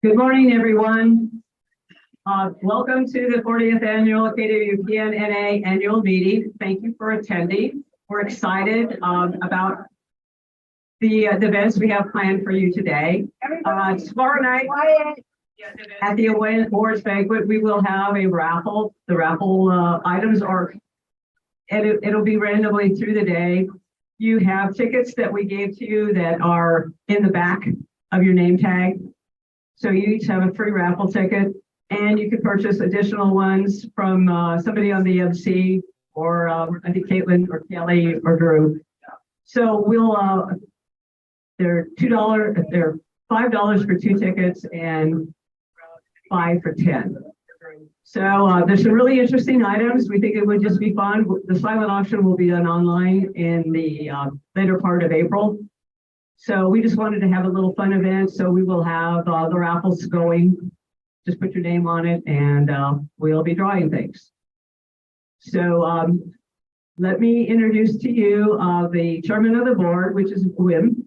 Good morning, everyone. Welcome to the 40th Annual KWPN-NA Annual Meeting. Thank you for attending. We're excited about the events we have planned for you today. Tomorrow night at the awards banquet, we will have a raffle. The raffle items are, and it'll be randomly through the day. You have tickets that we gave to you that are in the back of your name tag. So you each have a free raffle ticket, and you can purchase additional ones from somebody on the MC, or I think Caitlin or Kelly or Drew. So we'll they're $5 for 2 tickets and $5 for 10. So there's some really interesting items. We think it would just be fun. The silent auction will be done online in the later part of April. So we just wanted to have a little fun event. So we will have the raffles going. Just put your name on it, and we'll be drawing things. So let me introduce to you the chairman of the board, which is Wim.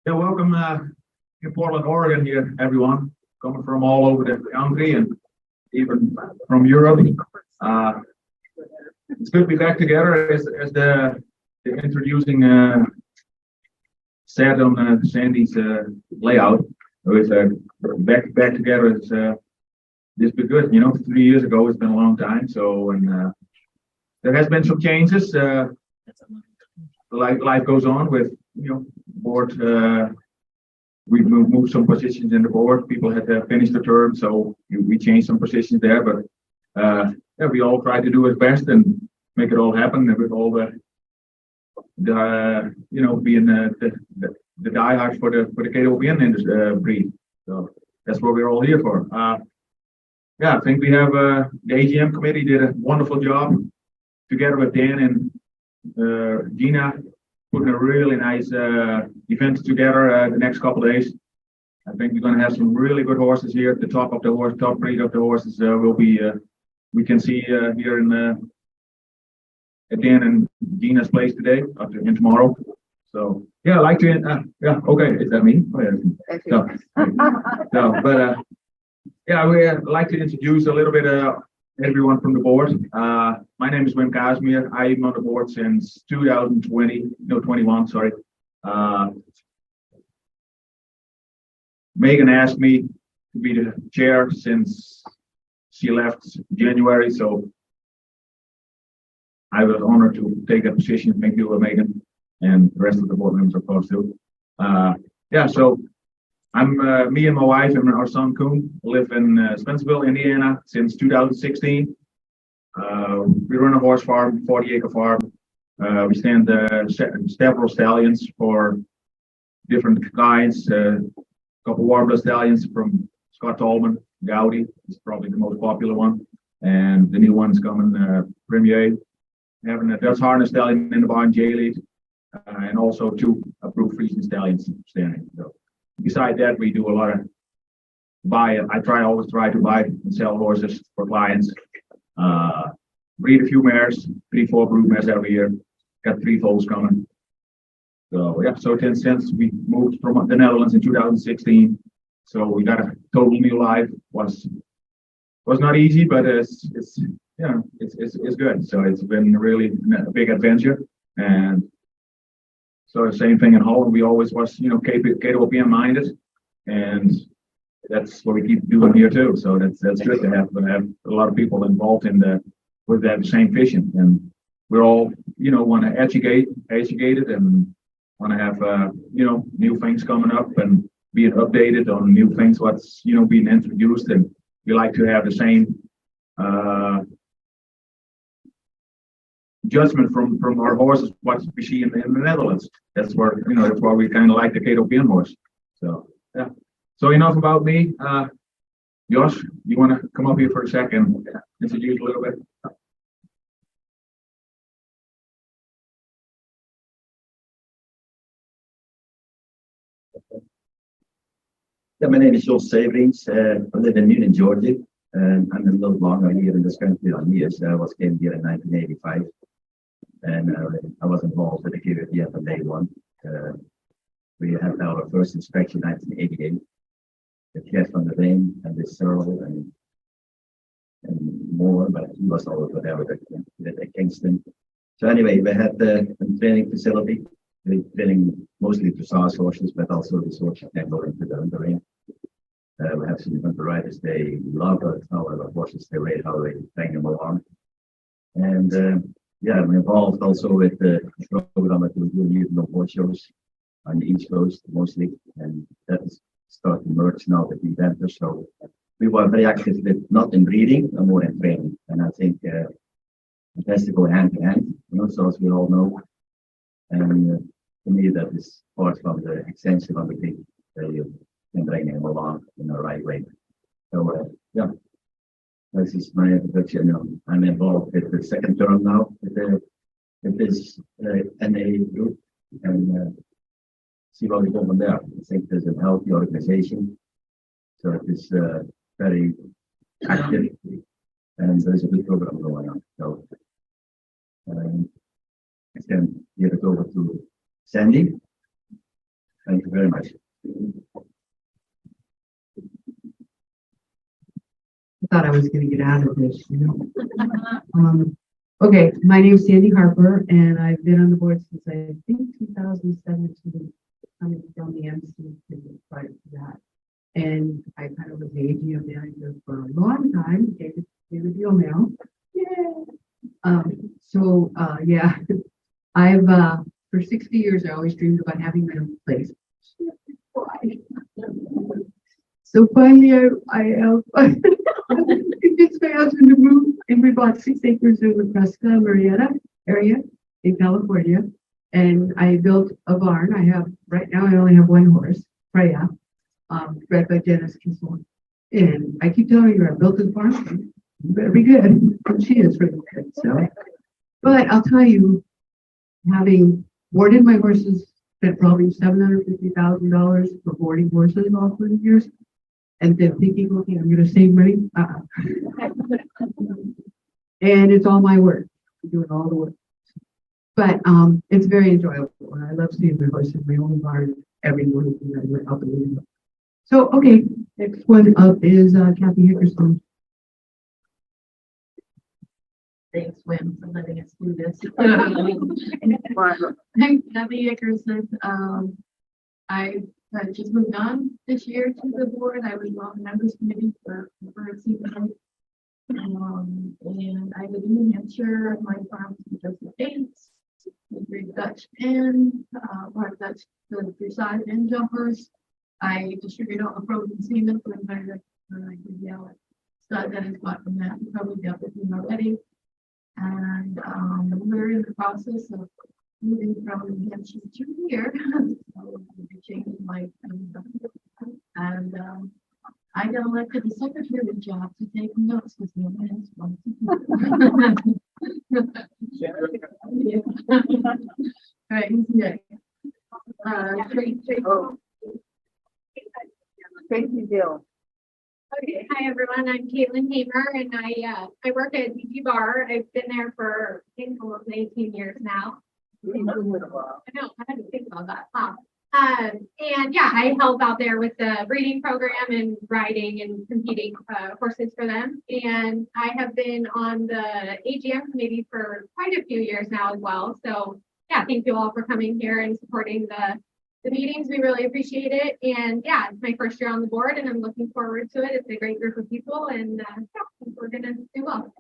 Yeah, welcome in Portland, Oregon here, everyone, coming from all over the country and even from Europe. It's good to be back together, as the introducing said on Sandy's layout. With back together, it's been good. You know, 3 years ago, it's been a long time. So, and there has been some changes. Life goes on with, you know, board. We've moved some positions in the board. People had finished the term, so we changed some positions there. But yeah, we all try to do our best and make it all happen with all the you know, being the diehards for the KWPN industry breed. So that's what we're all here for. Yeah, I think we have the AGM committee did a wonderful job together with Dan and Gina, putting a really nice event together the next couple of days. I think we're going to have some really good horses here at the top of the top breed of the horses. Will be we can see here in at Dan and Gina's place today and tomorrow. So yeah, I'd like to yeah, okay, is that me? Oh, yeah. No, but yeah, I'd like to introduce a little bit everyone from the board. My name is Wim Kazmir. I'm on the board since 21, sorry. Megan asked me to be the chair since she left January, so I was honored to take that position. Thank you, Megan, and the rest of the board members, of course, too. Yeah, so I'm me and my wife and our son Koen live in Spencerville, Indiana since 2016. We run a horse farm, 40-acre farm. We stand several stallions for different kinds. A couple Warbler stallions from Scott Tallman, Gaudi is probably the most popular one, and the new one's coming, Premier. Having a Dutch harness stallion in the barn, J-Lead, and also 2 approved Friesian stallions standing. So, besides that, we do a lot of always try to buy and sell horses for clients. Breed a few mares, 3-4 brood mares every year. Got 3 foals coming. So yeah, so since we moved from the Netherlands in 2016, so we got a total new life. Was not easy, but it's you know, it's good. So it's been really a big adventure. And so the same thing in Holland. We always was, you know, KWPN minded, and that's what we keep doing here too. So that's good to have a lot of people involved with that same vision. And we're all, you know, want to educate it, and want to have you know, new things coming up and being updated on new things, what's, you know, being introduced. And we like to have the same judgment from our horses, what we see in the Netherlands. That's where, you know, that's why we kind of like the KWPN horse. So yeah. So enough about me. Josh, you want to come up here for a second, introduce a little bit? My name is Jos Severins. I live in Munich, Georgia, and I'm a little longer here in this country than years. I came here in 1985, and I was involved with the KWPN from day one. We had our first inspection in 1988. The Chef on the Veen and the Searle and more, but he was always whatever at Kingston. So anyway, we had a training facility. We training mostly to sauce horses, but also the horses can go into the ring. We have some different varieties. They love our horses. They rate how they bring them along. And yeah, I'm involved also with the program that we do no horse shows on the East Coast mostly, and that is starting to merge now with the eventers. So we were very active with not in breeding, but more in training. And I think it has to go hand in hand, so as we all know. And to me, that is part from the extension of the breed. You can bring them along in the right way. So yeah, this is my introduction. I'm involved with the second term now with this NA group, and see what we go from there. I think there's a healthy organization, so it is very active, and there's a good program going on. So I can give it over to Sandy. Thank you very much. I thought I was going to get out of this, Okay, my name is Sandy Harper, and I've been on the board since I think 2017. I'm from the MC prior to that, and I kind of was the AGM manager for a long time. Gave the deal now. Yeah, I've for 60 years I always dreamed about having my own place. So finally, I convinced my husband to move, and we bought 6 acres in the Fresca, Marietta area in California. And I built a barn. Right now, I only have one horse, Freya, bred by Dennis Kissel. And I keep telling her I built this barn. You better be good. And she is really good. So, but I'll tell you, having boarded my horses, spent probably $750,000 for boarding horses all through the years. And then thinking, okay, I'm going to save money. And it's all my work. I'm doing all the work. But it's very enjoyable. I love seeing my horses in my own barn every morning when I went out the window. So, okay, next one up is Kathy Hickerson. Thanks, Wim, for letting us do this. I'm Kathy Hickerson. I just moved on this year to the board. I was on the members committee for a season. And I live in New Hampshire. My farm is Joseph Bates. We breed Dutch and Dutch, the dressage and jumpers. I distribute all the frozen semen for anybody that can yell at stud that is bought from that. You probably dealt with them already. And we're in the process of moving from New Hampshire to here. So we'll be changing my and I got elected the secretary job to take notes because no one else wants to. Right, yeah. Tracy Bill. Okay, hi everyone. I'm Caitlin Hamer, and I work at DG Bar. I've been there for I think almost 18 years now. I know, I had to think about that. And yeah, I help out there with the breeding program and riding and competing horses for them. And I have been on the AGM committee for quite a few years now as well. So yeah, thank you all for coming here and supporting the meetings. We really appreciate it. And yeah, it's my first year on the board and I'm looking forward to it. It's a great group of people and yeah, I think we're gonna do well.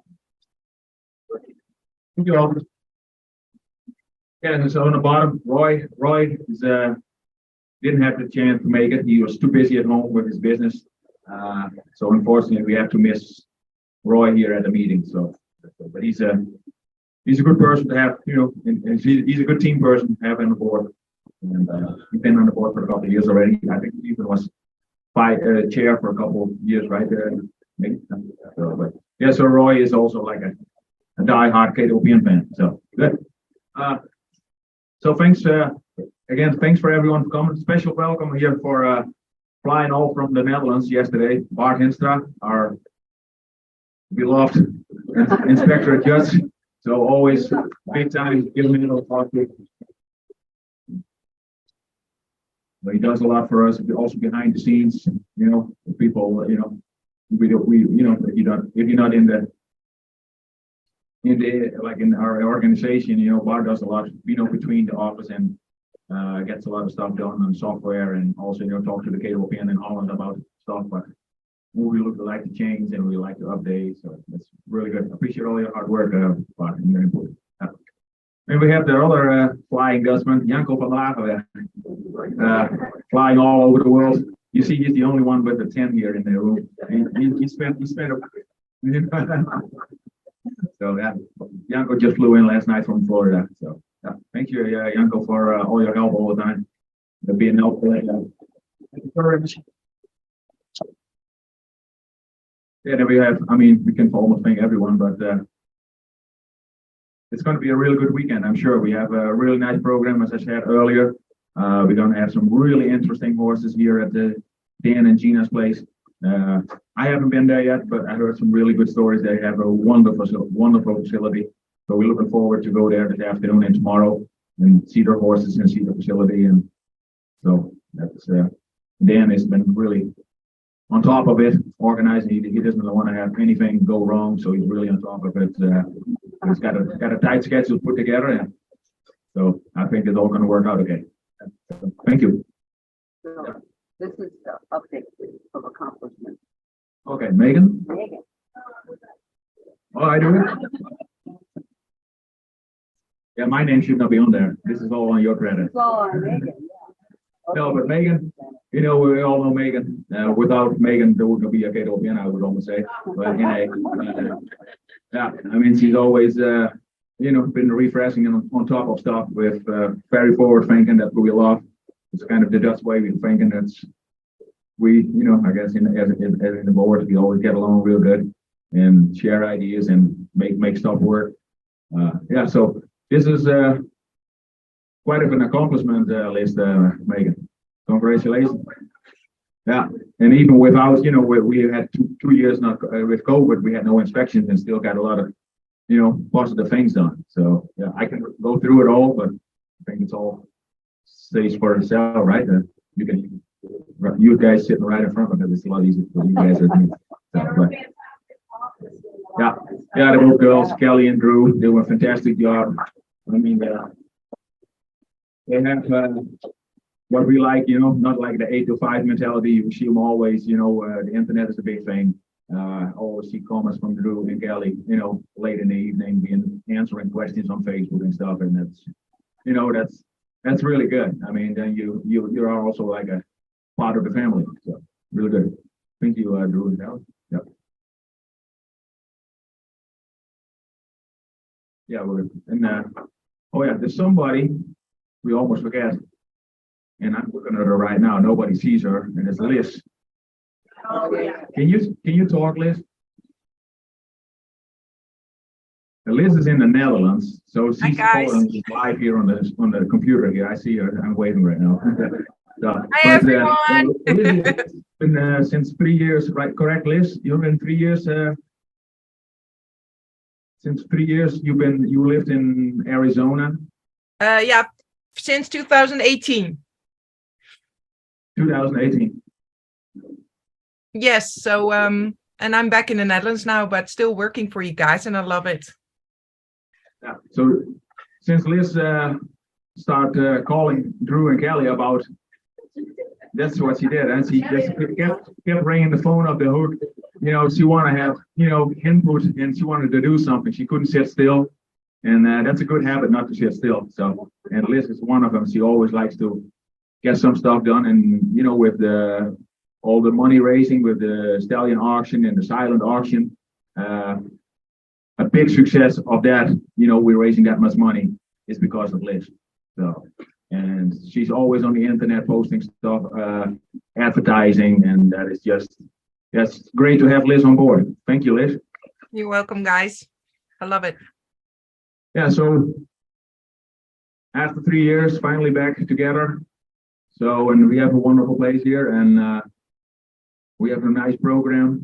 Thank you all. Yeah, and so on the bottom, Roy is didn't have the chance to make it. He was too busy at home with his business. So unfortunately we have to miss Roy here at the meeting. So but he's a good person to have, and he's a good team person to have on the board. And he's been on the board for a couple of years already. I think he even was chair for a couple of years, right there. Maybe. So, but yeah, so Roy is also like a die-hard KWPN fan. So good. So thanks again. Thanks for everyone for coming. Special welcome here for flying all from the Netherlands yesterday. Bart Hinstra, our beloved inspector judge. So always big time, give him a little talk. He does a lot for us, also behind the scenes, you know, people, you know, we you know, if you're not in the like in our organization, you know, Bart does a lot, you know, between the office and gets a lot of stuff done on software, and also, you know, talk to the KWPN in Holland about stuff, but we like to change and we like to update, so that's really good. I appreciate all your hard work, Bart, and your input. And we have the other flying Dutchman, Janko van Lagerweg, flying all over the world. You see, he's the only one with a 10 here in the room. He spent so yeah, Janko just flew in last night from Florida. So yeah, thank you, Janko, for all your help all the time. Being helpful. Encourage. Yeah, then we have, I mean, we can almost thank everyone, but it's going to be a really good weekend, I'm sure. We have a really nice program, as I said earlier. We're going to have some really interesting horses here at the Dan and Gina's place. I haven't been there yet, but I heard some really good stories. They have a wonderful facility. So we're looking forward to go there this afternoon and tomorrow and see their horses and see the facility. And so that's Dan has been really on top of it, organizing. He doesn't want to have anything go wrong, so he's really on top of it. He's got a tight schedule put together, and so I think it's all going to work out okay. Thank you. So this is the update of accomplishments. Okay, Megan. Megan. Oh, I do it. Yeah, my name should not be on there. This is all on your credit. It's all on Megan, yeah. No, but Megan, you know, we all know Megan. Without Megan, there wouldn't be a KWPN, I would almost say. But yeah, I mean, she's always, you know, been refreshing and on top of stuff with very forward thinking. That's what we love. It's kind of the Dutch way of thinking. That's we, you know, I guess in the board, we always get along real good and share ideas and make stuff work. Yeah, so this is quite of an accomplishment list, Megan. Congratulations. Yeah, and even without, you know, we had two years not with COVID, we had no inspections and still got a lot of, you know, positive things done. So yeah, I can go through it all, but I think it's all stays for itself, right? You guys sitting right in front of it, it's a lot easier for you guys. Yeah, the both girls, Kelly and Drew, they do a fantastic job. I mean, they have what we like, you know, not like the 8 to 5 mentality. You see them always, you know, the internet is a big thing. I always see comments from Drew and Kelly, you know, late in the evening, being answering questions on Facebook and stuff, and that's, you know, that's really good. I mean, then you're also like a part of the family, so really good. Thank you, Drew and Kelly. Yeah. Yeah, oh yeah, there's somebody we almost forget, and I'm looking at her right now. Nobody sees her, and it's Liz. Oh, yeah. Can you talk, Liz? Liz is in the Netherlands, so she's live here on the computer here. I see her. I'm waving right now. Hi, everyone. Liz has been since 3 years, right? Correct, Liz? You've been 3 years. Since 3 years, you lived in Arizona. Yeah, since 2018. 2018. Yes. So and I'm back in the Netherlands now, but still working for you guys, and I love it. Yeah. So since Liz started calling Drew and Kelly about, that's what she did, and she just kept ringing the phone up the hook. You know, she wanted to have, you know, input, and she wanted to do something. She couldn't sit still, and that's a good habit, not to sit still. So, and Liz is one of them. She always likes to get some stuff done, and you know, with all the money raising with the stallion auction and the silent auction, a big success of that, you know, we're raising that much money is because of Liz. So, and she's always on the internet posting stuff, advertising, and that is just, that's great to have Liz on board. Thank you, Liz. You're welcome, guys. I love it. Yeah, so after 3 years, finally back together. So, and we have a wonderful place here, and We have a nice program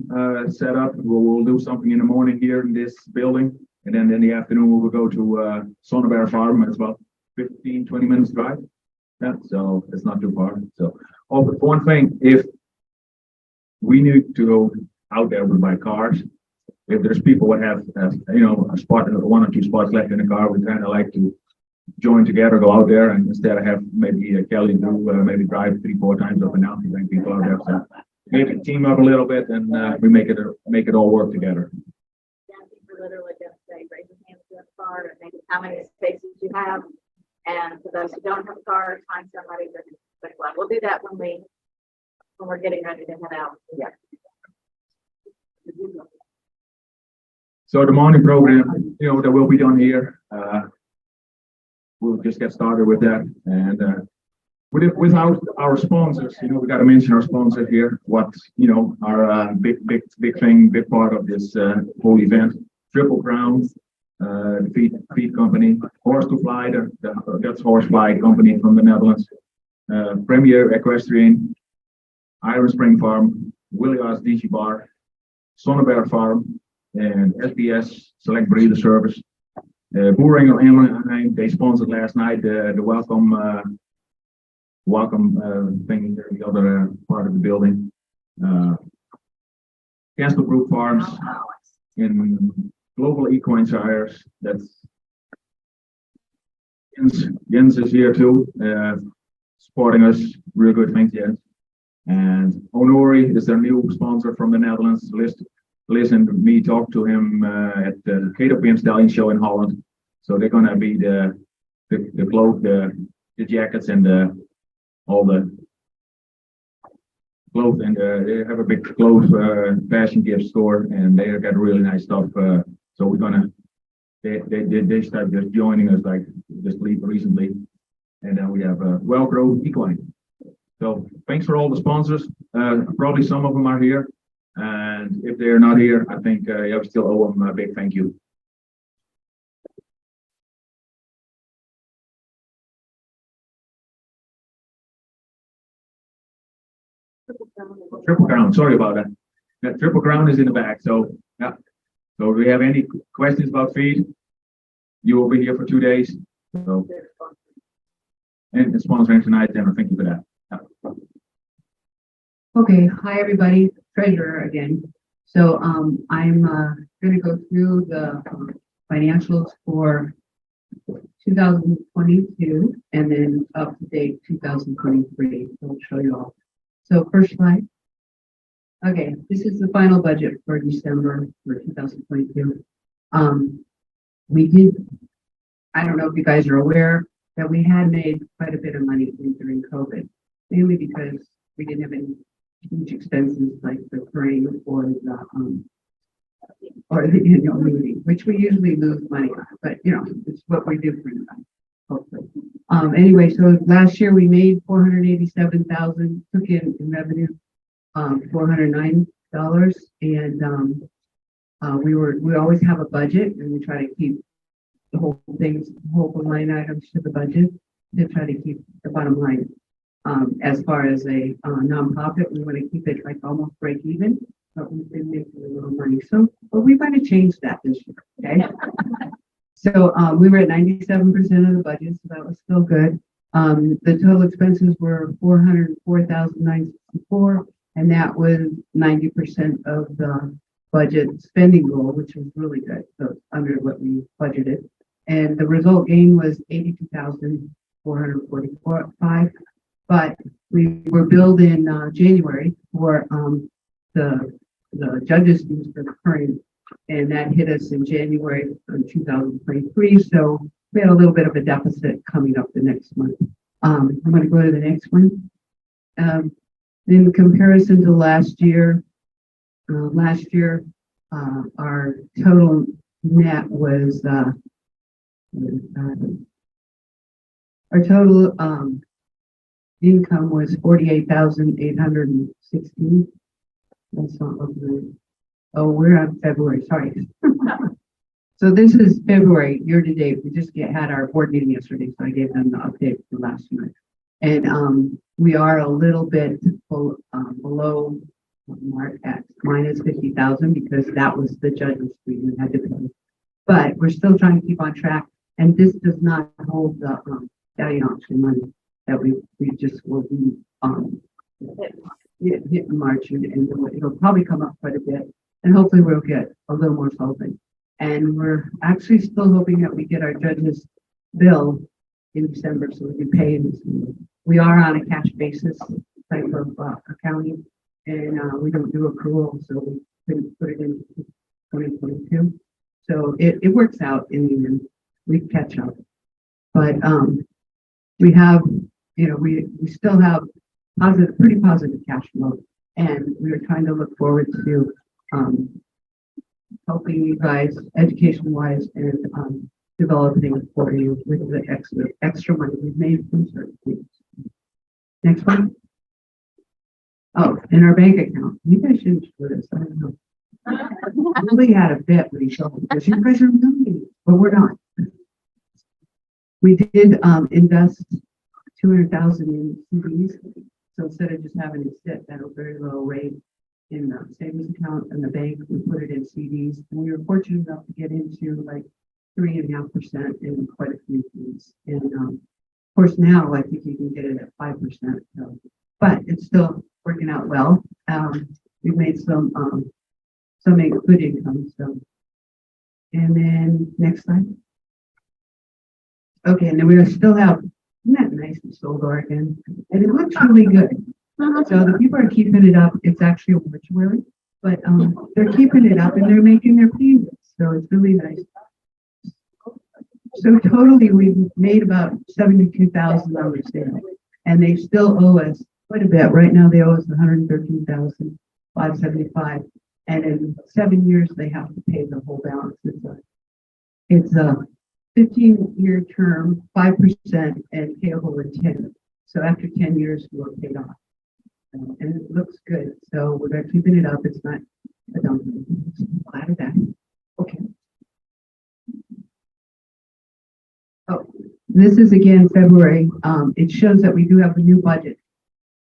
set up. We'll do something in the morning here in this building. And then in the afternoon, we will go to Sonnenberg Farm. It's about 15, 20 minutes drive. Yeah, so it's not too far. So, oh, but one thing, if we need to go out there with by cars, if there's people that have, a spot, one or two spots left in the car, we kind of like to join together, go out there, and instead of have maybe Kelly do maybe drive 3-4 times up and down to bring people out there. So maybe team up a little bit and we make it all work together. Yeah, I think we're literally just say, raise your hand to the car and maybe how many spaces you have. And for those who don't have a car, find somebody that can pick one. We'll do that when we're getting ready to head out. Yeah. So the morning program, that will be done here. We'll just get started with that. And without our sponsors, we got to mention our sponsor here. What, our big thing, big part of this whole event. Triple Crown, the feed company, Horse to Fly, that's Horsefly company from the Netherlands. Premier Equestrian, Iron Spring Farm, Williams DG Bar, Sonnenberg Farm, and SBS Select Breeder Service. Boering Online, they sponsored last night the welcome thing in the other part of the building. Castlebrook Farms in Global Equine Sires. That's Jens is here too, supporting us. Real good, thanks Jens. And Honori is their new sponsor from the Netherlands. Listen to me talk to him at the KWPN Stallion show in Holland. So they're gonna be the clothes, the jackets, and all the clothes, and they have a big clothes fashion gift store, and they got really nice stuff. So we're gonna they start just joining us like just recently, and then we have Velcro Equine. So thanks for all the sponsors. Probably some of them are here. And if they're not here, I think I still owe them a big thank you. Triple Crown, sorry about that. That Triple Crown is in the back. So, yeah. So if we have any questions about feed, you will be here for 2 days. So, and sponsoring tonight, then thank you for that. Yeah. Okay, hi, everybody, treasurer again. So, I'm gonna go through the financials for 2022 and then up to date 2023. So I'll show you all. So first slide. Okay, this is the final budget for December for 2022. We did, I don't know if you guys are aware that we had made quite a bit of money during COVID, mainly because we didn't have any huge expenses like the crane or the annual meeting, which we usually lose money on, but it's what we do for you guys, hopefully. Anyway, so last year we made $487,000, took in revenue, $409, and we always have a budget, and we try to keep the whole line items to the budget to try to keep the bottom line. As far as a nonprofit, we want to keep it like almost break even, but we've been making a little money. So, but we want to change that this year. Okay. So we were at 97% of the budget, so that was still good. The total expenses were $404,964, and that was 90% of the budget spending goal, which was really good. So it's under what we budgeted. And the result gain was $82,445. But we were billed in January for the judges' fees for the current, and that hit us in January of 2023. So we had a little bit of a deficit coming up the next month. I'm going to go to the next one. In comparison to last year, our total net was our total income was 48,816. That's not looking right. Oh, we're on February, sorry. So this is February year to date. We just had our board meeting yesterday, so I gave them the update for last month. And we are a little bit below mark at minus 50,000 because that was the judge's fee we had to pay. But we're still trying to keep on track, and this does not hold the stallion auction money that we just will be hit in March, and it'll probably come up quite a bit, and hopefully we'll get a little more solvent. And we're actually still hoping that we get our judge's bill in December so we can pay in December. We are on a cash basis type of accounting, and we don't do accrual, so we couldn't put it in 2022. So it works out in the end. We catch up, but we have, we still have pretty positive cash flow, and we are trying to look forward to helping you guys education wise and developing for you with the extra money we've made from certain things. Next one. Oh, in our bank account. You guys shouldn't do this. I don't know. Really had a bit when he showed me because you guys are millions, but we're not. We did invest 200,000 in CDs. So instead of just having it sit at a very low rate in the savings account and the bank, we put it in CDs. And we were fortunate enough to get into like 3.5% in quite a few things. And of course, now I think you can get it at 5%. So, but it's still working out well. We've made some good income. So, and then next slide. Okay, and then we still have, isn't that nice? We sold Oregon, and it looks really good. So the people are keeping it up. It's actually a mortuary, but they're keeping it up and they're making their payments. So it's really nice. So totally, we've made about 72,000 on the sale, and they still owe us quite a bit. Right now, they owe us 113,575, and in 7 years, they have to pay the whole balance. It's a 15-year term, 5%, and payable in 10. So after 10 years, we're paid off. And it looks good. So we're keeping it up. It's not a dump. Glad of that. Okay. Oh, this is again February. It shows that we do have a new budget.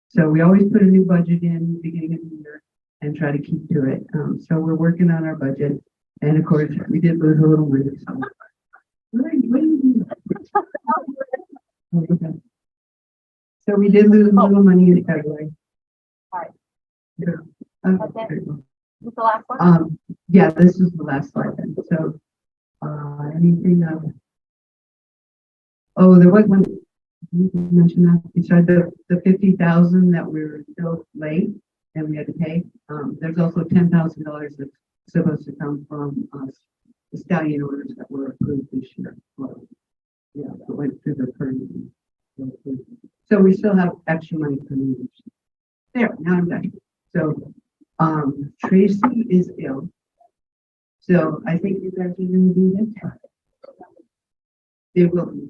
So we always put a new budget in the beginning of the year and try to keep to it. So we're working on our budget. And of course, we did lose a little money. So. So we did lose a little money in February. Right. Yeah. Okay. What's the last one? Yeah, this is the last slide then. So, anything oh, there was one, you mention that. Besides the 50,000 that we were still late and we had to pay. There's also $10,000 that's supposed to come from the stallion orders that were approved this year. Well, yeah, it went through the current. So we still have extra money coming in. There, now I'm done. So, Tracy is ill. So I think you guys are going to do this. It will be.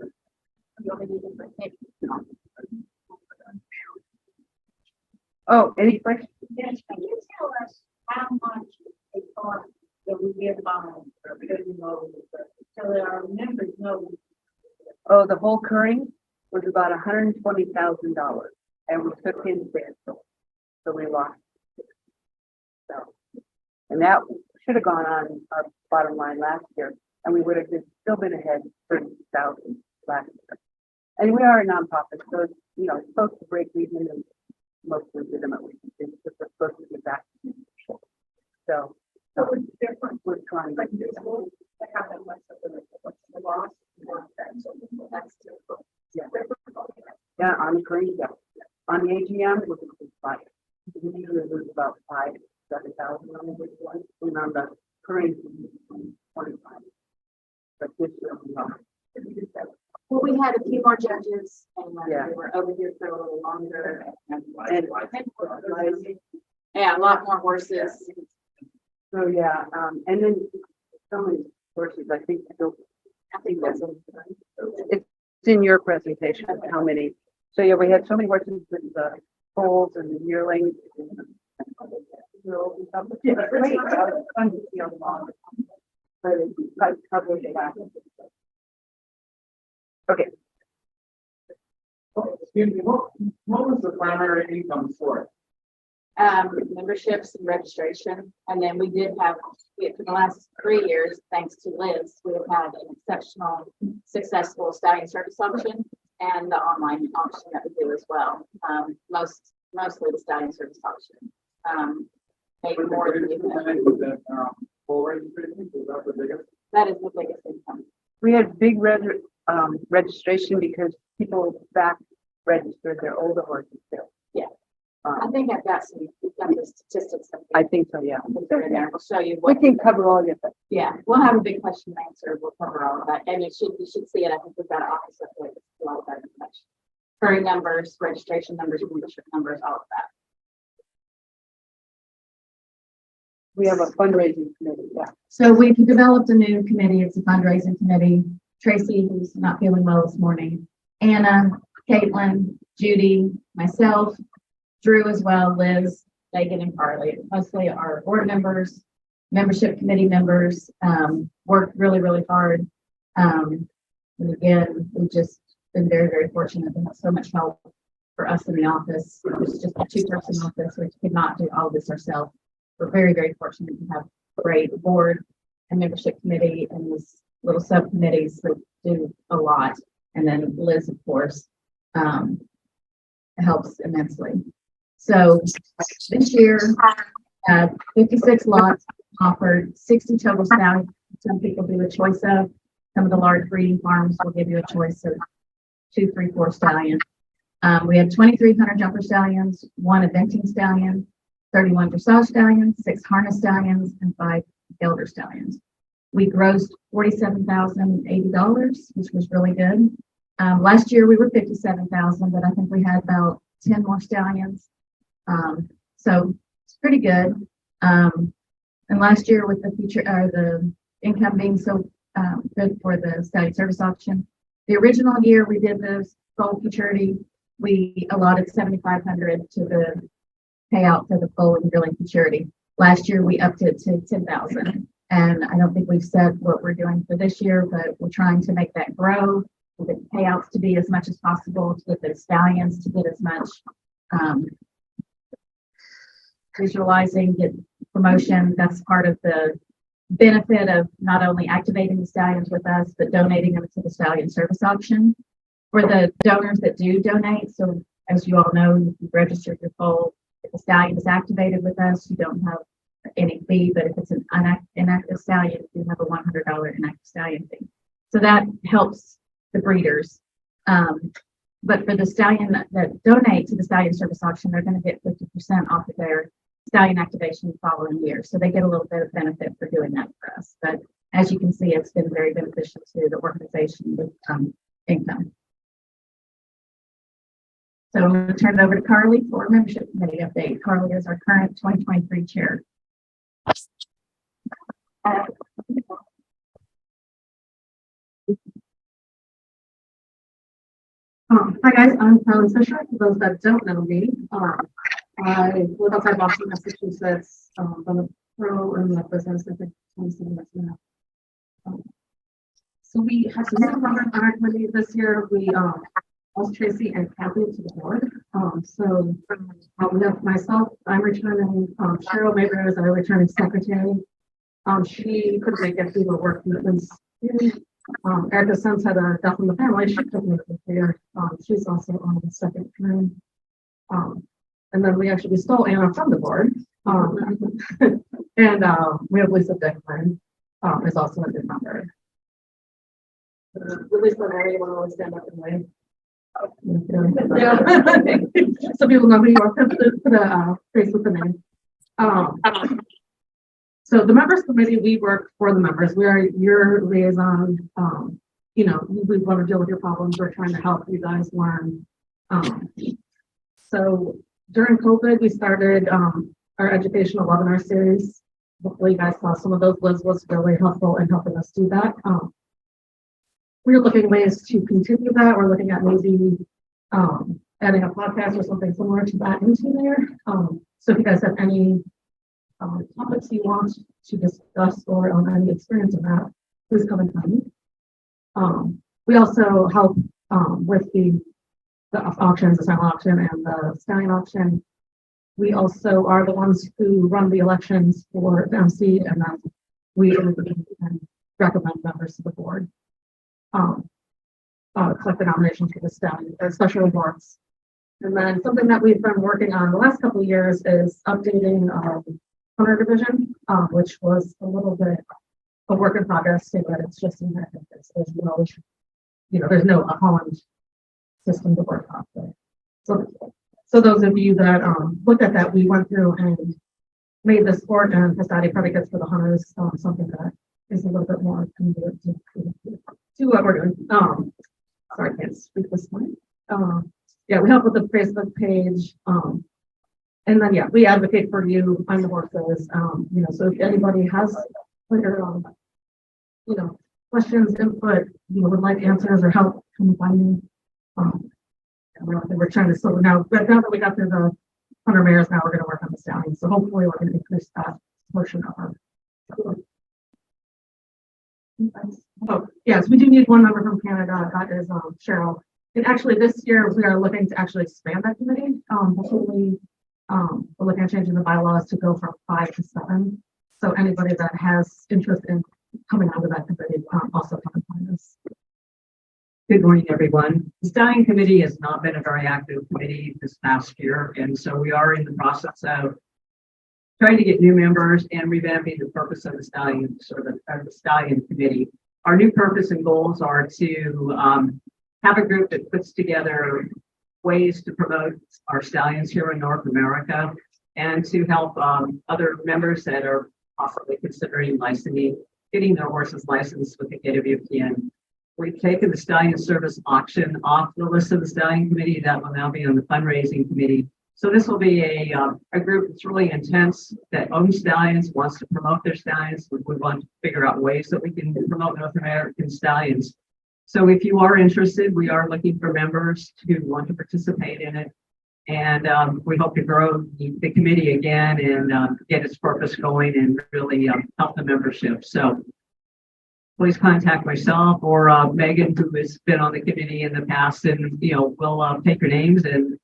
Oh, any questions? Yes, can you tell us how much it costs that we get bonds for building over, so that our members know? Oh, the whole curring was about $120,000, and we took in bid, so we lost. So, and that should have gone on our bottom line last year, and we would have still been ahead 30,000 last year. And we are a nonprofit, so it's, it's supposed to break even and most legitimately. It's just supposed to get back to people. So it's different. We're trying to do that. Yeah, on the green, yeah. On the AGM, it was five. We usually lose about 5,000-7,000 on the big one, and on the current, 25. But this year, we lost. Well, we had a few more judges and Yeah. they were over here for a little longer. Yeah, a lot more horses. So yeah, and then so many horses. I think that's it's in your presentation. How many? So yeah, we had so many horses with the foals and the yearlings. Yeah, great. Fun to see all the long. Okay. Excuse me, what was the primary income source? Memberships and registration. And then we did have, for the last 3 years, thanks to Liz, we have had an exceptional, successful stallion service auction and the online auction that we do as well. Mostly the stallion service auction. Maybe more than you can. That is the biggest income. We had big registration because people back registered their older horses still. Yeah. I think I've got the statistics. I think so, yeah. We'll put it in there. We'll show you We what. can cover all your things. Yeah, we'll have a big question and answer. We'll cover all of that. And you should see it. I think we've got an office up there. A lot of that information. Current numbers, registration numbers, membership numbers, all of that. We have a fundraising committee, yeah. So we've developed a new committee. It's a fundraising committee. Tracy, who's not feeling well this morning, Anna, Caitlin, Judy, myself, Drew as well, Liz, Megan, and Carly. Mostly our board members, membership committee members, worked really, really hard. And again, we've just been very, very fortunate to have so much help for us in the office. It was just a 2-person office. We could not do all of this ourselves. We're very, very fortunate to have a great board and membership committee and this little subcommittees that do a lot. And then Liz, of course, helps immensely. So this year, 56 lots offered, 60 total stallions. Some people do a choice of. Some of the large breeding farms will give you a choice of 2, 3, 4 stallions. We had 2,300 jumper stallions, 1 eventing stallion, 31 dressage stallions, 6 harness stallions, and 5 gelded stallions. We grossed $47,080, which was really good. Last year we were $57,000, but I think we had about 10 more stallions. So it's pretty good. And last year with the the income being so good for the stallion service auction, the original year we did the foal futurity, we allotted $7,500 to the payout for the foal and drilling futurity. Last year we upped it to $10,000. And I don't think we've said what we're doing for this year, but we're trying to make that grow, for the payouts to be as much as possible, to get the stallions to get as much visualizing, get promotion. That's part of the benefit of not only activating the stallions with us, but donating them to the stallion service auction. For the donors that do donate, so as you all know, you've registered your foal. If the stallion is activated with us, you don't have any fee, but if it's an inactive stallion, you have a $100 inactive stallion fee. So that helps the breeders. But for the stallion that donate to the stallion service auction, they're going to get 50% off of their stallion activation the following year. So they get a little bit of benefit for doing that for us. But as you can see, it's been very beneficial to the organization with income. So I'm going to turn it over to Carly for membership committee update. Carly is our current 2023 chair. Hi guys, I'm Carly Fisher. For those that don't know me, I live outside Boston, Massachusetts. I'm a pro in the business. I think 27 years now. So we have some new members on our committee this year. We lost Tracy and Kathy to the board. We have myself. I'm returning. Cheryl Maber is our returning secretary. She couldn't make it due to work commitments. Erica Sims had a death in the family. She couldn't make it here. She's also on the second term. And then we stole Anna from the board. And we have Lisa Dickman, is also a good member. Lisa and I want to always stand up and wave. Yeah. Some people know who you are. Put the face with the name. So the members committee, we work for the members. We are your liaison. We want to deal with your problems. We're trying to help you guys learn. So during COVID, we started our educational webinar series. Hopefully you guys saw some of those. Liz was really helpful in helping us do that. We're looking at ways to continue that. We're looking at maybe adding a podcast or something similar to that into there. So if you guys have any topics you want to discuss or any experience of that, please come and find. We also help with the auctions, the silent auction and the stallion auction. We also are the ones who run the elections for the MC, and then we recommend members to the board. Collect the nominations for the stallion, special awards. And then something that we've been working on the last couple of years is updating hunter division, which was a little bit of work in progress, so that it's just in that there's no, there's no Holland system to work off of. So those of you that looked at that, we went through and made the sport and Hastati predicates for the hunters, something that is a little bit more conducive to what we're doing. Sorry, I can't speak this morning. Yeah, we help with the Facebook page. And then, yeah, we advocate for you on the horses. So if anybody has, questions, input, would like answers or help, come find me. We're trying to sort now, but now that we got through the hunter mares, now we're going to work on the stallions. So hopefully we're going to increase that portion of our. Oh, yes, we do need one member from Canada. That is Cheryl. And actually, this year we are looking to actually expand that committee. Hopefully, we're looking at changing the bylaws to go from 5 to 7. So anybody that has interest in coming onto that committee also come and find us. Good morning, everyone. The Stallion Committee has not been a very active committee this past year, and so we are in the process of trying to get new members and revamping the purpose of the Stallion, the Stallion Committee. Our new purpose and goals are to have a group that puts together ways to promote our stallions here in North America and to help other members that are possibly considering licensing, getting their horses licensed with the KWPN. We've taken the Stallion Service Auction off the list of the Stallion Committee. That will now be on the fundraising committee. So this will be a group that's really intense, that owns stallions, wants to promote their stallions. We want to figure out ways that we can promote North American stallions. So if you are interested, we are looking for members who want to participate in it. And we hope to grow the committee again and get its purpose going and really help the membership. So please contact myself or Megan, who has been on the committee in the past, and we'll take your names and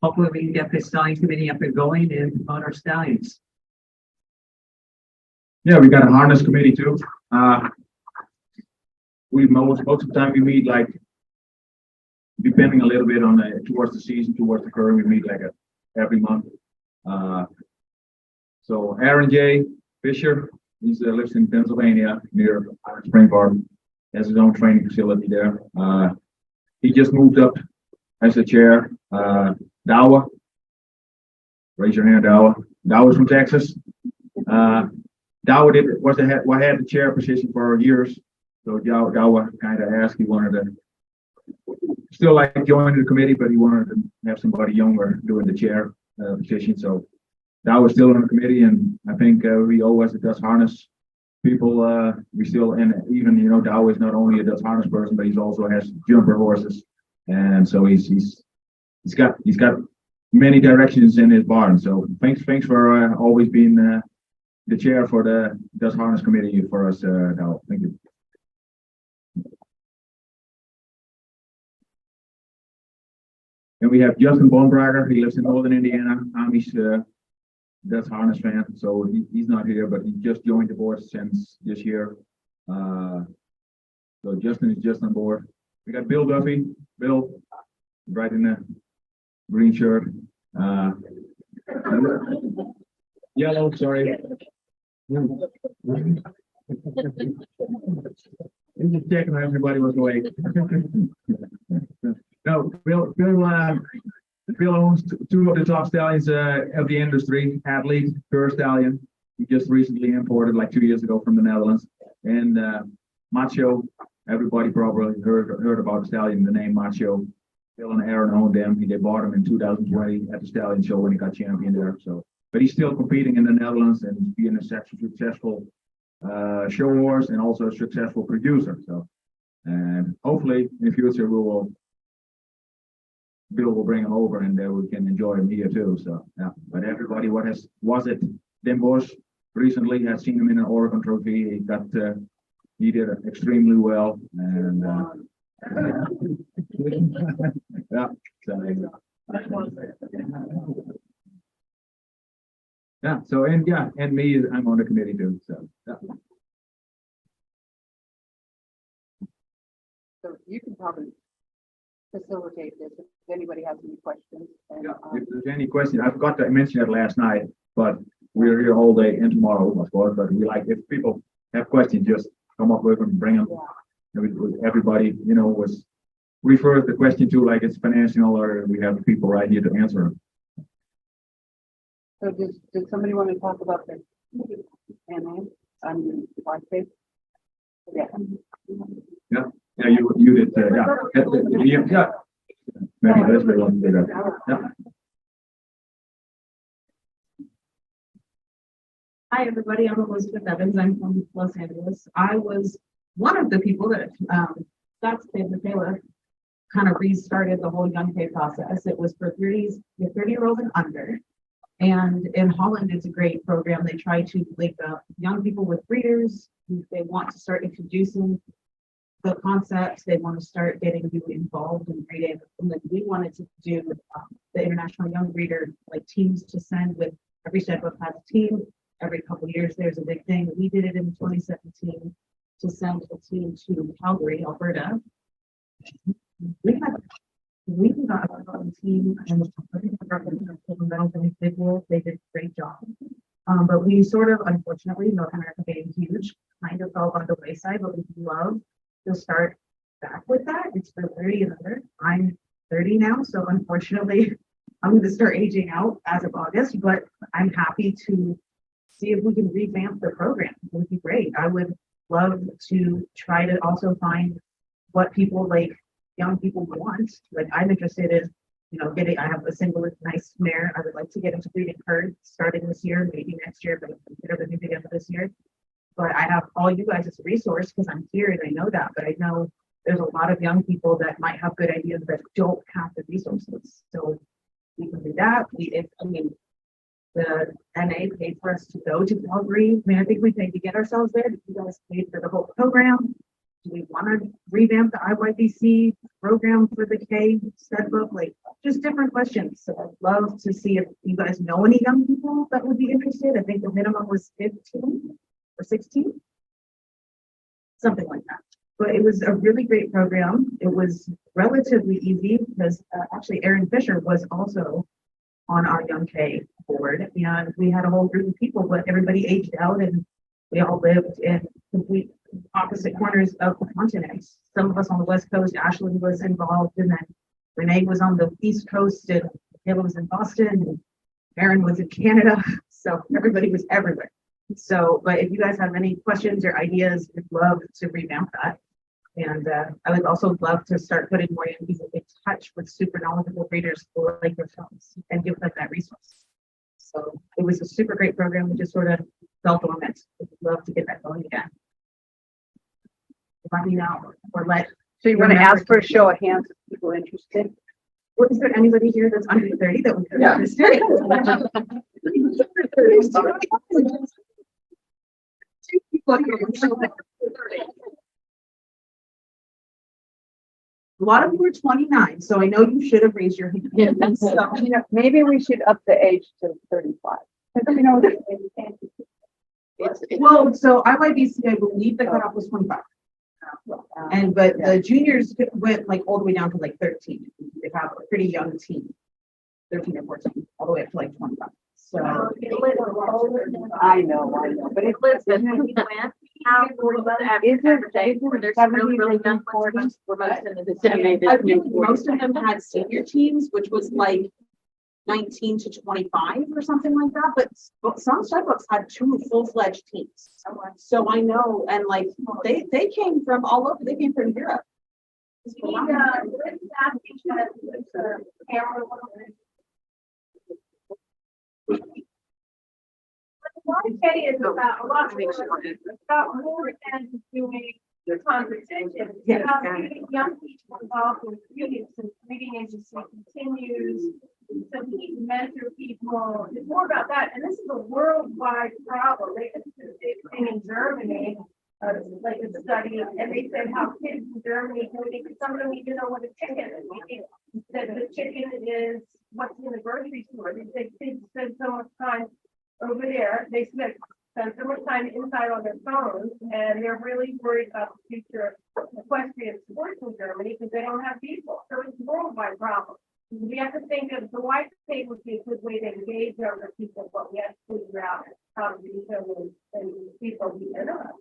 hopefully we can get the Stallion Committee up and going and promote our stallions. Yeah, we got a harness committee too. We most of the time we meet like, depending a little bit on towards the season, towards the curve, we meet like every month. So Aaron J. Fisher, he lives in Pennsylvania near Spring Farm, has his own training facility there. He just moved up as a chair. Dawa, raise your hand, Dawa. Dawa's from Texas. Dawa had the chair position for years. So Dawa kind of asked, he wanted to still like join the committee, but he wanted to have somebody younger doing the chair position. So Dawa's still on the committee, and I think we owe as a Dutch harness people, we still, and even Dawa is not only a Dutch harness person, but he's also has jumper horses, and so he's got many directions in his barn. So thanks for always being the chair for the Dutch harness committee for us, Dawa. Thank you. And we have Justin Bonbrager. He lives in Northern Indiana. Amish Dutch harness fan. So he's not here, but he just joined the board since this year. So Justin is just on board. We got Bill Duffy. Bill, right in the green shirt. Yellow, sorry. I'm just checking everybody was awake. No, Bill owns two of the top stallions of the industry. Hadley, Pure Stallion. He just recently imported like 2 years ago from the Netherlands. And Macho, everybody probably heard about the stallion, the name Macho. Bill and Aaron owned them. They bought him in 2020 at the Stallion Show when he got champion there. So, but he's still competing in the Netherlands and being a successful show horse and also a successful producer. So, and hopefully in the future Bill will bring him over and we can enjoy him here too. So, yeah. But everybody, was it Den Bosch recently has seen him in an Oregon Trophy. He did extremely well, and yeah. So, Yeah, so, and yeah, and me, I'm on the committee too, so, yeah. So you can probably facilitate this if anybody has any questions. And, Yeah, if there's any questions, I forgot to mention it last night, but we're here all day and tomorrow, of course, but we like, if people have questions, just come up with them, bring them. Everybody, you know, was referred the question to like it's financial, or we have people right here to answer them. So did somebody want to talk about the NA on white paper? Yeah. Yeah, you did, yeah. Maybe that's what I want to do that. Yeah. Hi, everybody. I'm Elizabeth Evans. I'm from Los Angeles. I was one of the people that Scott's favorite Taylor kind of restarted the whole Young Pay process. It was for 30-year-olds and under. And in Holland, it's a great program. They try to link up young people with breeders. They want to start introducing the concepts. They want to start getting you involved in breeding. And then we wanted to do the International Young Breeder like teams to send with every step of has a team. Every couple of years, there's a big thing. We did it in 2017 to send a team to Calgary, Alberta. We got a team and they did a great job. But we sort of, unfortunately, North America being huge, kind of fell by the wayside, but we'd love to start back with that. It's for 30 and under. I'm 30 now, so unfortunately, I'm going to start aging out as of August, but I'm happy to see if we can revamp the program. It would be great. I would love to try to also find what people like young people want. Like I'm interested in, you know, I have a single nice mare. I would like to get into breeding her starting this year, maybe next year, but I'm consider the beginning of this year. But I have all you guys as a resource because I'm here and I know that, but I know there's a lot of young people that might have good ideas that don't have the resources. So we can do that. The NA paid for us to go to Calgary. I mean, I think we paid to get ourselves there. You guys paid for the whole program. Do we want to revamp the IYBC program for the K stud book? Like, just different questions. So I'd love to see if you guys know any young people that would be interested. I think the minimum was 15 or 16, something like that. But it was a really great program. It was relatively easy because actually Aaron Fisher was also on our Young K board, and we had a whole group of people, but everybody aged out and we all lived in complete opposite corners of the continent. Some of us on the West Coast, Ashley was involved, and then Renee was on the East Coast, and Taylor was in Boston, and Aaron was in Canada. So everybody was everywhere. So, but if you guys have any questions or ideas, we'd love to revamp that. And I would also love to start putting more young people in touch with super knowledgeable breeders like yourselves and give them that resource. So it was a super great program. We just sort of fell dormant. We'd love to get that going again. Let me know or let. So you want to ask for a show of hands of people interested? Or is there anybody here that's under 30 that would be interested? A lot of you are 29, so I know you should have raised your hand. So, You know, maybe we should up the age to 35. You know, well, so IYBC, I believe the cutoff was 25. And but the juniors went like all the way down to like 13. They have a pretty young team, 13 or 14, all the way up to like 25. So I know, but it lives in. How were the average age where there's really young ones, were most of the disseminated. I think most of them had senior teams, which was like 19 to 25 or something like that. But some stud books had 2 full-fledged teams. So I know, and like they came from all over. They came from Europe. Why Katie is about a lot more, about more than doing the conversation. Yes. About getting young people involved in communities and reading agency continues to mentor people. It's more about that. And this is a worldwide problem. They did this thing in Germany, like a study, and they said how kids in Germany, some of them even know what a chicken is. That the chicken is what's in the grocery store. They said kids spend so much time over there, they spend so much time inside on their phones, and they're really worried about the future of equestrian sports in Germany because they don't have people. So it's a worldwide problem. We have to think of the white state would be a good way to engage younger people, but we have to figure out how to do so and people be interested.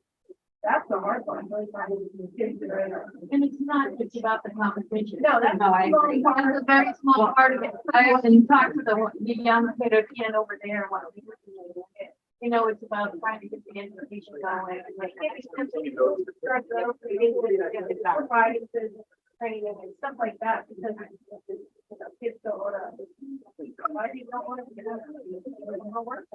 That's the hard part. Really finding the kids that are interested. And it's not just about the competition. No, that's I agree. It's a very small part of it. I haven't talked to the young KWPN over there. What we were doing. You know, it's about trying to get the information going. Providing training and stuff like that because kids don't want to. Why do you don't want to get out of work?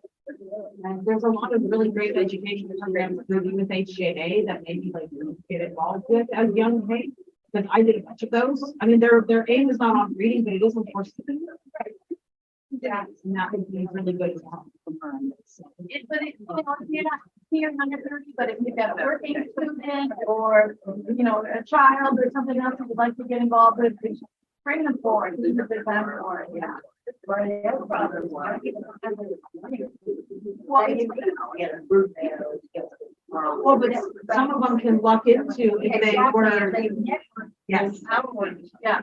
And there's a lot of really great education programs moving with HGA that maybe like you get involved with as young age. Because I did a bunch of those. I mean, their aim is not on reading, but it is on forcing. Yeah, and that would be really good to help from her. But it, you know, you're not here under 30, but if you've got a working student or, you know, a child or something else that you'd like to get involved with, bring them forward. These are the time for it, yeah. Well, but some of them can luck into if they were. Yes. Yeah.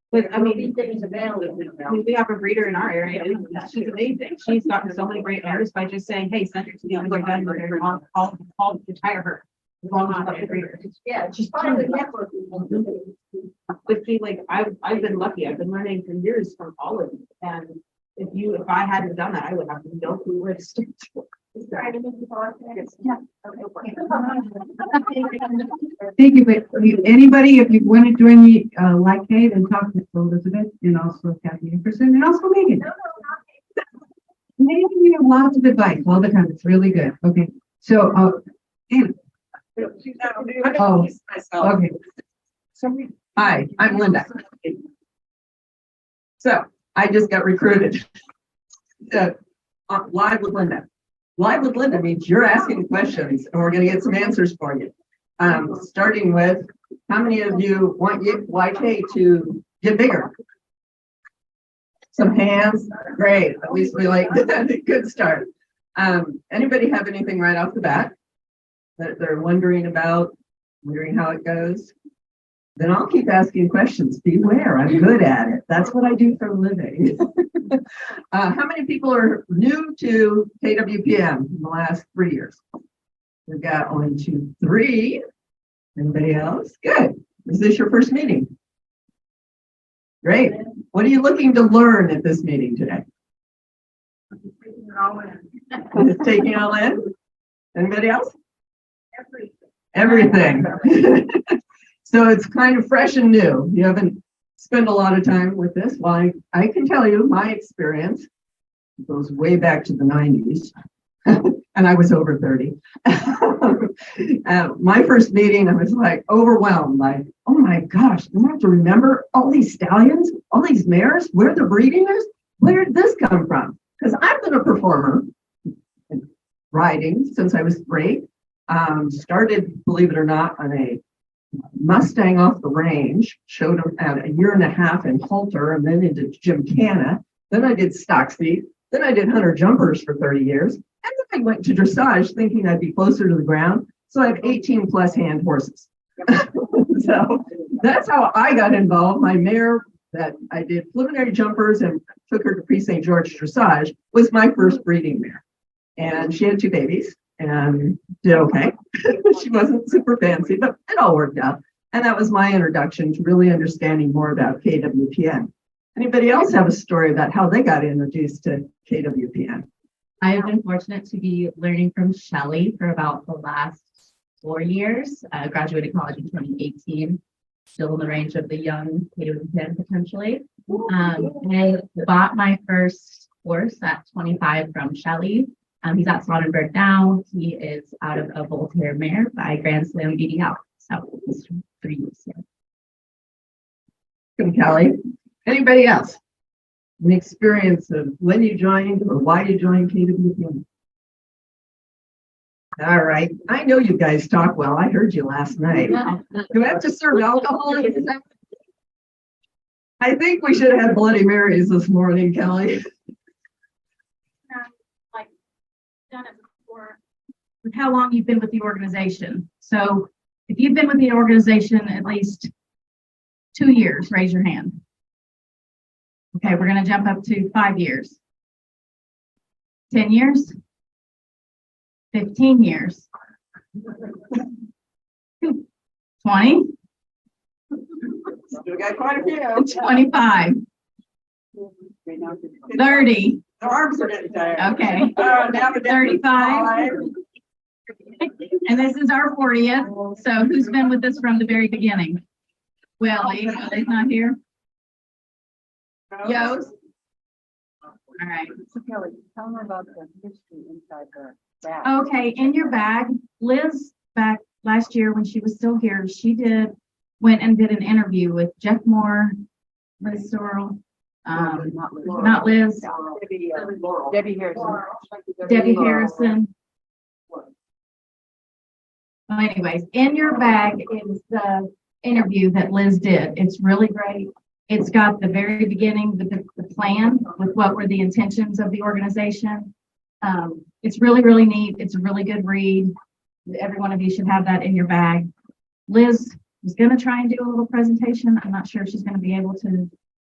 But I mean, we have a breeder in our area. She's amazing. She's gotten so many great owners by just saying, hey, send her to the other guy. I'll retire her. As long as I love the breeder. Yeah, She's finally but see, like I've been lucky. I've been learning for years from all of you. And if I hadn't done that, I would have no clue where to start. Thank you, but anybody, if you want to join me, like Kate and talk to Elizabeth and also Kathy Nickerson and also Megan. Maybe we have lots of advice all the time. It's really good. Okay, so, Anna. Oh, okay. Hi, I'm Linda. So I just got recruited. Live with Linda. Live with Linda means you're asking questions and we're going to get some answers for you. Starting with, how many of you want YK to get bigger? Some hands. Great. At least we like that. Good start. Anybody have anything right off the bat that they're wondering about, wondering how it goes? Then I'll keep asking questions. Beware, I'm good at it. That's what I do for a living. How many people are new to KWPN in the last 3 years? We've got 1, 2, 3. Anybody else? Good. Is this your first meeting? Great. What are you looking to learn at this meeting today? Just taking it all in? Anybody else? Everything. So it's kind of fresh and new. You haven't spent a lot of time with this. Well, I can tell you my experience goes way back to the 90s. And I was over 30. My first meeting, I was like overwhelmed, like, oh my gosh, do I have to remember all these stallions, all these mares, where the breeding is? Where did this come from? Because I've been a performer in riding since I was 3. Started, believe it or not, on a Mustang off the range, showed them at 1.5 years in halter and then into gymkhana. Then I did stock seat. Then I did hunter jumpers for 30 years. And then I went to dressage thinking I'd be closer to the ground. So I have 18 plus hand horses. So that's how I got involved. My mare that I did preliminary jumpers and took her to Prix St. George dressage was my first breeding mare. And she had 2 babies and did okay. She wasn't super fancy, but it all worked out. And that was my introduction to really understanding more about KWPN. Anybody else have a story about how they got introduced to KWPN? I have been fortunate to be learning from Shelley for about the last 4 years. I graduated college in 2018, still in the range of the young KWPN potentially. I bought my first course at 25 from Shelley. He's at Sonnenberg now. He is out of a Voltaire mare by Grand Slam beating out. So he's 3 years here. From Kelly. Anybody else? An experience of when you joined or why you joined KWPN? All right. I know you guys talk well. I heard you last night. Do I have to serve alcohol? I think we should have Bloody Marys this morning, Kelly. Like done it before. with how long you've been with the organization. So if you've been with the organization at least 2 years, raise your hand. Okay, we're gonna jump up to 5 years. 10 years? 15 years? 20? Still got quite a few. 25? 30? Their arms are getting tired. Okay. Now we're down to 35? And this is our 40th. So who's been with us from the very beginning? Willie, Willie's not here. Yos? All right. So Kelly, tell me about the history inside the bag. Okay, in your bag, Liz, back last year when she was still here, went and did an interview with Jeff Moore, Liz Sorrell, not Liz, Debbie Harrison. Debbie Harrison. Well, anyways, in your bag is the interview that Liz did. It's really great. It's got the very beginning, the plan with what were the intentions of the organization. It's really, really neat. It's a really good read. Every one of you should have that in your bag. Liz was going to try and do a little presentation. I'm not sure if she's going to be able to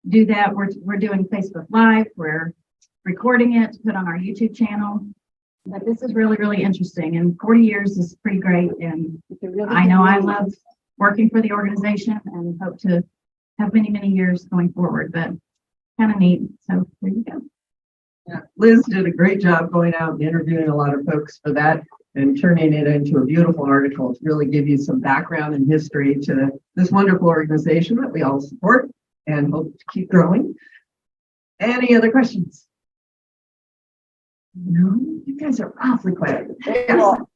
do that. We're doing Facebook Live. We're recording it to put on our YouTube channel. But this is really, really interesting. And 40 years is pretty great. And I know I love working for the organization and hope to have many, many years going forward, but kind of neat. So there you go. Yeah, Liz did a great job going out and interviewing a lot of folks for that and turning it into a beautiful article to really give you some background and history to this wonderful organization that we all support and hope to keep growing. Any other questions? No, you guys are awfully quiet. Yes. What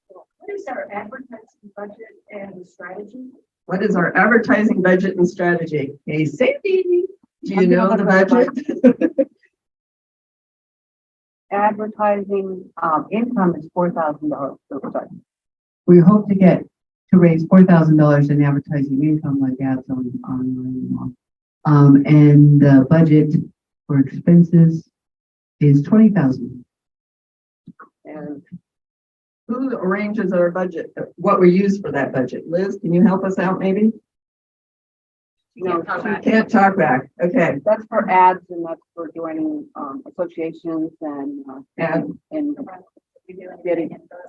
is our advertising budget and strategy? What is our advertising budget and strategy? Hey, Sandy, do you know the budget? Advertising, income is $4,000 per budget. We hope to raise $4,000 in advertising income like ads online. And the budget for expenses is $20,000. And who arranges our budget? What we use for that budget? Liz, can you help us out maybe? No, she can't talk back. Okay. That's for ads and that's for joining, associations and getting.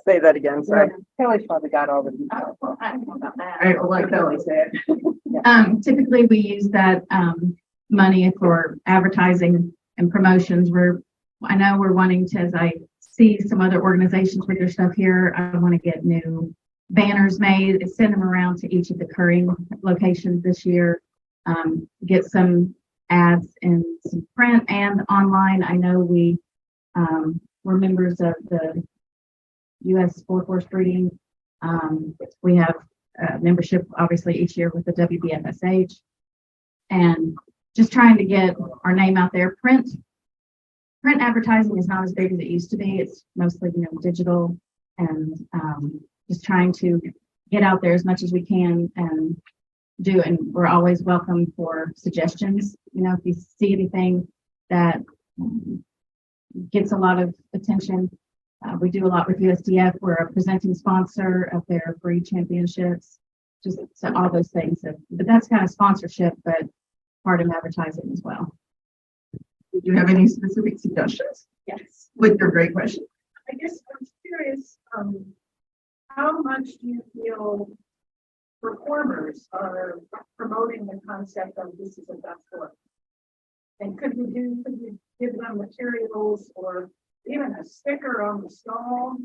Say that again, sorry. Kelly's probably got all the details. I don't know about that. I will let Kelly say it. Typically we use that money for advertising and promotions. I know we're wanting to, as I see some other organizations with their stuff here, I want to get new banners made and send them around to each of the current locations this year. Get some ads in some print and online. I know we're members of the U.S. Sport Horse Breeding. We have membership obviously each year with the WBFSH, and just trying to get our name out there. Print advertising is not as big as it used to be. It's mostly digital, and just trying to get out there as much as we can and do. And we're always welcome for suggestions. If you see anything that gets a lot of attention, we do a lot with USDF. We're a presenting sponsor of their breed championships, just so all those things. But that's kind of sponsorship, but part of advertising as well. Did you have any specific suggestions? Yes. With your great question. I guess I'm curious, how much do you feel performers are promoting the concept of this is a duck sport? And could we give them materials or even a sticker on the stall?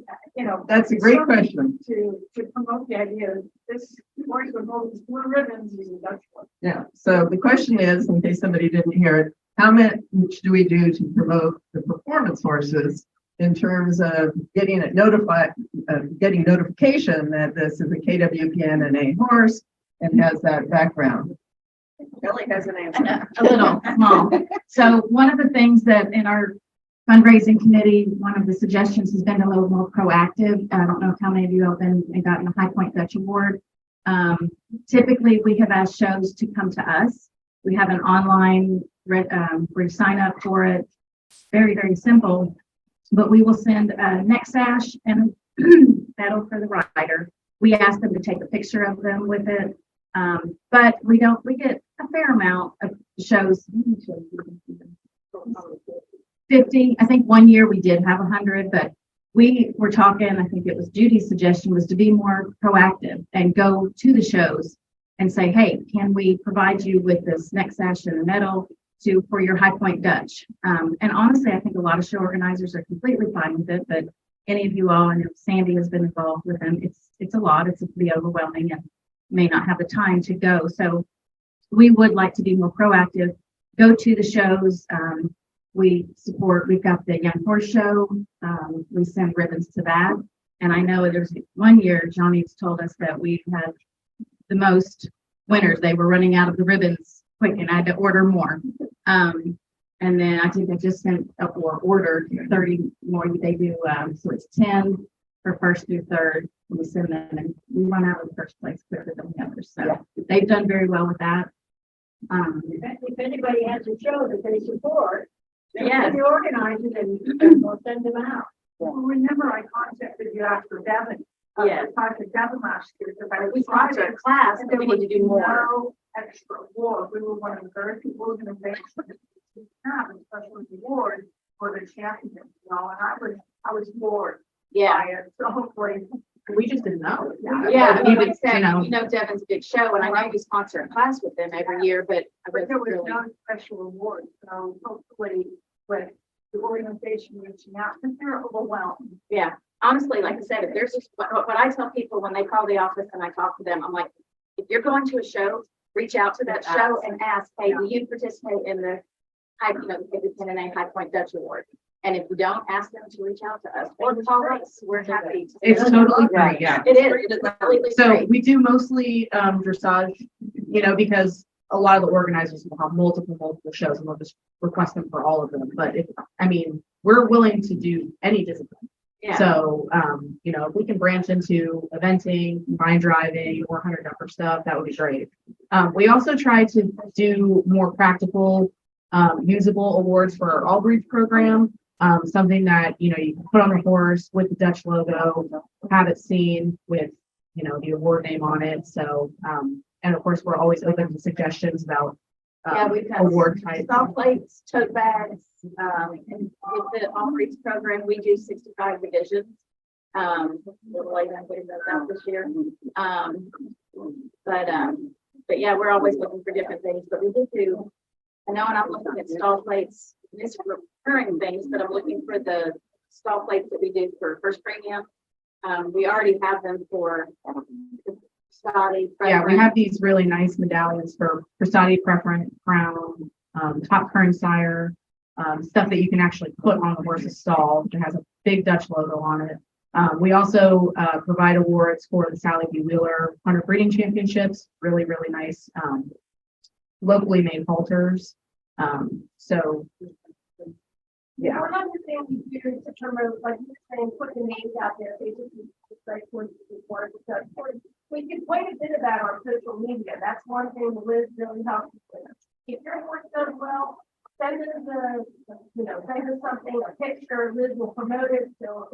That's a great question. To promote the idea that this horse with all these blue ribbons is a duck sport. Yeah. So the question is, in case somebody didn't hear it, how much do we do to promote the performance horses in terms of getting getting notification that this is a KWPN-NA horse and has that background? Kelly has an answer. A little small. So one of the things that in our fundraising committee, one of the suggestions has been a little more proactive. I don't know how many of you have been and gotten a High Point Dutch Award. Typically, we have asked shows to come to us. We have an online where you sign up for it. Very, very simple. but we will send a neck sash and a medal for the rider. We ask them to take a picture of them with it. But we get a fair amount of shows. 50, I think one year we did have 100, but we were talking, I think it was Judy's suggestion was to be more proactive and go to the shows and say, hey, can we provide you with this neck sash and a medal for your High Point Dutch? And honestly, I think a lot of show organizers are completely fine with it, but any of you all, and Sandy has been involved with them, it's a lot, it's be overwhelming and may not have the time to go. So we would like to be more proactive, go to the shows. We've got the Young Horse Show. We send ribbons to that. And I know there's one year, Johnny's told us that we've had the most winners. They were running out of the ribbons quick and I had to order more. And then I think I just sent up or ordered 30 more. They do, so it's 10 for first through third. We send them and we run out of the first place quicker than the others. So they've done very well with that. If anybody has a show that they support, Yes. they organize it and we'll send them out. Well, remember I contacted you after Devin. Yes. I contacted Devin last year because I was We sponsored a class, and but we need to do more. No extra award. We were one of the very few organizations that have a special award for the champions, you know, and I was bored. Yeah. by it. So hopefully. We just didn't know. Yeah, I mean, like I You said, know. Devon's a big show, and I know we sponsor a class with them every year, but I But there was really. no special award, so hopefully with the organization reaching out, because they're overwhelmed. Yeah, honestly, like I said, if there's what I tell people when they call the office and I talk to them, I'm like, if you're going to a show, reach out to that show and ask, hey, do you participate in the KWPN-NA High Point Dutch Award? And if you don't, ask them to reach out to us or call us. We're happy to. It's totally free, yeah. It is. It's completely So free. we do mostly dressage, because a lot of the organizers will have multiple shows and they'll just request them for all of them. But we're willing to do any discipline. Yeah. So, if we can branch into eventing, vine driving, or 100 upper stuff, that would be great. We also try to do more practical, usable awards for our All Breeds program. Something that, you can put on the horse with the Dutch logo, have it seen with, the award name on it. So, and of course, we're always open to suggestions about We've got award types. stall plates, tote bags, and with the All Breeds program, we do 65 divisions. We're late on getting those out this year. But yeah, we're always looking for different things, but we do. I know, and I'm looking at stall plates, it's recurring things, but I'm looking for the stall plates that we do for First Premium. We already have them for Scotty. Yeah, we have these really nice medallions for Prasadi Preference, Crown, Top Current Sire, stuff that you can actually put on the horse's stall. It has a big Dutch logo on it. We also provide awards for the Sally B. Wheeler 100 Breeding Championships. Really, really nice locally made halters. Yeah, one of the things we do to promote, like you're saying, put the names out there, basically, like for support, stuff. We do quite a bit of that on social media. That's one thing Liz really helps us with. If your horse does well, send us send us something, a picture, Liz will promote it. So,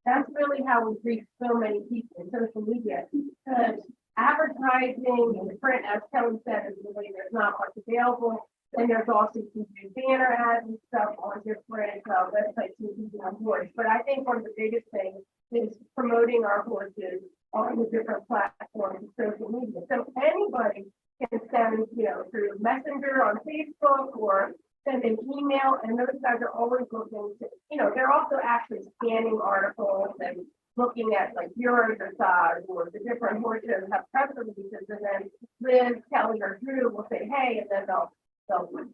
that's really how we reach so many people in social media. Because advertising and print, as Kelly said, is really, there's not much available. And there's also you can do banner ads and stuff on different websites you can do on horse. But I think one of the biggest things is promoting our horses on the different platforms of social media. So anybody can send, through Messenger on Facebook or send an email, and those guys are always looking to, they're also actually scanning articles and looking at like Euro dressage or the different horses have press releases, and then Liz, Kelly, or Drew will say, hey, and then they'll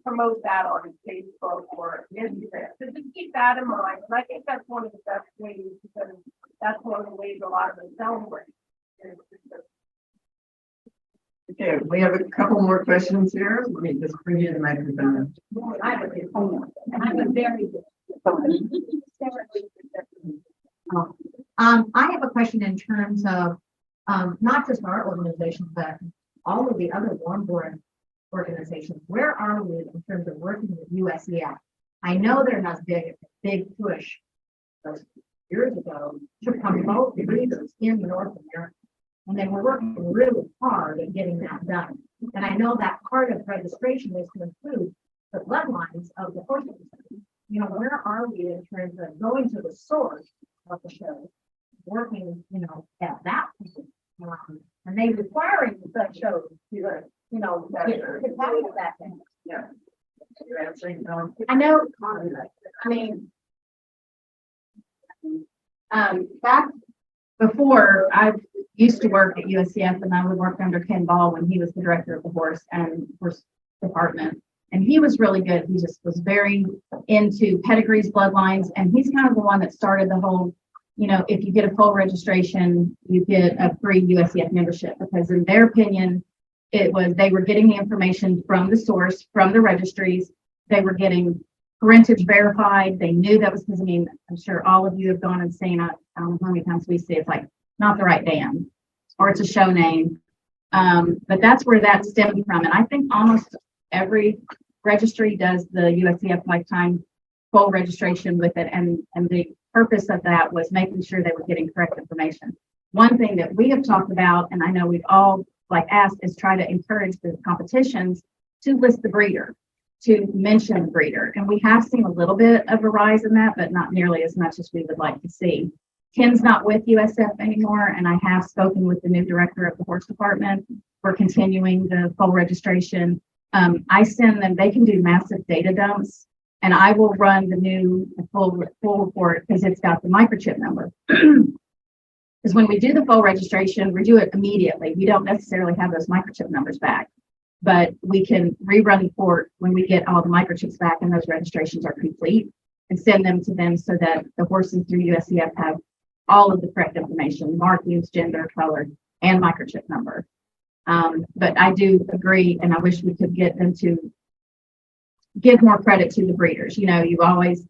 promote that on Facebook or Instagram. So just keep that in mind. And I think that's one of the best ways, because that's one of the ways a lot of them celebrate. Okay, we have a couple more questions here. Let me just bring you the microphone. I have a good point. I'm a very good. I have a question in terms of not just our organization, but all of the other warm-born organizations. Where are we in terms of working with USEF? I know there has been a big push years ago to promote breeders in North America. And they were working really hard at getting that done. And I know that part of registration is to include the bloodlines of the horses. You know, where are we in terms of going to the source of the show, working, you know, at that point, and they requiring such shows to, you know, get to that thing. Yeah. I know, I mean, back before, I used to work at USCF and I would work under Ken Ball when he was the director of the horse department. And he was really good. He just was very into pedigrees, bloodlines, and he's kind of the one that started the whole, you know, if you get a full registration, you get a free USCF membership, because in their opinion, it was, they were getting the information from the source, from the registries. They were getting parentage verified. They knew that was, because I mean, I'm sure all of you have gone and seen, I don't know how many times we see it's like not the right dam, or it's a show name. But that's where that stemmed from. And I think almost every registry does the USCF lifetime full registration with it. And the purpose of that was making sure they were getting correct information. One thing that we have talked about, and I know we've all like asked, is try to encourage the competitions to list the breeder, to mention the breeder. And we have seen a little bit of a rise in that, but not nearly as much as we would like to see. Ken's not with USF anymore, and I have spoken with the new director of the horse department. We're continuing the full registration. I send them, they can do massive data dumps, and I will run the full report because it's got the microchip number. Because when we do the full registration, we do it immediately. We don't necessarily have those microchip numbers back, but we can rerun the report when we get all the microchips back and those registrations are complete, and send them to them so that the horses through USCF have all of the correct information, markings, gender, color, and microchip number. But I do agree, and I wish we could get them to give more credit to the breeders. You know, you always,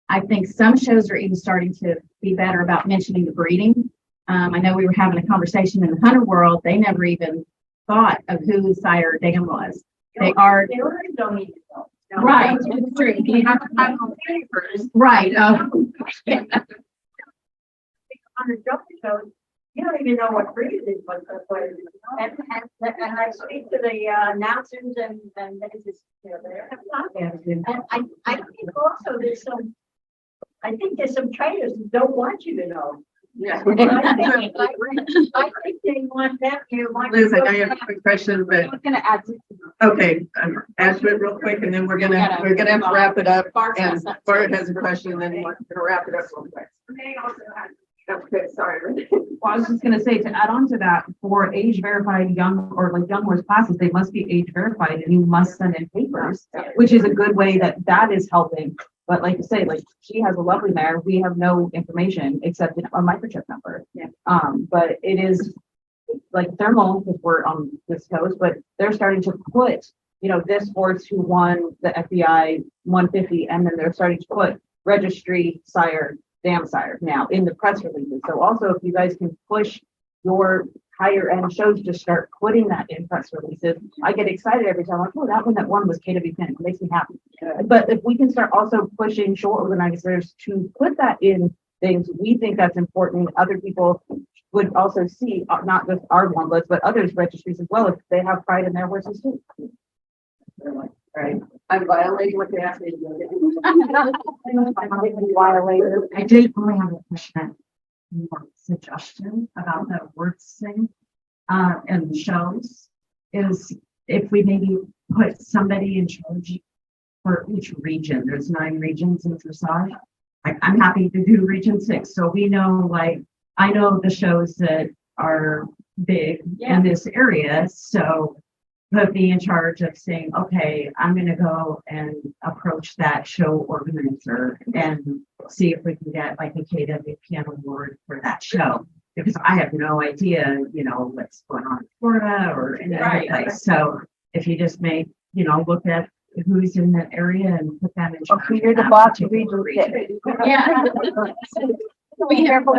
I think some shows are even starting to be better about mentioning the breeding. I know we were having a conversation in the hunter world. They never even thought of who the sire dam was. They already don't need to know. Right, it's true. You have to have papers. Right. On the jump shows, you don't even know what breed it is, and I speak to the announcers and they just, you know, they're. And I think also there's some trainers who don't want you to know. Yeah. I think they want that, you want. Liz, I know you have a quick question, but I'm gonna add. okay, ask it real quick, and then we're gonna have to wrap it up. And Bart has a question, and then we're gonna wrap it up real quick. Okay, sorry. Well, I was just gonna say, to add on to that, for age verified young or like young horse classes, they must be age verified and you must send in papers, which is a good way that is helping. But like you say, like she has a lovely mare, we have no information except a microchip number. Yeah. But it is like thermal, if we're on this coast, but they're starting to put, you know, this horse who won the FBI 150, and then they're starting to put registry sire, dam sire now in the press releases. So also if you guys can push your higher end shows to start putting that in press releases, I get excited every time, like, oh, that one was KWPN. It makes me happy. But if we can start also pushing show organizers to put that in things, we think that's important. Other people would also see, not just our one list, but others registries as well, if they have pride in their horses too. Right. I'm violating what they asked me to do. I did only have a question or suggestion about the wording and the shows, is if we maybe put somebody in charge for each region. There's 9 regions in dressage. I'm happy to do region 6. So we know, like, I know the shows that are big in this area. So put me in charge of saying, okay, I'm going to go and approach that show organizer and see if we can get like a KWPN award for that show, because I have no idea, you know, what's going on in Florida or any other place. So if you just make, you know, look at who's in that area and put them in charge. Okay, you're the boss of region. Yeah. Be careful.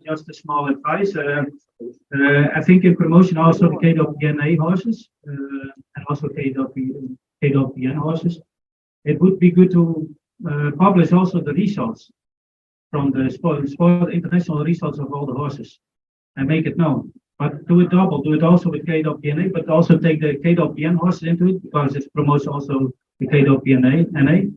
Just a small advice. I think in promotion also the KWPN-NA horses and also KWPN KWPN horses. It would be good to publish also the results from the international results of all the horses and make it known. But do it double, do it also with KWPN-NA, but also take the KWPN horses into it because it promotes also the KWPN-NA.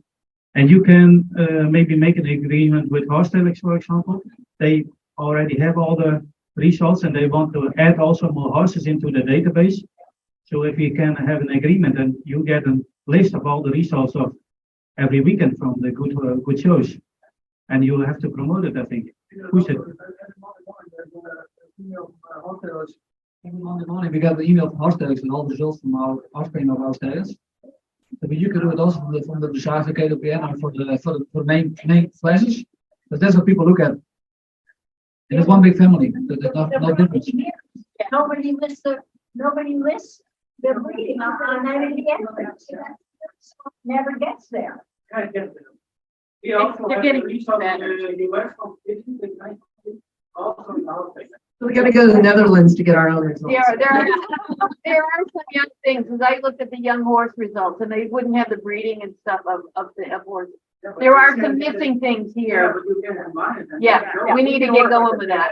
And you can maybe make an agreement with horse telex, for example. They already have all the results and they want to add also more horses into the database. So if you can have an agreement and you get a list of all the results of every weekend from the good shows, and you have to promote it, I think. Push it. On the morning, we got the email from Horsteders and all the results from our offspring of Horsteders. But you can do it also from the Dressage KWPN and for the main classes. But that's what people look at. And it's one big family. There's no difference. Nobody lists the breeding on that in the entrance. Never gets there. We also They're have getting the used to results that. in the US competition in 19 also in our thing. So we gotta go to the Netherlands to get our own results. There are some young things, as I looked at the young horse results, and they wouldn't have the breeding and stuff of horses. There are some missing things Yeah, here. but you can combine it. Yeah, we need to get going with that.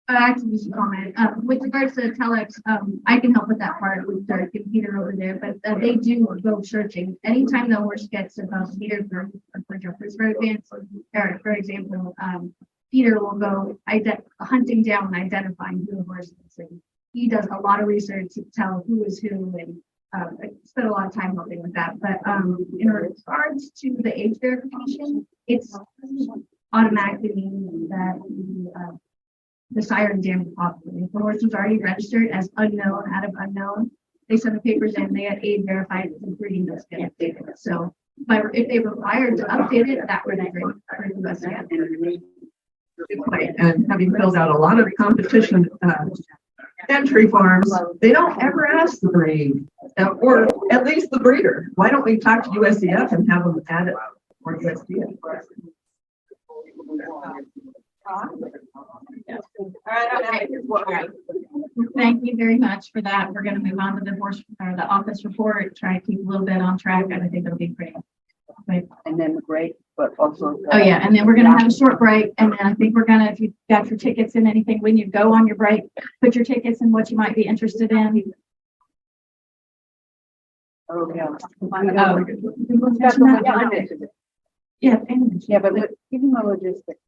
Actually, just a comment, with regards to telex, I can help with that part with the computer over there, but they do go searching. Anytime the horse gets above Peter for jumpers, for advance, or for example, Peter will go hunting down and identifying who the horse is. And he does a lot of research to tell who is who, and I spent a lot of time helping with that. But in regards to the age verification, it's automatically meaning that the siren damage possibly. If the horse was already registered as unknown out of unknown, they send the papers in, they had age verified, and breeding does get updated. So if they were required to update it, that would be great for the best again. And having filled out a lot of competition entry forms, they don't ever ask the breed, or at least the breeder. Why don't we talk to USCF and have them add it or USDF? Okay. Thank you very much for that. We're going to move on to the office report, try to keep a little bit on track, and I think it'll be great. Right. And then the break, but also. Oh, yeah, and then we're gonna have a short break, and then I think we're gonna, if you've got your tickets and anything, when you go on your break, put your tickets in what you might be interested in. Oh, yeah. Yeah. Yeah, but even the logistics,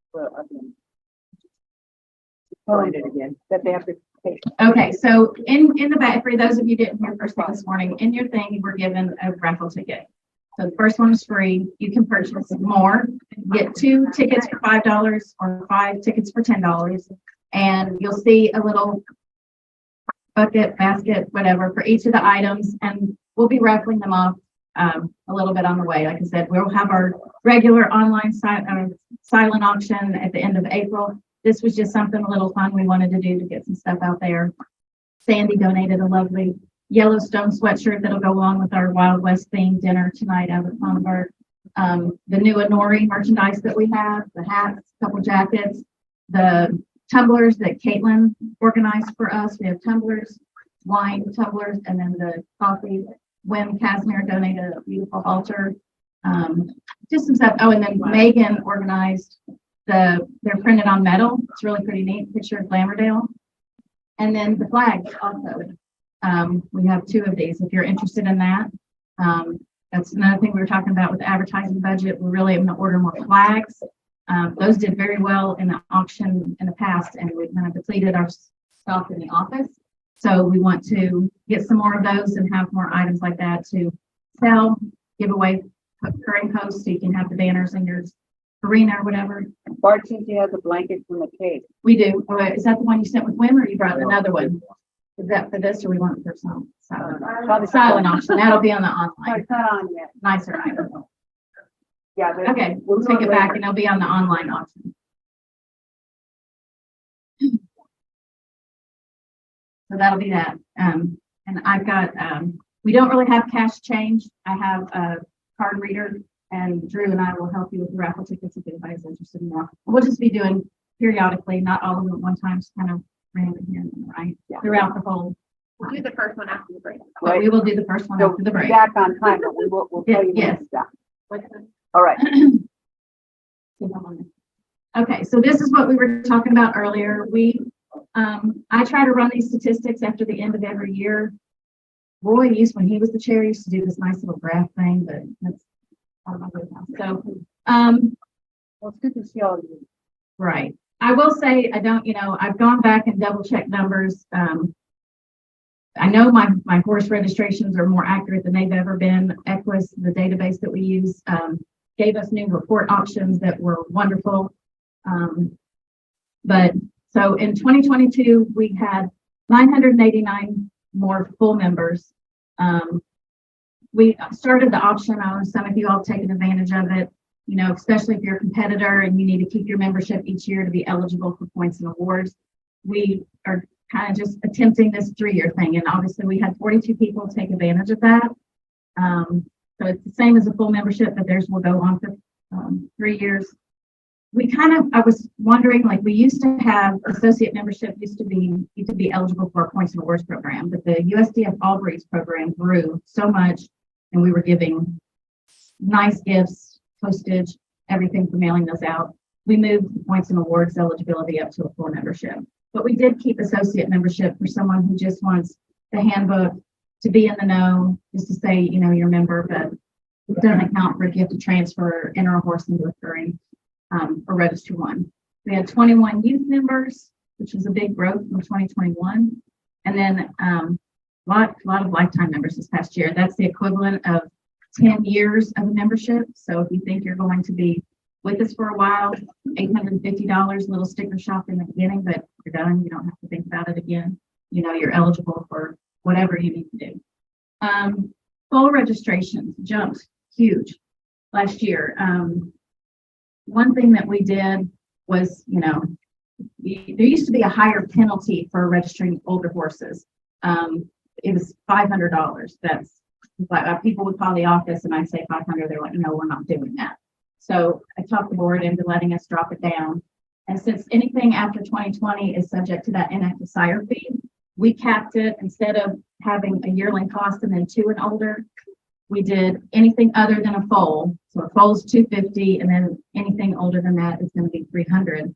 explain it again, that they have to pay. Okay, so in the back, for those of you who didn't hear first thing this morning, in your thing, we're given a raffle ticket. So the first one is free. You can purchase more, get 2 tickets for $5 or 5 tickets for $10. And you'll see a little bucket, basket, whatever, for each of the items. And we'll be raffling them off a little bit on the way. Like I said, we'll have our regular online silent auction at the end of April. This was just something a little fun we wanted to do to get some stuff out there. Sandy donated a lovely Yellowstone sweatshirt that'll go along with our Wild West themed dinner tonight out of Sonnenberg. The new Anori merchandise that we have, the hats, a couple jackets, the tumblers that Caitlin organized for us. We have tumblers, wine tumblers, and then the coffee. When Casimir donated a beautiful halter, just some stuff. Oh, and then Megan organized they're printed on metal. It's really pretty neat. Picture of Glamourdale. And then the flags also. We have 2 of these if you're interested in that. That's another thing we were talking about with the advertising budget. We're really going to order more flags. Those did very well in the auction in the past, and we kind of depleted our stock in the office. So we want to get some more of those and have more items like that to sell, give away current posts so you can have the banners in your arena or whatever. Bart says he has a blanket from the cave. We do. Oh, is that the one you sent with Wim, or you brought another one? Is that for this, or we want it for some silent auction? That'll be on the online. It's not on yet. Nicer item. Yeah. Okay, we'll take it back and it'll be on the online auction. So that'll be that. And I've got, we don't really have cash change. I have a card reader, and Drew and I will help you with the raffle tickets if anybody's interested in that. We'll just be doing periodically, not all of them at one time, just kind of random here, right? Yeah. Throughout the whole We'll do the first one after the break. But we will do the first one So after the be break. back on time, but we'll tell you when Yes. it's done. All right. Okay, so this is what we were talking about earlier. I try to run these statistics after the end of every year. Roy when he was the chair, used to do this nice little graph thing, but that's out of my wheelhouse. So, Well, it's good to see all of you. right. I will say, I've gone back and double checked numbers. I know my horse registrations are more accurate than they've ever been. Equus, the database that we use, gave us new report options that were wonderful. But so in 2022, we had 989 more full members. We started the option. I know some of you all have taken advantage of it, especially if you're a competitor and you need to keep your membership each year to be eligible for points and awards. We are kind of just attempting this 3-year thing. And obviously we had 42 people take advantage of that. So it's the same as a full membership, but theirs will go on for 3 years. I was wondering, like, we used to have associate membership used to be eligible for a points and awards program, but the USDF All Breeds program grew so much and we were giving nice gifts, postage, everything for mailing those out. We moved the points and awards eligibility up to a full membership, but we did keep associate membership for someone who just wants the handbook to be in the know, just to say, you're a member, but it doesn't count for a gift to transfer, enter a horse into a curing. Or register one. We had 21 youth members, which was a big growth from 2021. And then a lot of lifetime members this past year. That's the equivalent of 10 years of a membership. So if you think you're going to be with us for a while, $850, little sticker shop in the beginning, but you're done. You don't have to think about it again. You're eligible for whatever you need to do. Full registrations jumped huge last year. One thing that we did was, there used to be a higher penalty for registering older horses. It was $500. That's like people would call the office and I'd say 500. They're like, no, we're not doing that. So I talked the board into letting us drop it down. And since anything after 2020 is subject to that inactive sire fee, we capped it. Instead of having a yearling cost and then 2 and older, we did anything other than a foal. So a foal's $250, and then anything older than that is going to be $300.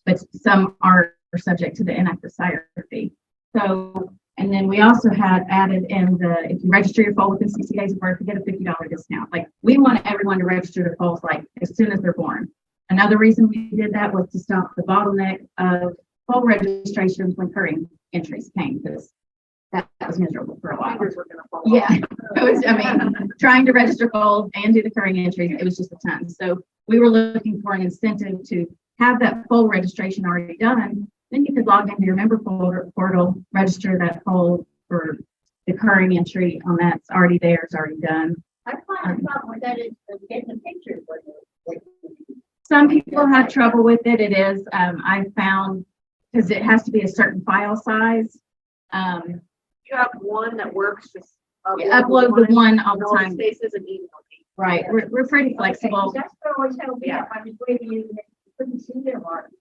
But some are subject to the inactive sire fee. So, and then we also had added in if you register your foal within 60 days of birth, you get a $50 discount. Like, we want everyone to register their foals like as soon as they're born. Another reason we did that was to stop the bottleneck of foal registrations when curing entries came, because that was miserable for a while. Yeah, trying to register foals and do the curing entries, it was just a ton. So we were looking for an incentive to have that foal registration already done. Then you could log into your member portal, register that foal for the curing entry on that's already there, it's already done. I find the problem with that is getting the pictures. Some people have trouble with it. It is, I found, because it has to be a certain file size. You have one that works, just Upload the one all the time. Spaces and email me. Right, we're pretty flexible. That's what always held me up. I was waiting, you couldn't see their marks.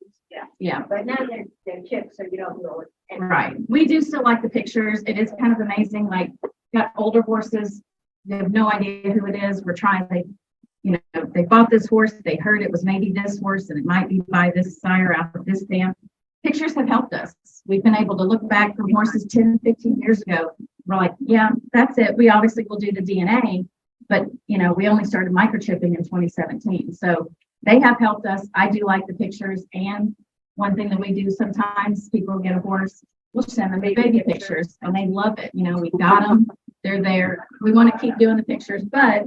Yeah. But now they're chipped, so you don't know it. Right. We do still like the pictures. It is kind of amazing. Like, got older horses. They have no idea who it is. We're trying they bought this horse. They heard it was maybe this horse and it might be by this sire out of this dam. Pictures have helped us. We've been able to look back from horses 10, 15 years ago. We're like, yeah, that's it. We obviously will do the DNA, but we only started microchipping in 2017. So they have helped us. I do like the pictures. And one thing that we do sometimes, people get a horse, we'll send them baby pictures and they love it. We got them, they're there. We want to keep doing the pictures, but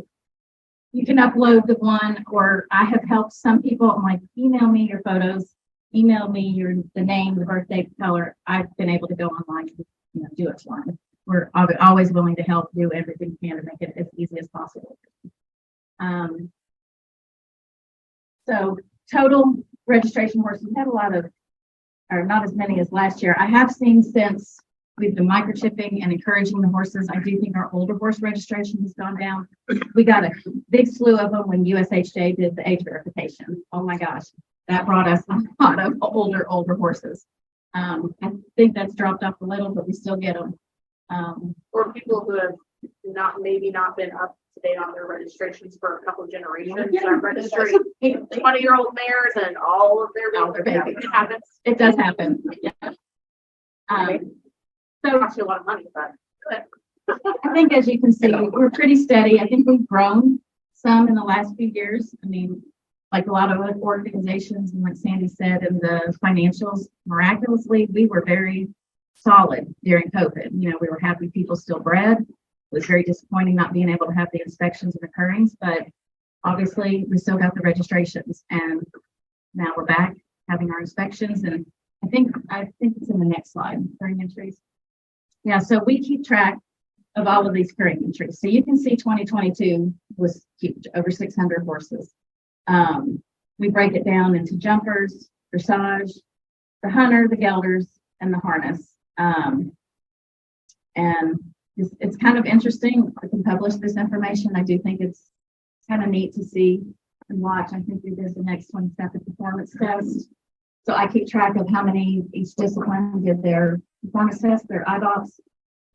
you can upload the one, or I have helped some people. I'm like, email me your photos, email me the name, the birthday, color. I've been able to go online and do it for them. We're always willing to help, do everything we can to make it as easy as possible. So total registration horses, we had a lot of, or not as many as last year. I have seen since we've been microchipping and encouraging the horses, I do think our older horse registration has gone down. We got a big slew of them when USHJ did the age verification. Oh my gosh, that brought us a lot of older horses. I think that's dropped off a little, but we still get them. Or people who have maybe not been up to date on their registrations for a couple of generations, start registering 20-year-old mares and all of their babies. It happens. It does happen. Yeah. So costs you a lot of money, but I think as you can see, we're pretty steady. I think we've grown some in the last few years. I mean, like a lot of other organizations, and like Sandy said, in the financials, miraculously, we were very solid during COVID. You know, we were happy people still bred. It was very disappointing not being able to have the inspections and occurrings, but obviously we still got the registrations, and now we're back having our inspections. And I think it's in the next slide, occurring entries. Yeah, so we keep track of all of these occurring entries. So you can see 2022 was over 600 horses. We break it down into jumpers, dressage, the hunter, the gelders, and the harness. And it's kind of interesting. I can publish this information. I do think it's kind of neat to see and watch. I think we did the next one, the performance test. So I keep track of how many each discipline did their performance test, their IDOPS,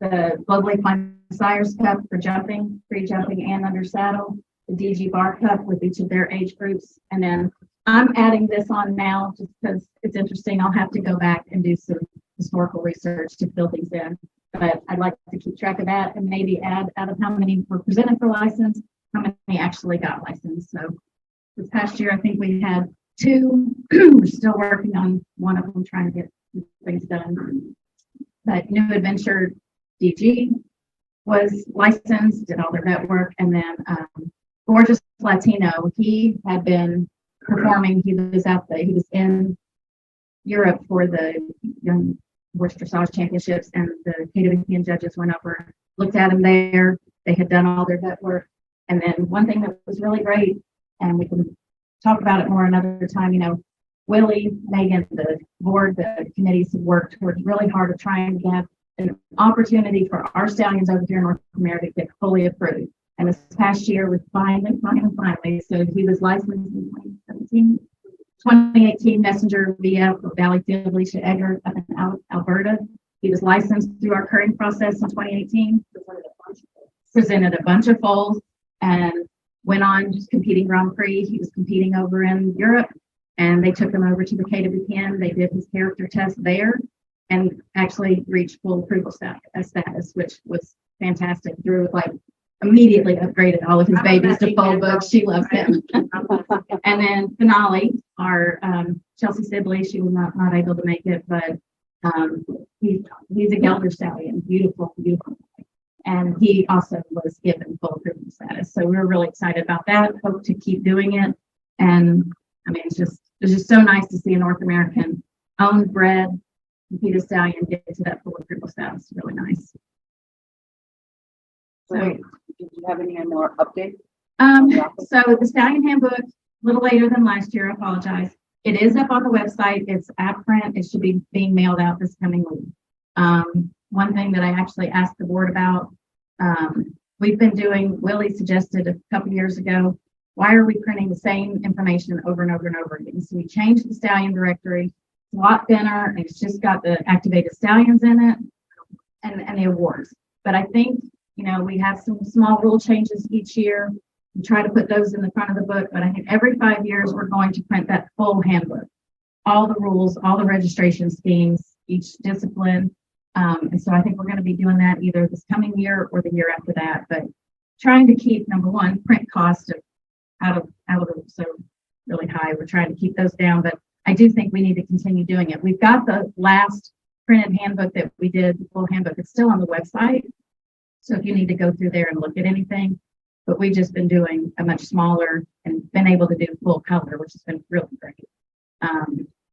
the Globally Fine Sires Cup for jumping, pre-jumping and under saddle, the DG Bar Cup with each of their age groups. And then I'm adding this on now just because it's interesting. I'll have to go back and do some historical research to fill these in. But I'd like to keep track of that and maybe add out of how many were presented for license, how many actually got licensed. So this past year, I think we had 2. We're still working on one of them, trying to get things done. But New Adventure DG was licensed, did all their network, and then Gorgeous Latino, he had been performing. He was in Europe for the Young Horse Dressage Championships, and the KWPN judges went over, looked at him there. They had done all their network. And then one thing that was really great, and we can talk about it more another time, you know, Willie, Megan, the board, the committees have worked towards really hard of trying to get an opportunity for our stallions over here in North America to get fully approved. And this past year was finally. So he was licensed in 2017, 2018 messenger via Valley Field, Alicia Edgar up in Alberta. He was licensed through our current process in 2018, presented a bunch of foals, and went on just competing Grand Prix. He was competing over in Europe, and they took him over to the KWPN. They did his character test there and actually reached full approval status, which was fantastic. Drew immediately upgraded all of his babies to full books. She loves him. And then Finale, our Chelsea Sibley, she was not able to make it, but he's a gelder stallion, beautiful. And he also was given full approval status. So we were really excited about that. Hope to keep doing it. And I mean, it's just so nice to see a North American owned bred competed stallion get to that full approval status. Really nice. So did you have any more updates? So the Stallion Handbook, a little later than last year, I apologize. It is up on the website. It's at print. It should be being mailed out this coming week. One thing that I actually asked the board about, we've been doing, Willie suggested a couple years ago, why are we printing the same information over and over and over again? So we changed the stallion directory. It's a lot thinner, and it's just got the activated stallions in it and the awards. But I think, you know, we have some small rule changes each year. We try to put those in the front of the book, but I think every 5 years we're going to print that full handbook, all the rules, all the registration schemes, each discipline. And so I think we're going to be doing that either this coming year or the year after that, but trying to keep, number one, print cost out of so really high. We're trying to keep those down, but I do think we need to continue doing it. We've got the last printed handbook that we did, the full handbook. It's still on the website. So if you need to go through there and look at anything, but we've just been doing a much smaller and been able to do full color, which has been really great.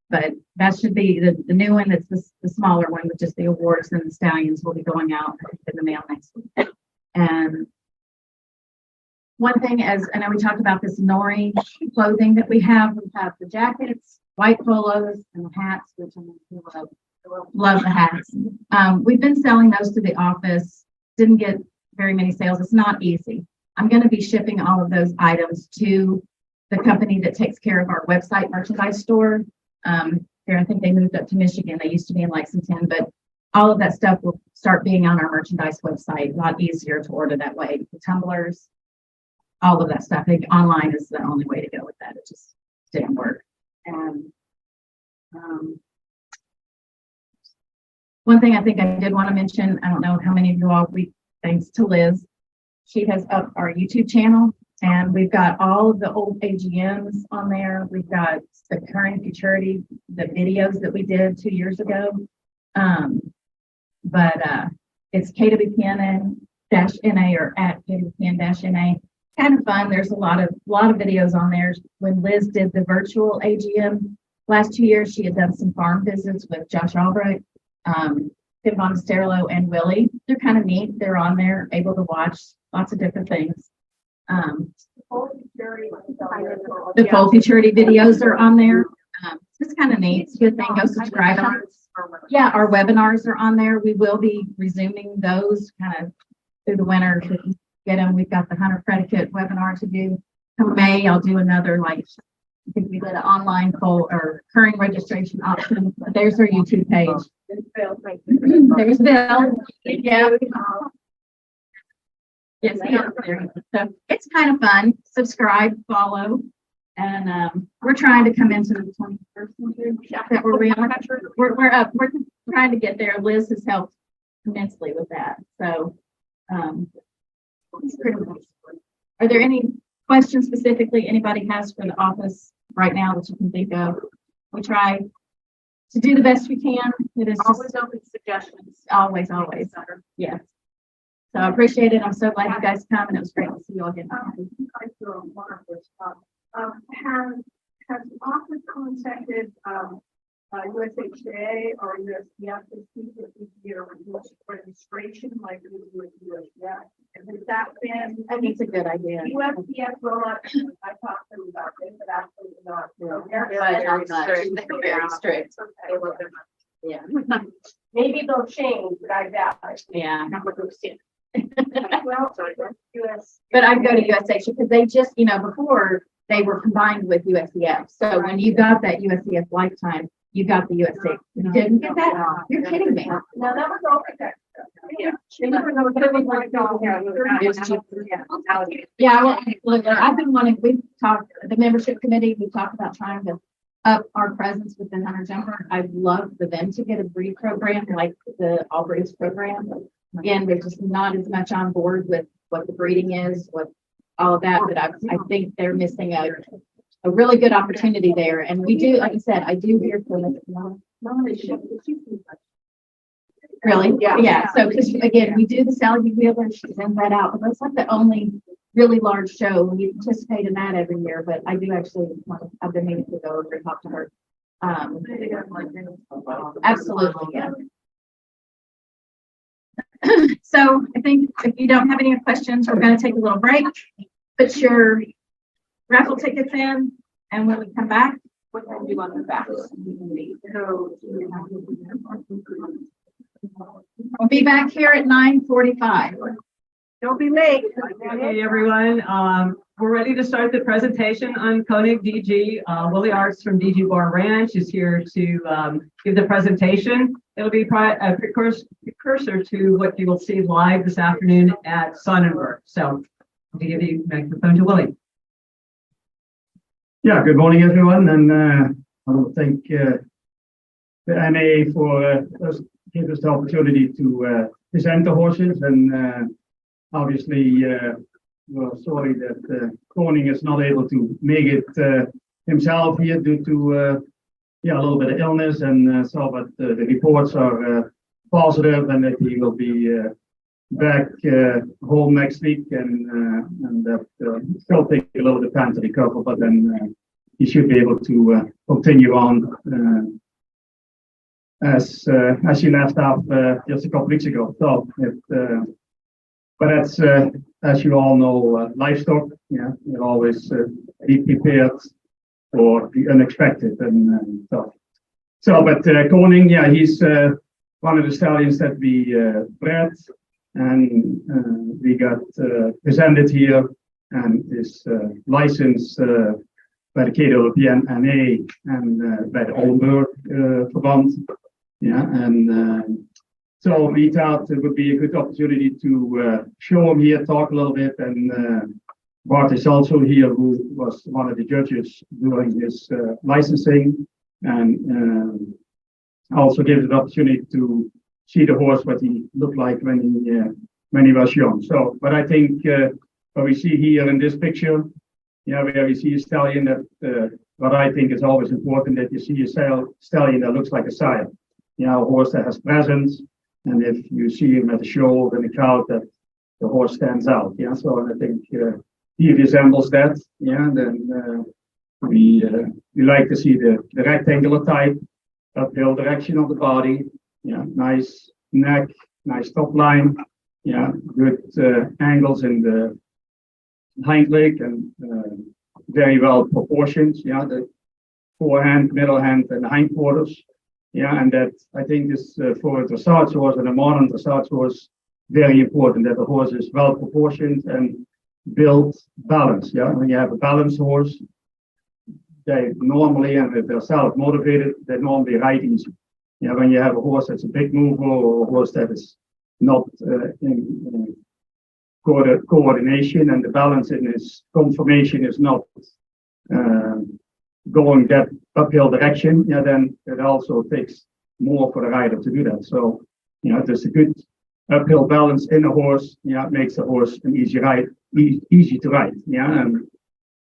But that should be the new one. That's the smaller one with just the awards, and the stallions will be going out in the mail next week. And one thing, as I know we talked about this Nori clothing that we have the jackets, white polos, and the hats, which I love the hats. We've been selling those to the office. Didn't get very many sales. It's not easy. I'm going to be shipping all of those items to the company that takes care of our website merchandise store. here. I think they moved up to Michigan. They used to be in Lexington, but all of that stuff will start being on our merchandise website. A lot easier to order that way. The tumblers, all of that stuff. I think online is the only way to go with that. It just didn't work. And one thing I think I did want to mention, I don't know how many of you all, thanks to Liz, she has up our YouTube channel, and we've got all of the old AGMs on there. We've got the current futurity, the videos that we did 2 years ago. It's KWPN-NA or at KWPN-NA. Kind of fun. There's a lot of videos on there. When Liz did the virtual AGM last 2 years, she had done some farm visits with Josh Albright, Tim Bonsterlo, and Willie. They're kind of neat. They're on there, able to watch lots of different things. The full futurity videos are on there. It's kind of neat. It's a good thing. Go subscribe. Yeah, our webinars are on there. We will be resuming those kind of through the winter to get them. We've got the Hunter Predicate webinar to do. Come May, I'll do another, I think we did an online poll or recurring registration option. There's our YouTube page. There's Bill. Yeah. Yes, so it's kind of fun. Subscribe, follow, and we're trying to come into the 21st century. That we're up. We're trying to get there. Liz has helped immensely with that. So it's pretty much. Are there any questions specifically anybody has for the office right now that you can think of? We try to do the best we can. It is Always open suggestions. always. Yes. So I appreciate it. I'm so glad you guys come, and it was great to see you all again. Has office contacted USHA or USDF to speak with your registration like we do with USDF? And has that been? I think it's a good idea. USDF will not. I talked to them about it, but absolutely not. Very strict. Yeah. Maybe they'll change, but I doubt it. Yeah. Well, But I'd go to USH because they just, before they were combined with USDF. So when you got that USDF lifetime, you got the USH. You didn't get that? You're kidding me. No, that was over there. Yeah, well, look, I've been wanting, we've talked, the membership committee, we talked about trying to up our presence within Hunter Jumper. I'd love for them to get a breed program like the Albright's program. Again, they're just not as much on board with what the breeding is, what all of that, but I think they're missing a really good opportunity there. And we do, like I said, I do hear from them. Really? Yeah. So, because again, we do the Sally Wheeler, she sends that out, but that's like the only really large show. We participate in that every year, but I do actually I've been meaning to go over and talk to her. Absolutely, yeah. So I think if you don't have any questions, we're going to take a little break. Put your raffle tickets in, and when we come back, what time do you want them back? We'll be back here at 9:45. Don't be late. Okay, everyone, we're ready to start the presentation on Koenig DG. Willie Arts from DG Bar Ranch is here to give the presentation. It'll be a precursor to what you will see live this afternoon at Sonnenberg. So I'll give the microphone to Willie. Yeah, good morning, everyone, and I want to thank the NA for giving us the opportunity to present the horses, and obviously we're sorry that Koning is not able to make it himself here due to a little bit of illness, and so, but the reports are positive, and that he will be back home next week, and that still take a little bit of time to recover, but then he should be able to continue on as he left off just a couple weeks ago. So, but that's as you all know, livestock. Yeah, you're always be prepared for the unexpected and stuff. So, but Koning, yeah, he's one of the stallions that we bred, and we got presented here, and his license by the KWPN-NA and by the Sonnenberg Farm. Yeah, and so we thought it would be a good opportunity to show him here, talk a little bit, and Bart is also here, who was one of the judges during his licensing, and also gives an opportunity to see the horse, what he looked like when he was young. So, but I think what we see here in this picture, where we see a stallion that, what I think is always important, that you see a stallion that looks like a sire. A horse that has presence, and if you see him at the show or in the crowd, that the horse stands out. So I think he resembles that. Then we like to see the rectangular type, uphill direction of the body. Nice neck, nice top line. Good angles in the hind leg, and very well proportioned. The forehand, middle hand, and the hindquarters. And that I think is for a dressage horse and a modern dressage horse very important, that the horse is well proportioned and built balanced. When you have a balanced horse, they normally, and if they're self-motivated, they normally ride easy. When you have a horse that's a big mover, or a horse that is not in coordination, and the balance in his conformation is not going that uphill direction, then it also takes more for the rider to do that. So, there's a good uphill balance in a horse. It makes the horse an easy ride, easy to ride. And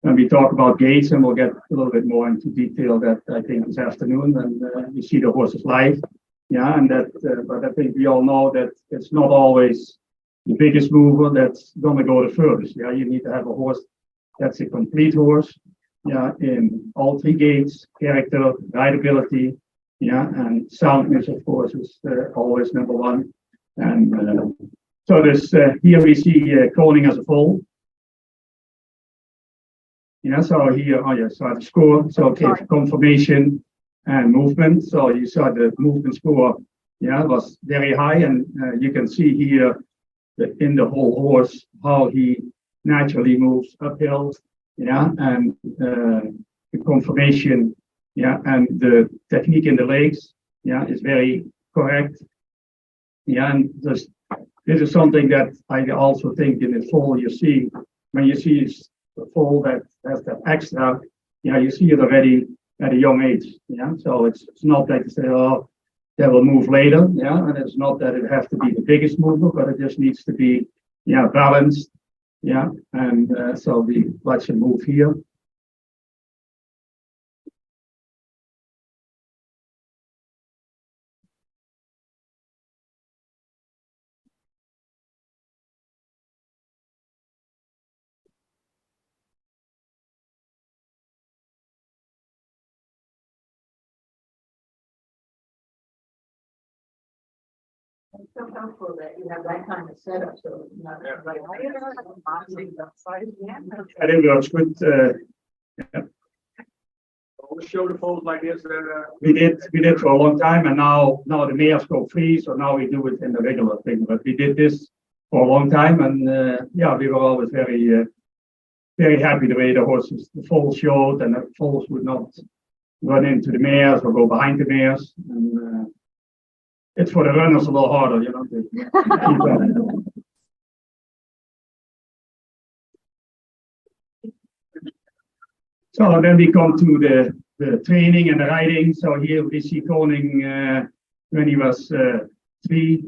when we talk about gaits, and we'll get a little bit more into detail that I think this afternoon, and you see the horses live. And that, but I think we all know that it's not always the biggest mover that's going to go the furthest. You need to have a horse that's a complete horse. In all three gaits: character, rideability, and soundness, of course, is always number one. And so this here we see Koning as a foal. So here, so the score. So okay, conformation and movement. So you saw the movement score, was very high, and you can see here that in the whole horse how he naturally moves uphill. And the conformation, and the technique in the legs, is very correct. And this is something that I also think in the foal you see, when you see the foal that has that extra, you see it already at a young age. So it's not that you say, oh, they will move later. And it's not that it has to be the biggest mover, but it just needs to be, balanced. And so we watch him move here. I'm so helpful that you have that kind of setup, so not everybody. I think that's good. Always show the foals like this. We did for a long time, and now the mares go free, so now we do it in the regular thing. But we did this for a long time, and we were always very happy the way the horses, the foals showed, and the foals would not run into the mares or go behind the mares. And it's for the runners a little harder, to keep that. So then we come to the training and the riding. So here we see Koning when he was 3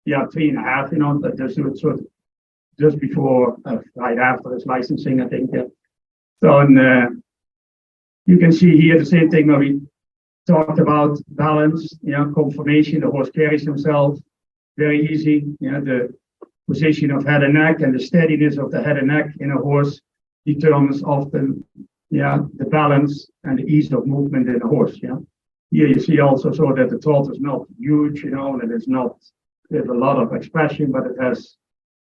and a half, but just before, right after his licensing, I think. So and you can see here the same thing where we talked about balance, conformation. The horse carries himself very easy. The position of head and neck and the steadiness of the head and neck in a horse determines often, the balance and the ease of movement in a horse. Here you see also so that the trot is not huge, and it is not with a lot of expression, but it has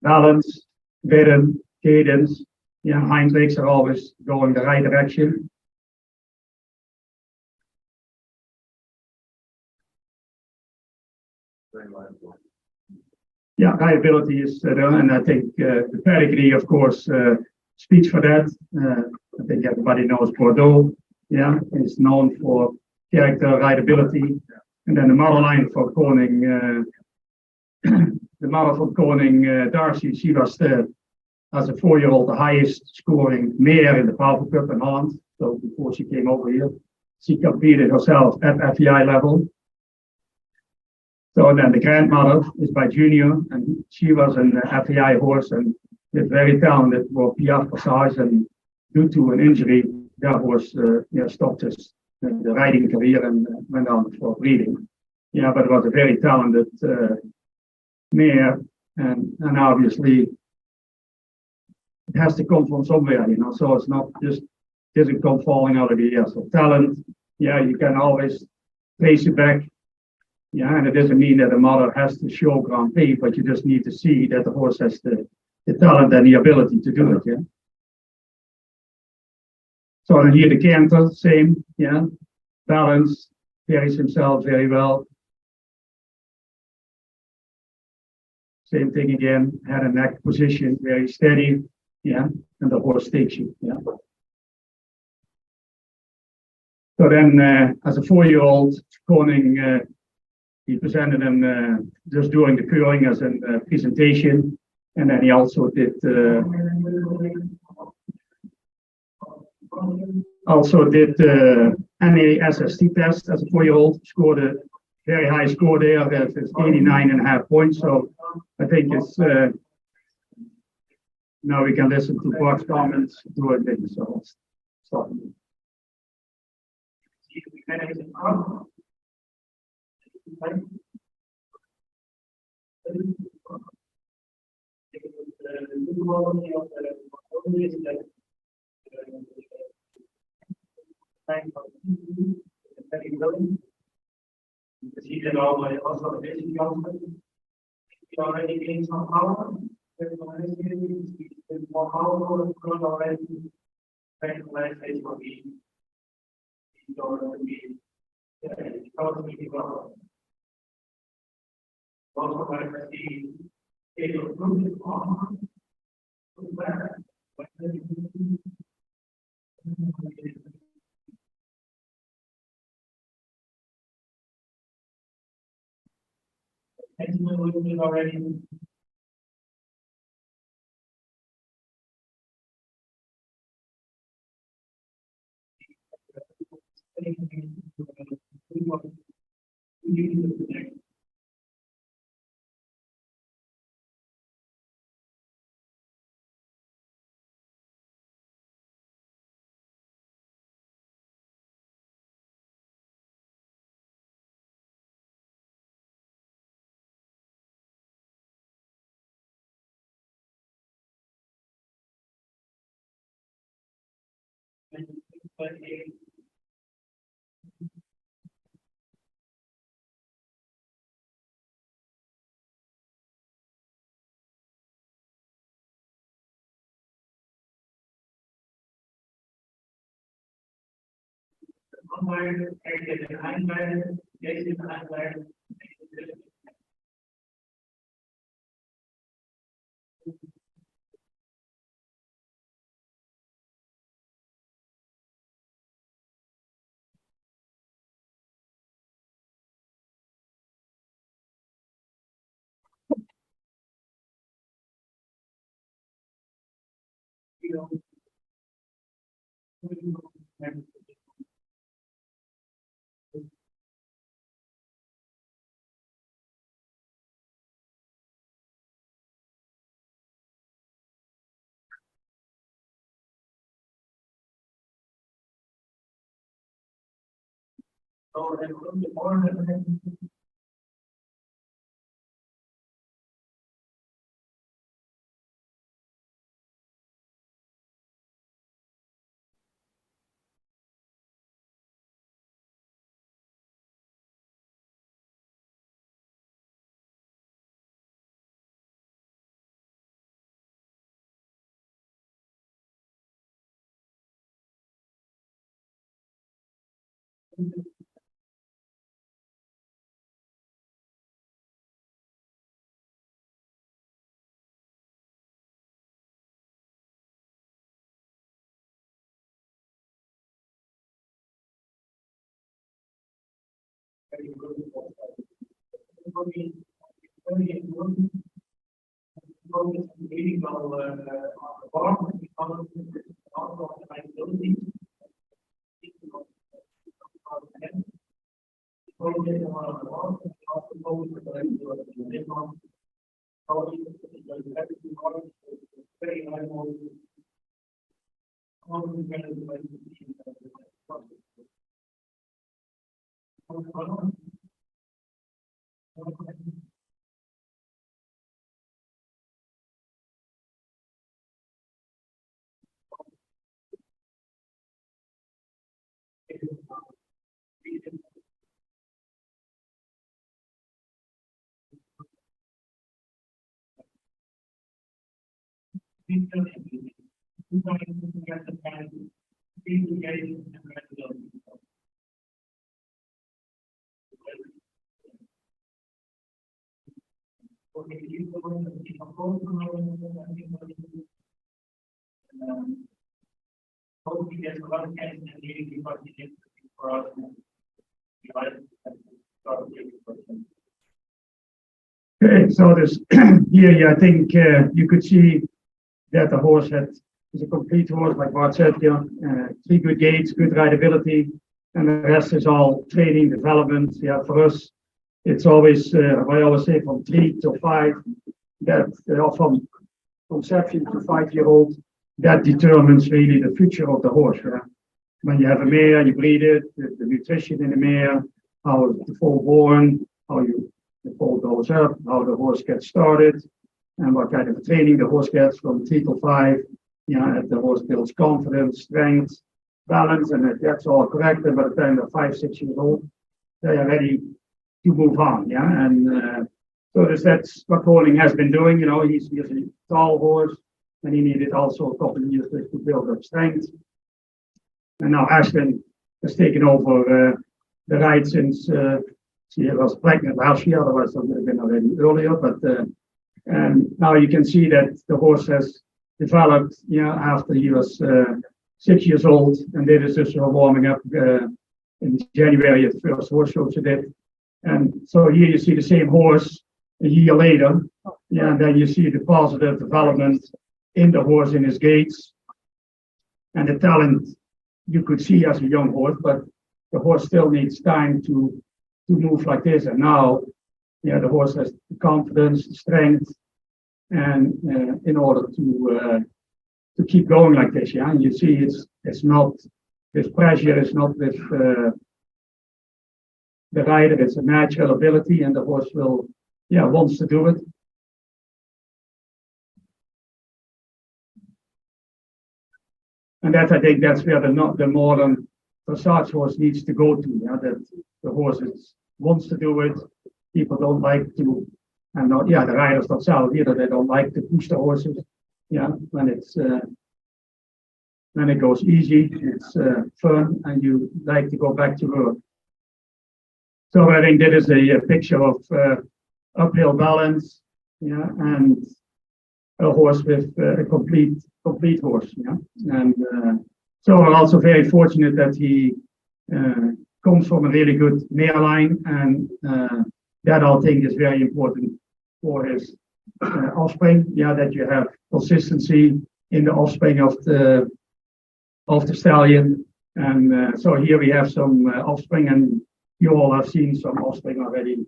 balance, rhythm, cadence. Hind legs are always going the right direction. Rideability is there, and I think the pedigree, of course, speech for that. I think everybody knows Bordeaux, yeah, is known for character, rideability. And then the mother line for Koning, the mother for Koning Darcy, she was as a 4-year-old, the highest scoring mare in the Power Cup in Holland. So before she came over here, she competed herself at FEI level. So and then the grandmother is by Junior, and she was an FEI horse and is very talented for Piaf Passage. And due to an injury, that horse stopped his the riding career and went on for breeding. Yeah, but it was a very talented mare, and obviously it has to come from somewhere, you know. So it's not just doesn't come falling out of the air. So talent, yeah, you can always trace it back. Yeah, and it doesn't mean that the mother has to show Grand Prix, but you just need to see that the horse has the talent and the ability to do it. Yeah. So then here the canter, same, yeah, balance, carries himself very well. Same thing again, head and neck position, very steady, yeah, and the horse takes you, yeah. So then, as a 4-year-old, Koning, he presented him just doing the curling as a presentation, and then he also did NA SST test as a 4-year-old, scored a very high score there, that's 89.5 points. So I think it's now we can listen to Bob's comments to it. So stop. He did all my also basic government. He already gained some power. More powerful already. Last days will be. He's already be. Also, like the it improved on. Already. Okay, so this here, I think you could see that the horse is a complete horse, like Bart said, 3 good gaits, good rideability, and the rest is all training, development. Yeah, for us, it's always, I always say from 3 to 5, that from conception to 5-year-old, that determines really the future of the horse. Yeah? When you have a mare, you breed it, the nutrition in the mare, how the foal born, how the foal goes up, how the horse gets started, and what kind of training the horse gets from 3 to 5. If the horse builds confidence, strength, balance, and if that's all correct, and by the time they're 5, 6 years old, they are ready to move on. Yeah, and so that's what Koning has been doing. He's a tall horse, and he needed also a couple of years to build up strength. And now Ashton has taken over the ride since she was pregnant last year, otherwise it would have been already earlier. But and now you can see that the horse has developed, after he was 6 years old, and this is just warming up in January at the first horse show she did. And so here you see the same horse a year later, and then you see the positive development in the horse, in his gaits, and the talent you could see as a young horse, but the horse still needs time to move like this. And now, the horse has the confidence, the strength, and in order to keep going like this, and you see it's not with pressure, it's not with the rider, it's a natural ability, and the horse wants to do it. And I think that's where the modern dressage horse needs to go to. That the horse wants to do it. People don't like to, and the riders themselves either. They don't like to push the horses. When it goes easy, it's fun, and you like to go back to work. So I think that is a picture of uphill balance, and a horse with a complete horse. And so I'm also very fortunate that he comes from a really good mare line, and that I think is very important for his offspring. That you have consistency in the offspring of the stallion. And so here we have some offspring, and you all have seen some offspring already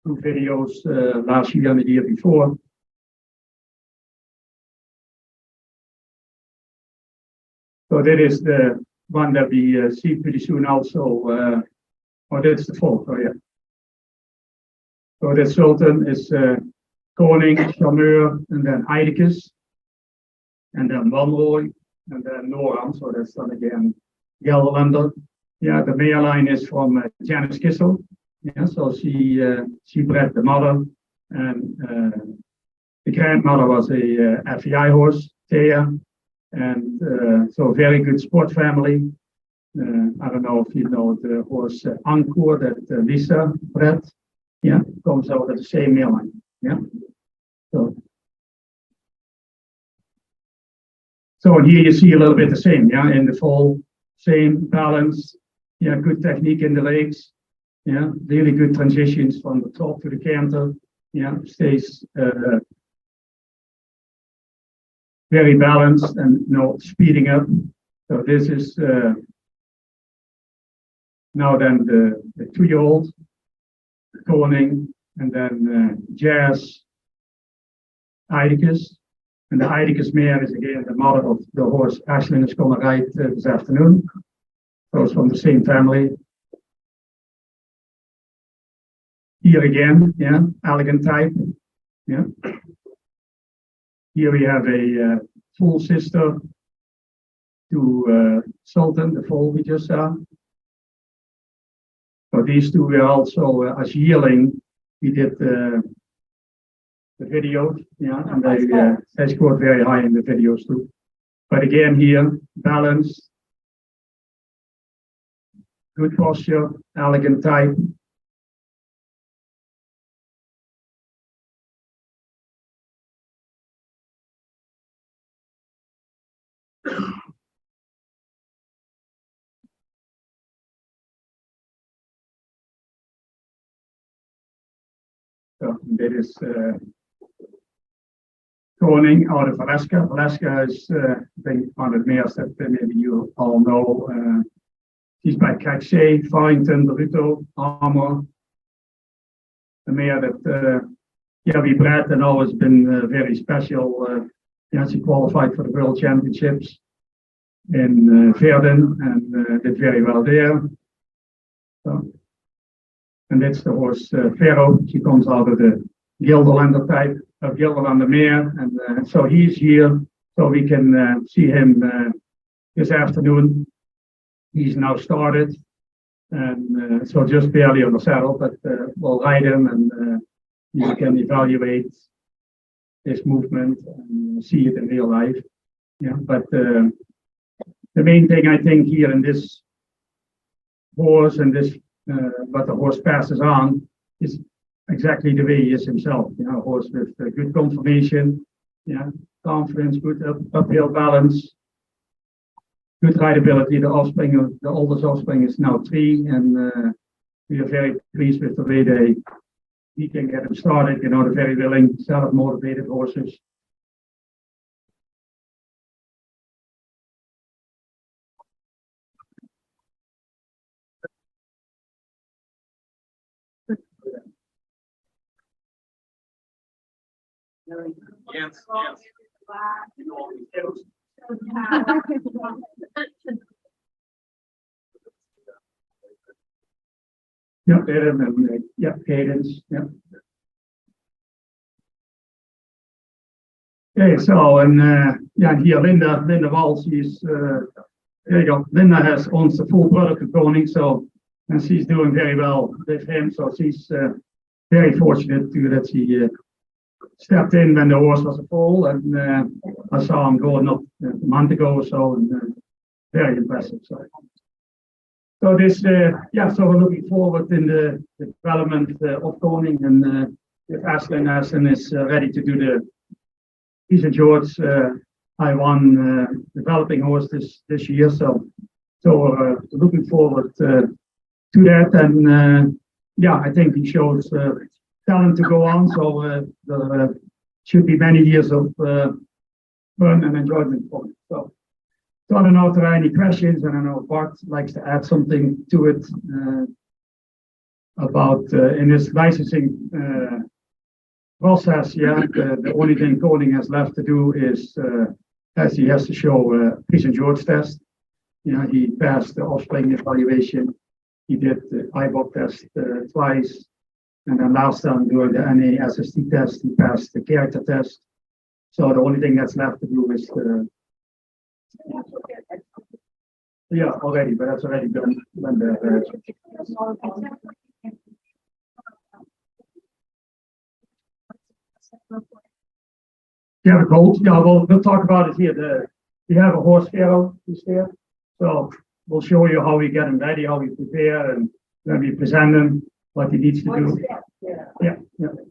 through videos last year and the year before. So that is the one that we see pretty soon also. That's the foal. So the Sultan is Koning, Charmeur, and then Eidicus, and then Wanroy, and then Noram. So that's then again Gelderlander. The mare line is from Janice Kissel. So she bred the mother, and the grandmother was a FEI horse, Thea. And so very good sport family. I don't know if you know the horse Ankoor that Lisa bred. Comes out of the same mare line. So here you see a little bit the same. In the fall, same balance. Good technique in the legs. Yeah, really good transitions from the top to the canter. Yeah, stays very balanced and no speeding up. So this is now then the 2-year-old Koning, and then Jazz Eidicus. And the Eidicus mare is again the mother of the horse Ashlyn is going to ride this afternoon. Goes from the same family. Here again, yeah, elegant type. Yeah. Here we have a full sister to Sultan, the foal we just saw. So these two were also as yearling. We did the videos, yeah, and they scored very high in the videos too. But again here, balanced, good posture, elegant type. So dit is Koning out of Alaska. Alaska is, I think, one of the mares that maybe you all know. She's by Cache, Farrington, Dorito, Armor. A mare that, yeah, we bred and always been very special. Yeah, she qualified for the World Championships in Verden and did very well there. So, and that's the horse Pharaoh. She comes out of the Gelderlander type of Gelderlander mare, and so he's here, so we can see him this afternoon. He's now started, and so just barely on the saddle, but we'll ride him, and you can evaluate his movement and see it in real life. Yeah, but the main thing I think here in this horse and this what the horse passes on is exactly the way he is himself. You know, a horse with good conformation, yeah, confidence, good uphill balance, good rideability. The offspring, the oldest offspring is now 3, and we are very pleased with the way he can get him started. You know, they're very willing, self-motivated horses. Yes. Yeah, rhythm and yeah, cadence. Yeah. Okay, so yeah, here Linda Wall, she's there you go. Linda owns the full product of Koning, so and she's doing very well with him. So she's very fortunate too that she stepped in when the horse was a foal, and I saw him going up a month ago or so, and very impressive. So this, yeah, so we're looking forward in the development of Koning, and if Ashlyn is ready to do the St. George I1 developing horse this year, so looking forward to that, and yeah, I think he shows talent to go on, so there should be many years of fun and enjoyment for him. So I don't know if there are any questions, and I know Bart likes to add something to it about in this licensing process. Yeah, the only thing Koning has left to do is as he has to show a St. George test. You know, he passed the offspring evaluation. He did the IBOC test twice, and then last time during the NA SST test, he passed the character test. So the only thing that's left to do is yeah, already, but that's already done. When yeah, the gold. Yeah, we'll talk about it here. We have a horse Pharaoh who's there, so we'll show you how we get him ready, how we prepare, and when we present him, what he needs to do. Yeah.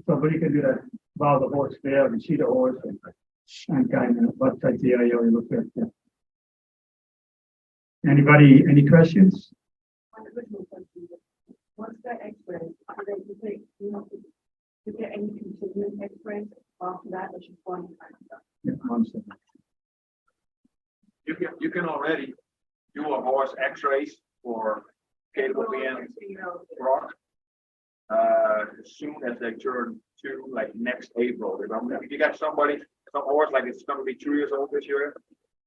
So, but you can do that while the horse there, and see the horse, and kind of what criteria you look at. Yeah. Anybody, any questions? What's the X-ray? Are they, do they, you know, is there any continuing X-rays after that, or just one time? Yeah, constant. You can already do a horse X-rays for KWPN rock. As soon as they turn to like next April. If you got some horse like it's going to be 2 years old this year,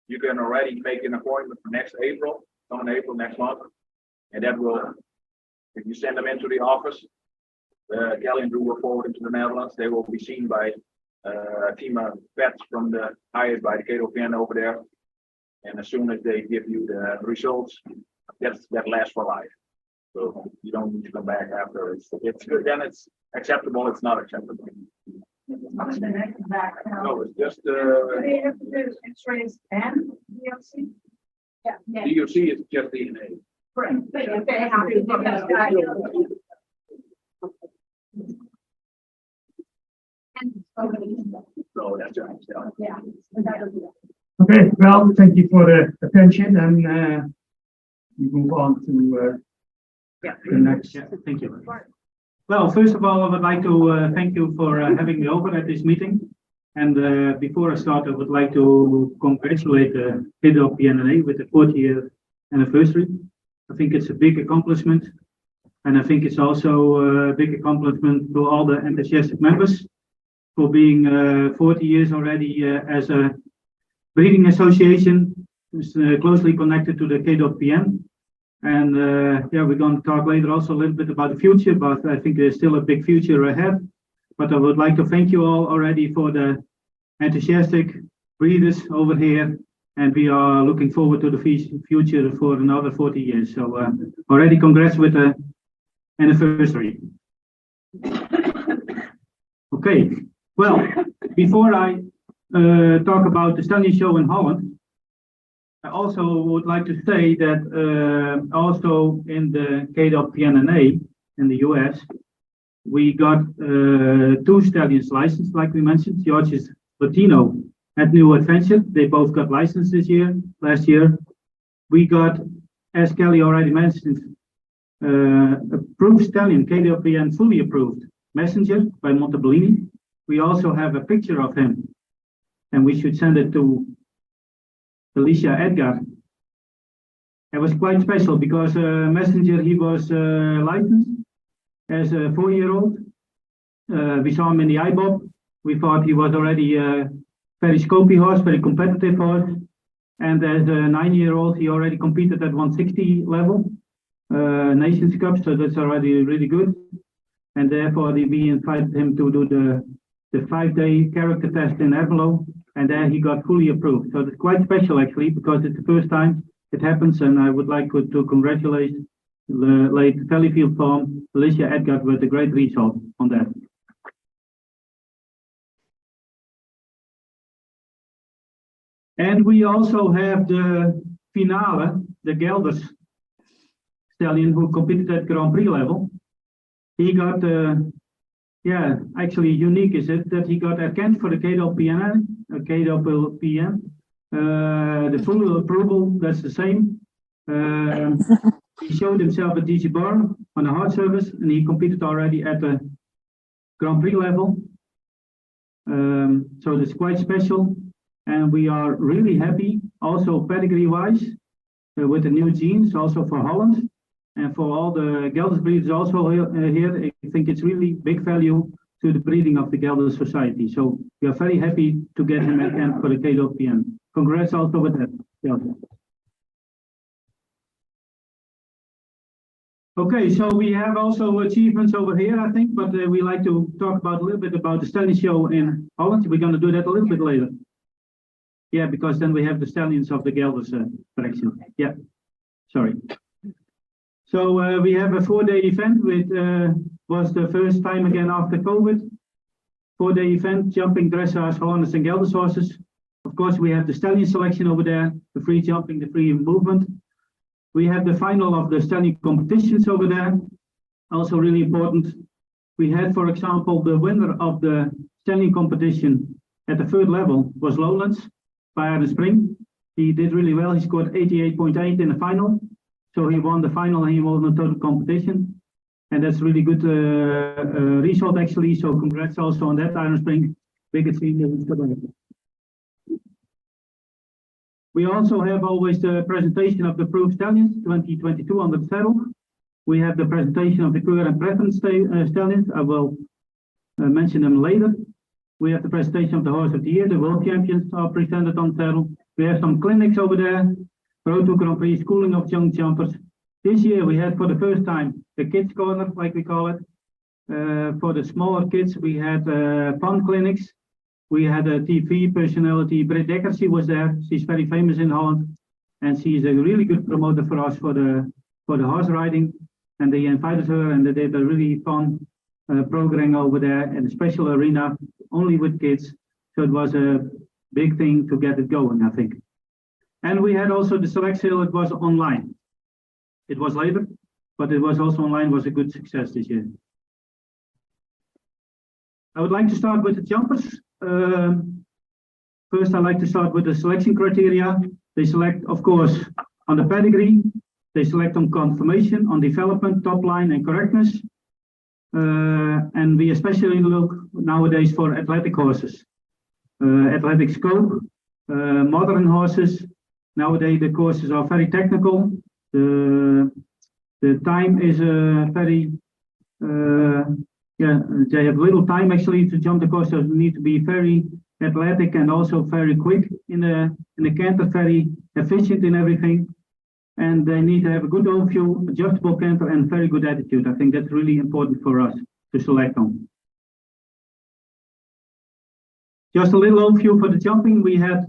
you can already make an appointment for next April, come in April next month, and that will, if you send them into the office, Kelly and Drew will forward them to the Netherlands. They will be seen by a team of vets from the hired by the KWPN over there. And as soon as they give you the results, that lasts for life. So you don't need to come back after. It's good. Then it's acceptable. It's not acceptable. What's the next background? No, it's just Do they have to do X-rays and DOC? Yeah. DOC is just DNA. Right. But if they have to do that, So that's right. yeah. Okay, well, thank you for the attention and we move on to the next. Yeah, thank you. Well, first of all, I would like to thank you for having me over at this meeting. And before I start, I would like to congratulate KWPN-NA with the 40th anniversary. I think it's a big accomplishment. And I think it's also a big accomplishment to all the enthusiastic members for being 40 years already as a breeding association. It's closely connected to the KWPN. And yeah, we're going to talk later also a little bit about the future, but I think there's still a big future ahead. But I would like to thank you all already for the enthusiastic breeders over here. And we are looking forward to the future for another 40 years. So already congrats with the anniversary. Okay, well, before I talk about the stallion show in Holland, I also would like to say that also in the KWPN-NA in the US, we got 2 stallions licensed, like we mentioned. George's Latino at New Adventure. They both got licensed last year. We got, as Kelly already mentioned, approved stallion, KWPN fully approved, Messenger by Montebellini. We also have a picture of him, and we should send it to Alicia Edgar. It was quite special because Messenger, he was licensed as a 4-year-old. We saw him in the IBOB. We thought he was already a very scopy horse, very competitive horse. And as a 9-year-old, he already competed at 160 level, Nations Cup, so that's already really good. And therefore, we invited him to do the 5-day character test in Ermelo, and then he got fully approved. So it's quite special actually, because it's the first time it happens, and I would like to congratulate the late Valleyfield Farm, Alicia Edgar, with a great result on that. And we also have the finale, the Gelders stallion who competed at Grand Prix level. He got, yeah, actually unique is it that he got erkend for the KWPN, the full approval, that's the same. He showed himself at DC Bar on a hard service, and he competed already at the Grand Prix level. So that's quite special, and we are really happy, also pedigree-wise, with the new genes, also for Holland. And for all the Gelders breeders also here, I think it's really big value to the breeding of the Gelders Society. So we are very happy to get him again for the KWPN. Congrats also with that. Yeah. Okay, so we have also achievements over here, I think, but we like to talk about a little bit about the stallion show in Holland. We're going to do that a little bit later. Yeah, because then we have the stallions of the Gelders collection. Yeah, sorry. So we have a 4-day event, which was the first time again after COVID. 4-day event, jumping, dressage, harness, and Gelders horses. Of course, we have the stallion selection over there, the free jumping, the free movement. We have the final of the stallion competitions over there. Also really important. We had, for example, the winner of the stallion competition at the 3rd level was Lowlands by Arden Spring. He did really well. He scored 88.8 in the final. So he won the final and he won the total competition. And that's really good result actually. So congrats also on that, Iron Spring. Big achievement. We also have always the presentation of the Proof Stallions 2022 on the saddle. We have the presentation of the Keur and Preference Stallions. I will mention them later. We have the presentation of the Horse of the Year. The World Champions are presented on saddle. We have some clinics over there. Road to Grand Prix, schooling of young jumpers. This year we had for the first time the kids corner, like we call it. For the smaller kids, we had fun clinics. We had a TV personality, Britt Dekker, she was there. She's very famous in Holland. And she's a really good promoter for us for the horse riding. And they invited her and they did a really fun program over there in a special arena, only with kids. So it was a big thing to get it going, I think. And we had also the select sale, it was online. It was later, but it was also online, was a good success this year. I would like to start with the jumpers. First, I'd like to start with the selection criteria. They select, of course, on the pedigree. They select on conformation, on development, top line, and correctness. And we especially look nowadays for athletic horses, athletic scope, modern horses. Nowadays, the courses are very technical. The time is very, they have little time actually to jump the course, so they need to be very athletic and also very quick in the canter, very efficient in everything. And they need to have a good overview, adjustable canter, and very good attitude. I think that's really important for us to select on. Just a little overview for the jumping. We had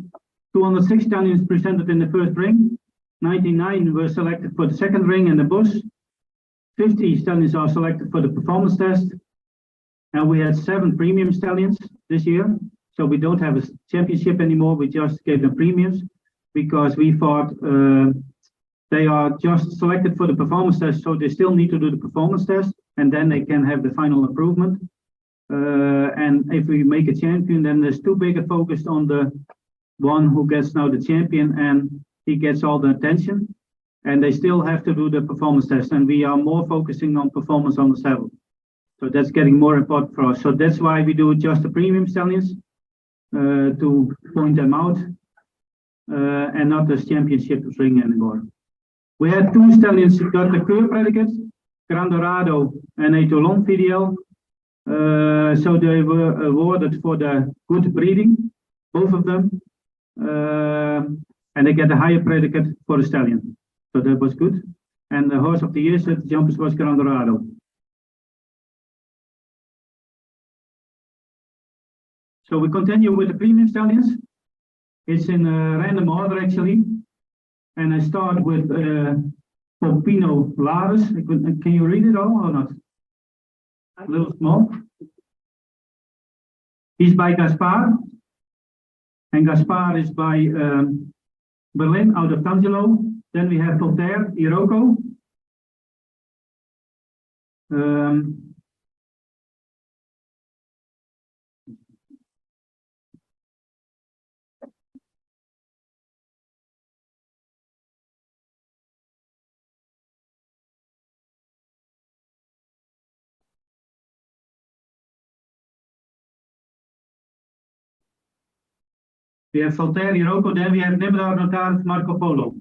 206 stallions presented in the first ring. 99 were selected for the second ring and the bus. 50 stallions are selected for the performance test. And we had 7 premium stallions this year. So we don't have a championship anymore. We just gave them premiums because we thought they are just selected for the performance test. So they still need to do the performance test and then they can have the final improvement. And if we make a champion, then there's too big a focus on the one who gets now the champion and he gets all the attention. And they still have to do the performance test. And we are more focusing on performance on the saddle. So that's getting more important for us. So that's why we do just the premium stallions to point them out and not the championship ring anymore. We had 2 stallions who got the Keur predicate, Gran Dorado and a Toulon VDL. So they were awarded for the good breeding, both of them. And they get a higher predicate for the stallion. So that was good. And the horse of the year, the jumpers was Gran Dorado. So we continue with the premium stallions. It's in a random order actually. And I start with Popino Laris. Can you read it all or not? A little small. He's by Gaspar. And Gaspar is by Berlin out of Tangelo. Then we have Voltaire, Iroko. We have Voltaire, Iroko, then we have Nebdar Notaris, Marco Polo.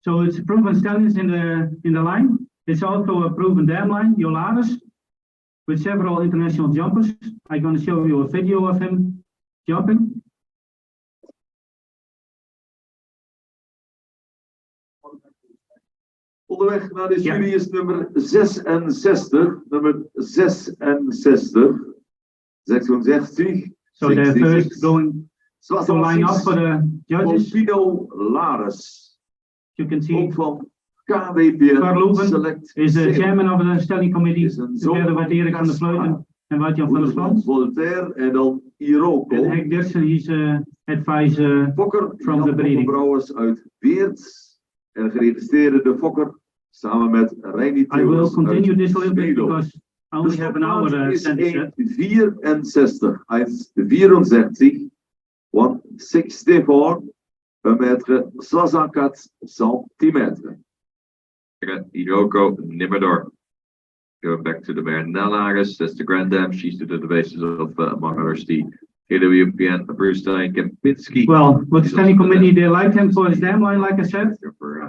So it's proven stallions in the line. It's also a proven dam line, Yolaris, with several international jumpers. I'm going to show you a video of him jumping. Onderweg naar de jury is nummer 66. Nummer 66. 66. So they're first going to line up for the judges. Popino Laris. You can see van KWPN Select is the chairman of the study committee, together with Erik van der Vleuten and Woutjan van der Slans. Voltaire en dan Iroko. And Henk Dirksen, he's advisor from the breeding. Brouwers uit Weert. En geregistreerde de Fokker samen met Reini I will continue this a little bit because I only have an hour is 1,64. 1,64. 164. Een metre 64 centimeter. Iroko Nimmerdoor. Going back to the Bernalaris, that's the Grand Dam. She's to the basis of, among others, the KWPN Brustein Kempinski. Well, with the standing committee, they like him for his dam line, like I said. For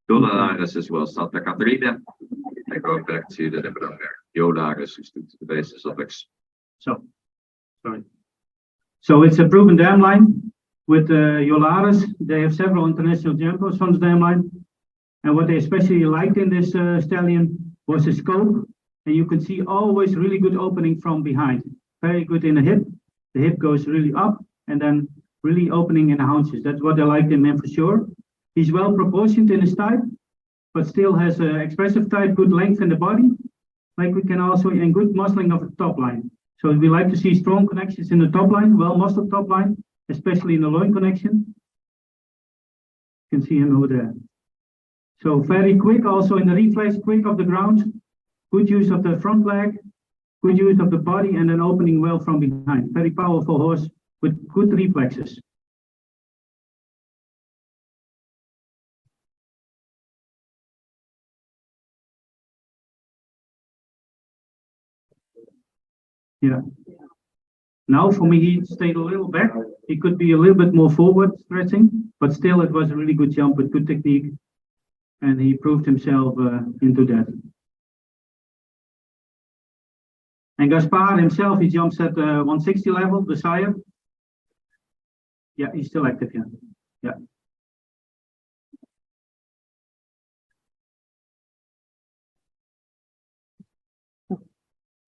Dollalaris as well, Santa Catarina. And going back to the Jolaris, who's to the basis of X. So, sorry. So it's a proven dam line with Jolaris. They have several international jumpers on the dam line. And what they especially liked in this stallion was his scope. And you can see always really good opening from behind. Very good in the hip. The hip goes really up and then really opening in the haunches. That's what they liked in him for sure. He's well proportioned in his type, but still has an expressive type, good length in the body. Like we can also, and good muscling of the top line. So we like to see strong connections in the top line, well muscled top line, especially in the loin connection. You can see him over there. So very quick, also in the reflex, quick off the ground, good use of the front leg, good use of the body, and then opening well from behind. Very powerful horse with good reflexes. Yeah. Now for me, he stayed a little back. He could be a little bit more forward stretching, but still it was a really good jump with good technique. And he proved himself into that. And Gaspar himself, he jumps at 160 level, the sire. Yeah, he's still active, yeah. Yeah.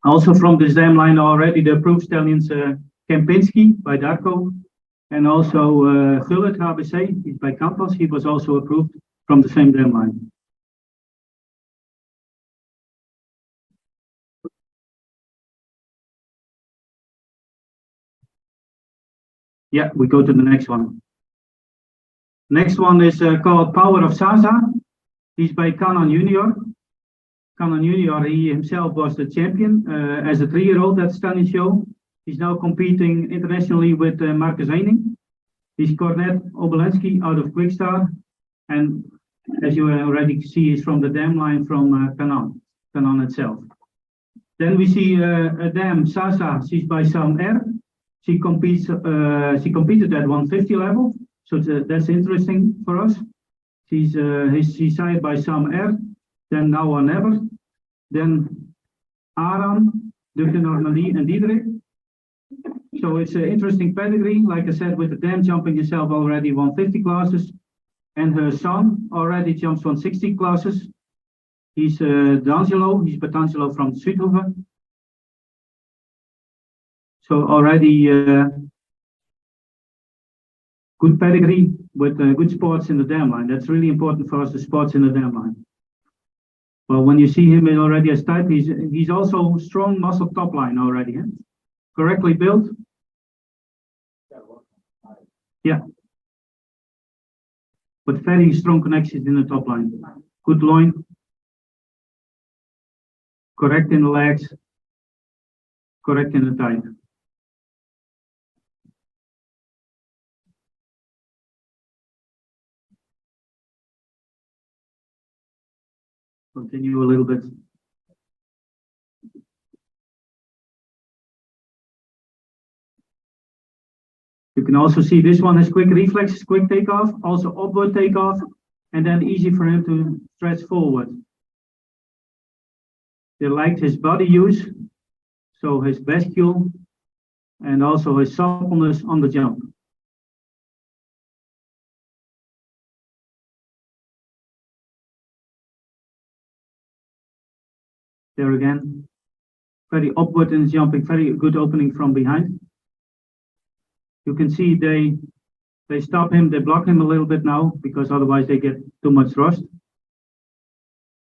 Also from this dam line already, the approved stallions Kempinski by Darko, and also Gullit HBC, he's by Campos, he was also approved from the same dam line. Yeah, we go to the next one. Next one is called Power of Sasa. He's by Canon Junior. Canon Junior, he himself was the champion as a 3-year-old at Stallion Show. He's now competing internationally with Marcus Eining. He's Cornet Obolensky out of Quickstar. And as you already see, he's from the dam line from Canon itself. Then we see a dam, Sasa, she's by Sam R. She competed at 150 level, so that's interesting for us. She's signed by Sam R. Then Now or Never. Then Aram, Dukten Normandie, and Diederik. So it's an interesting pedigree. Like I said, with the dam jumping herself already 150 classes, and her son already jumps 160 classes. He's D'Angelo. He's D'Angelo from Zuidhoeven. So already good pedigree with good sports in the dam line. That's really important for us, the sports in the dam line. Well, when you see him already as type, he's also strong muscle top line already. Correctly built. Yeah. But very strong connections in the top line. Good loin. Correct in the legs. Correct in the type. Continue a little bit. You can also see this one has quick reflexes, quick takeoff, also upward takeoff, and then easy for him to stretch forward. They liked his body use, so his bascule, and also his suppleness on the jump. There again, very upward in jumping, very good opening from behind. You can see they stop him, they block him a little bit now, because otherwise they get too much thrust.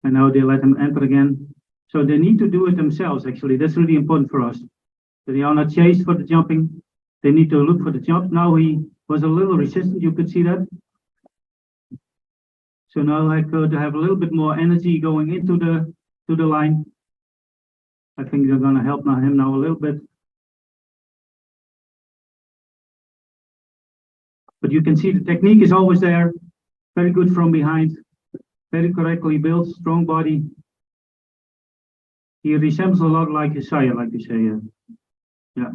And now they let him enter again. So they need to do it themselves, actually. That's really important for us. They are not chased for the jumping. They need to look for the jump. Now he was a little resistant, you could see that. So now I could have a little bit more energy going into the line. I think they're going to help him now a little bit. But you can see the technique is always there. Very good from behind. Very correctly built, strong body. he resembles a lot like his sire, like you say. Yeah.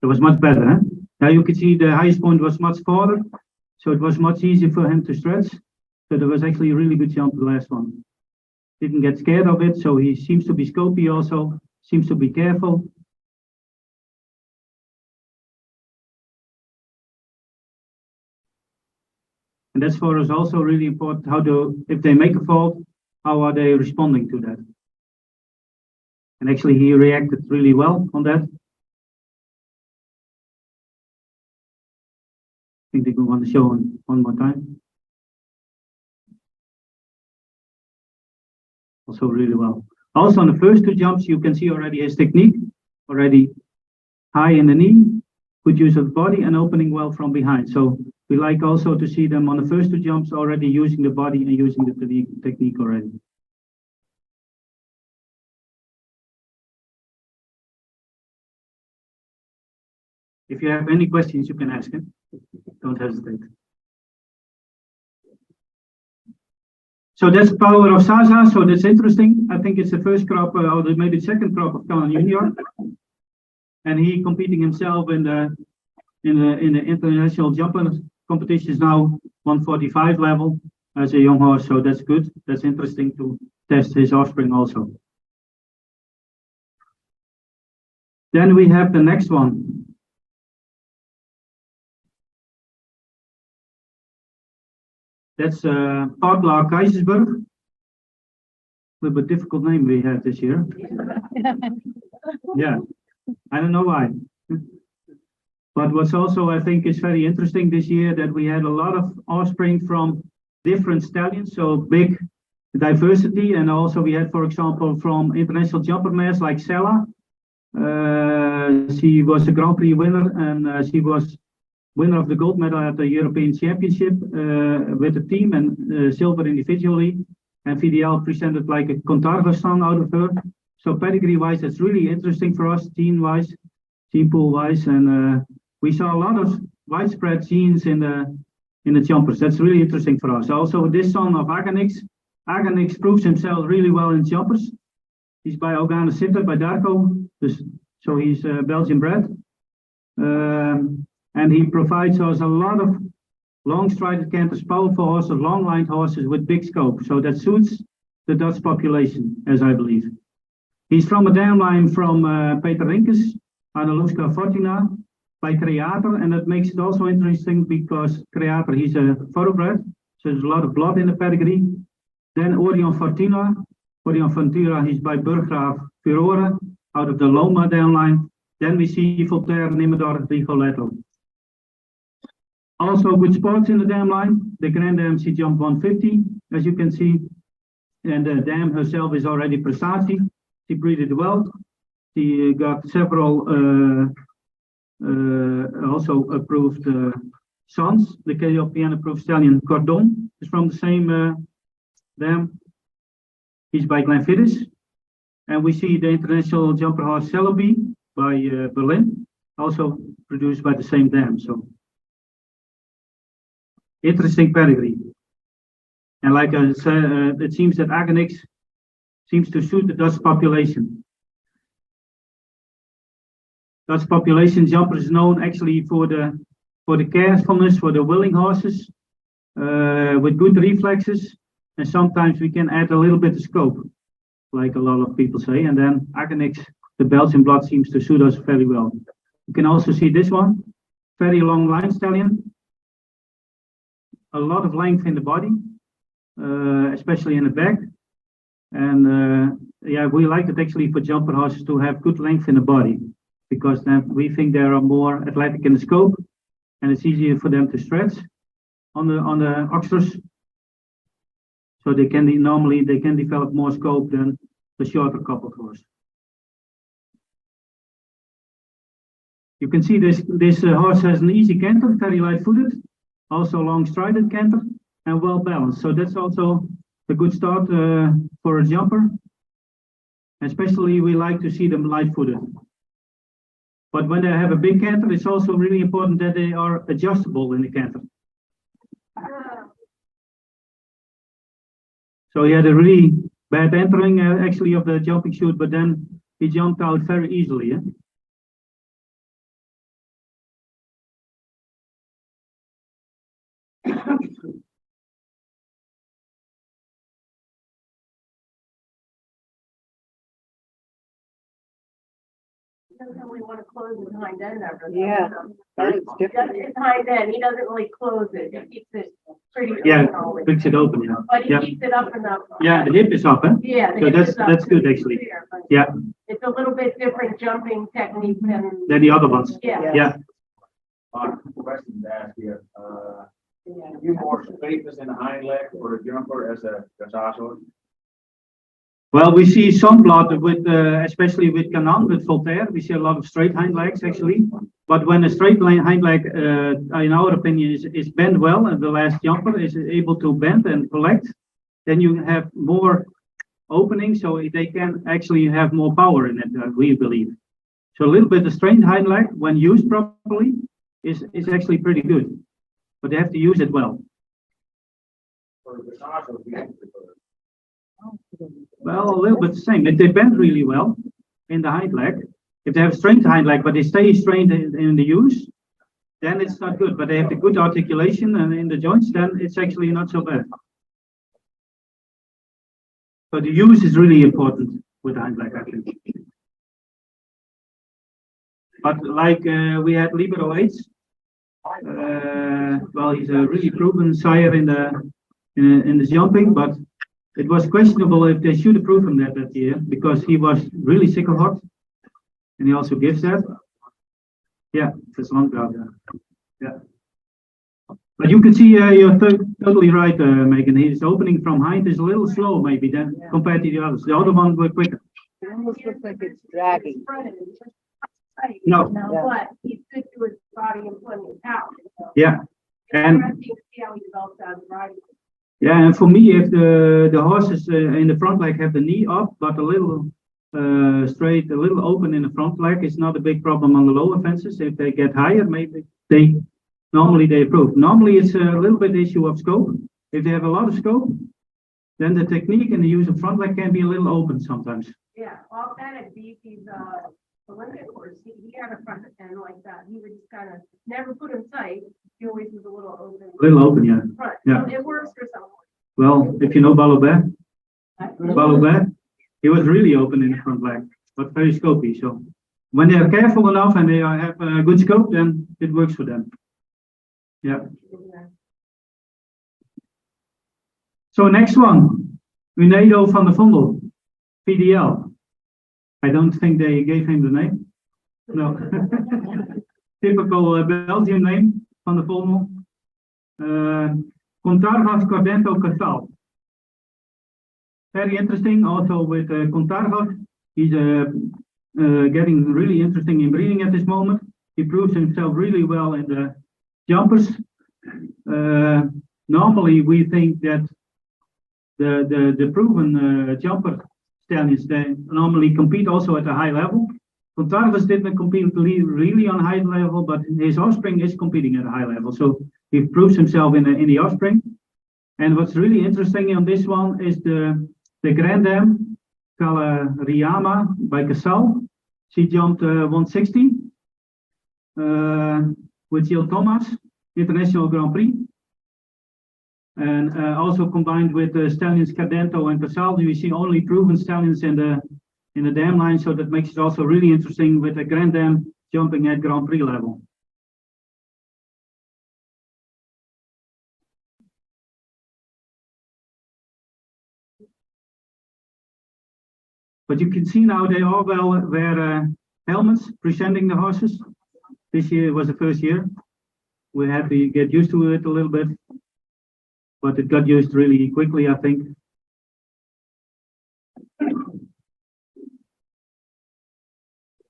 It was much better, huh? Now you can see the highest point was much farther, so it was much easier for him to stretch. So there was actually a really good jump the last one. Didn't get scared of it, so he seems to be scopy also, seems to be careful. And that's for us also really important, if they make a fault, how are they responding to that? And actually he reacted really well on that. I think they go on the show one more time. Also really well. Also on the first two jumps, you can see already his technique, already high in the knee, good use of the body and opening well from behind. So we like also to see them on the first two jumps already using the body and using the technique already. If you have any questions, you can ask him. Don't hesitate. So that's the power of Sasa. So that's interesting. I think it's the first crop, or maybe the second crop of Canon Junior, and he competing himself in the international jumper competitions now 145 level as a young horse. So that's good. That's interesting to test his offspring also. Then we have the next one. That's Partla Keizersburg. A little bit difficult name we had this year. Yeah, I don't know why. But what's also I think is very interesting this year that we had a lot of offspring from different stallions, so big diversity, and also we had, for example, from international jumper mares like Sella. She was a Grand Prix winner, and she was winner of the gold medal at the European Championship with the team, and silver individually. And VDL presented like a Contargo song out of her. So pedigree-wise, it's really interesting for us, gene-wise, gene pool-wise, and we saw a lot of widespread genes in the jumpers. That's really interesting for us. Also, this son of Aganix proves himself really well in jumpers. He's by Ogana Sitter by Darko, so he's Belgian bred. And he provides us a lot of long-strided canters, powerful horses, long-lined horses with big scope. So that suits the Dutch population, as I believe. He's from a downline from Peter Rinkes, Analuska Fortuna, by Creator, and that makes it also interesting because Creator, he's a thoroughbred, so there's a lot of blood in the pedigree. Then Orion Fortuna, he's by Burggraaf Furore, out of the Loma downline. Then we see Voltaire, Nimedor, Rigoletto. Also good spots in the dam line. The Grand Dam, she jumped 150, as you can see. And the dam herself is already Prestati. She breeded well. She got several also approved sons. The KWPN approved stallion Cordon is from the same dam. He's by Glenfiddich. And we see the international jumper horse Celebi by Berlin, also produced by the same dam. So interesting pedigree. And like I said, it seems that Aganix seems to suit the Dutch population. Dutch population jumper is known actually for the carefulness, for the willing horses, with good reflexes, and sometimes we can add a little bit of scope, like a lot of people say. And then Aganix, the Belgian blood, seems to suit us very well. You can also see this one, very long line stallion. A lot of length in the body, especially in the back. And yeah, we like it actually for jumper horses to have good length in the body, because then we think they are more athletic in the scope, and it's easier for them to stretch on the oxters. So they can normally develop more scope than the shorter coupled horse. You can see this horse has an easy canter, very light-footed. Also long-strided canter and well balanced. So that's also a good start for a jumper. Especially we like to see them light-footed. But when they have a big canter, it's also really important that they are adjustable in the canter. So he had a really bad entering actually of the jumping chute, but then he jumped out very easily. Yeah? He doesn't really want to close his hind end ever. Yeah, that is different. His hind end, he doesn't really close it. He keeps it pretty. Yeah, open always. picks it open. Yeah. But he Yeah. keeps it up enough. Yeah, the hip is up, huh? Yeah. the So hip that's is up that's to good be actually. clear, but Yeah, It's a little bit different jumping technique than. than the other ones. Yeah. Yeah. Question to ask here. You more straightness in the hind leg for a jumper as a dressage horse? Well, we see some blood with, especially with Canaan, with Voltaire. We see a lot of straight hind legs actually. But when a straight hind leg, in our opinion, is bent well, and the last jumper is able to bend and collect, then you have more opening, so they can actually have more power in it, we believe. So a little bit of straight hind leg, when used properly, is actually pretty good. But they have to use it well. For a dressage horse, we don't prefer. Well, a little bit the same. If they bend really well in the hind leg, if they have a straight hind leg, but they stay straight in the use, then it's not good. But they have the good articulation and in the joints, then it's actually not so bad. So the use is really important with the hind leg, I think. But like we had Libero 8, well, he's a really proven sire in the jumping, but it was questionable if they should approve him that year because he was really sickle hot, and he also gives that. Yeah, it's long drought. Yeah. But you can see you're totally right, Megan. His opening from hind is a little slow, maybe then compared to the others. The other ones were quicker. It almost looks like it's dragging. No. But he's good to his body and plenty of power. So Yeah, and interesting to see how he develops as a rider. yeah, and for me, if the horses in the front leg have the knee up, but a little straight, a little open in the front leg, it's not a big problem on the lower fences. If they get higher, maybe normally they approve. Normally it's a little bit issue of scope. If they have a lot of scope, then the technique and the use of front leg can be a little open sometimes. Yeah, well, that at BC's Olympic course, he had a front end like that. He would just kind of never put him tight. He always was a little open. A little open, yeah. Right. Yeah. So it works for someone. Well, if you know Balobert, he was really open in the front leg, but very scopy. So when they are careful enough and they have a good scope, then it works for them. Yeah. So next one, Unedo van der Vondel, VDL. I don't think they gave him the name. No. Typical Belgian name, van der Vondel. Contargas Cordento Casal. Very interesting also with Contargas. He's getting really interesting in breeding at this moment. He proves himself really well in the jumpers. Normally we think that the proven jumper stallions, they normally compete also at a high level. Contargas didn't compete really on a high level, but his offspring is competing at a high level. So he proves himself in the offspring. And what's really interesting on this one is the Grand Dame, Calariyama by Casal. She jumped 160 with Jill Thomas, International Grand Prix. And also combined with the stallions Cardento and Casal, we see only proven stallions in the dam line, so that makes it also really interesting with the Grand Dame jumping at Grand Prix level. But you can see now they all wear helmets presenting the horses. This year was the first year. We had to get used to it a little bit, but it got used really quickly, I think.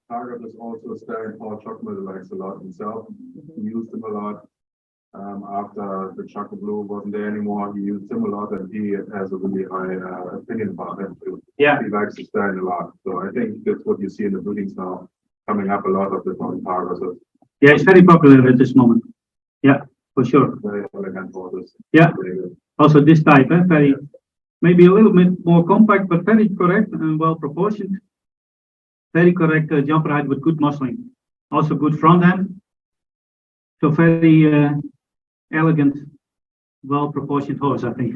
Target is also staring Paul Chocolate likes a lot himself. He used them a lot. After the Chocolate Blue wasn't there anymore, he used him a lot, and he has a really high opinion about him too. Yeah, he likes to stand a lot. So I think that's what you see in the breedings now, coming up a lot of the Targets. Yeah, it's very popular at this moment. Yeah, for sure. Very elegant horses. Yeah. Also this type, very maybe a little bit more compact, but very correct and well proportioned. Very correct jump height with good muscling. Also good front end. So very elegant, well proportioned horse, I think.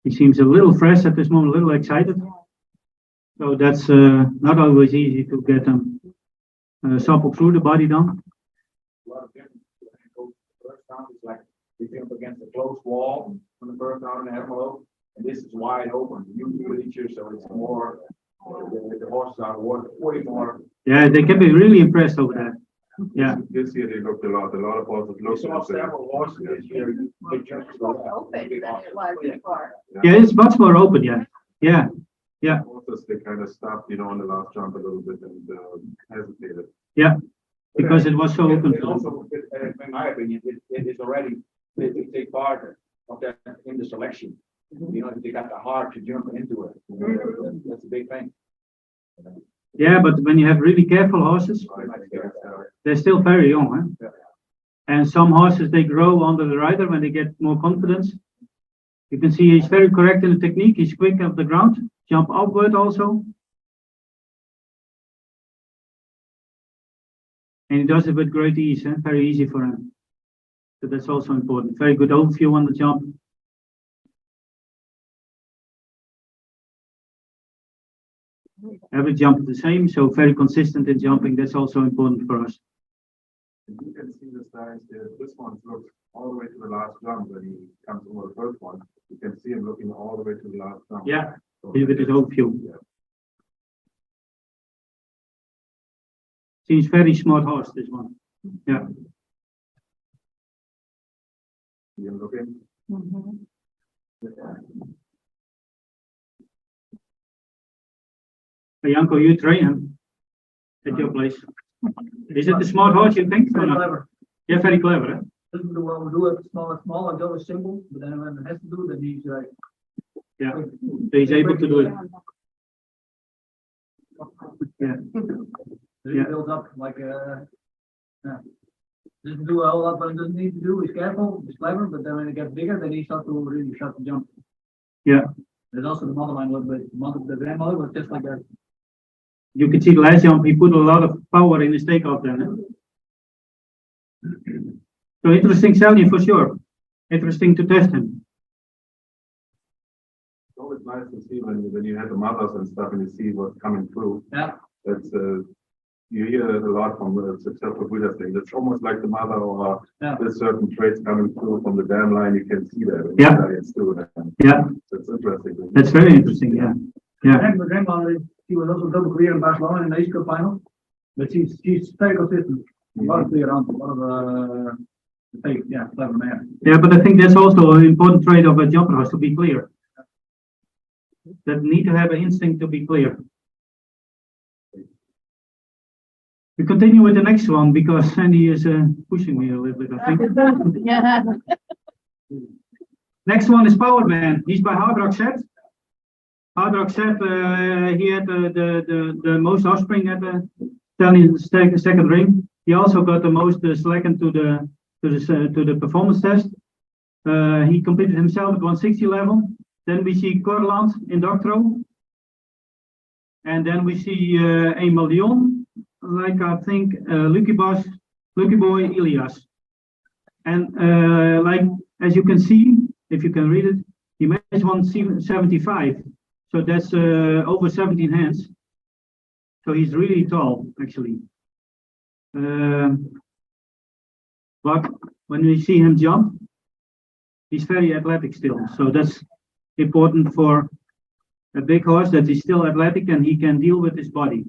He seems a little fresh at this moment, a little excited. So that's not always easy to get them supple through the body down. A lot of difference. First round is like they jump against a closed wall on the first round in the envelope, and this is wide open. Usually bleachers, so it's more. The horses are way more. Yeah, they can be really impressed over that. Yeah. This year they looked a lot of horses We looked. saw several horses this year. Big jumps. Open than it was before. Yeah, it's much more open. Yeah. Yeah. Yeah. Horses, they kind of stopped, on the last jump a little bit and hesitated. Yeah. Because it was so open. It also, in my opinion, it is already, they take part of that in the selection. They got the heart to jump into it. That's a big thing. Yeah, but when you have really careful horses, they're still very young, huh? And some horses, they grow under the rider when they get more confidence. You can see he's very correct in the technique. He's quick off the ground, jump upward also. And he does it with great ease, huh? Very easy for him. So that's also important. Very good overview on the jump. Every jump is the same, so very consistent in jumping. That's also important for us. You can see the signs there. This one looks all the way to the last jump when he comes over the first one. You can see him looking all the way to the last jump. Yeah, with his overview. Yeah. Seems very smart horse, this one. Yeah. See him looking. Hey, Janko, you train him at your place. Is it a smart horse, you think? Very clever. Yeah, very clever. Huh? Doesn't do what we do it small, and always simple, but then when it has to do, then he's like. Yeah, so he's able to do it. Yeah. He builds up like yeah. Doesn't do a whole lot, but it doesn't need to do. He's careful, he's clever, but then when it gets bigger, then he starts to really start to jump. Yeah. There's also the mother line a little bit. The grandmother was just like that. You can see the last jump, he put a lot of power in his takeoff then. Huh? So interesting stallion for sure. Interesting to test him. It's always nice to see when you have the mothers and stuff and you see what's coming through. Yeah. That's you hear a lot from successful breeders saying it's almost like the mother or there's certain traits coming through from the dam line. You can see that. Yeah. It's too. Yeah. That's interesting. That's very interesting. Yeah. Yeah. And the grandmother, she was also double clear in Barcelona in the Asia Cup final, but she's very consistent. A lot of clear around, a lot of clever man. Yeah, but I think that's also an important trait of a jumper horse, to be clear. That need to have an instinct to be clear. We continue with the next one because Sandy is pushing me a little bit, I think. Yeah. Next one is Power Man. He's by Hard Rock Set. Hard Rock Set, he had the most offspring at the second ring. He also got the most second to the performance test. He competed himself at 160 level. Then we see Corland in Doctorow. And then we see Emil Dion, like I think Lucky Boy Ilias. And like as you can see, if you can read it, he measures 175. So that's over 17 hands. So he's really tall, actually. But when we see him jump, he's very athletic still. So that's important for a big horse, that he's still athletic and he can deal with his body.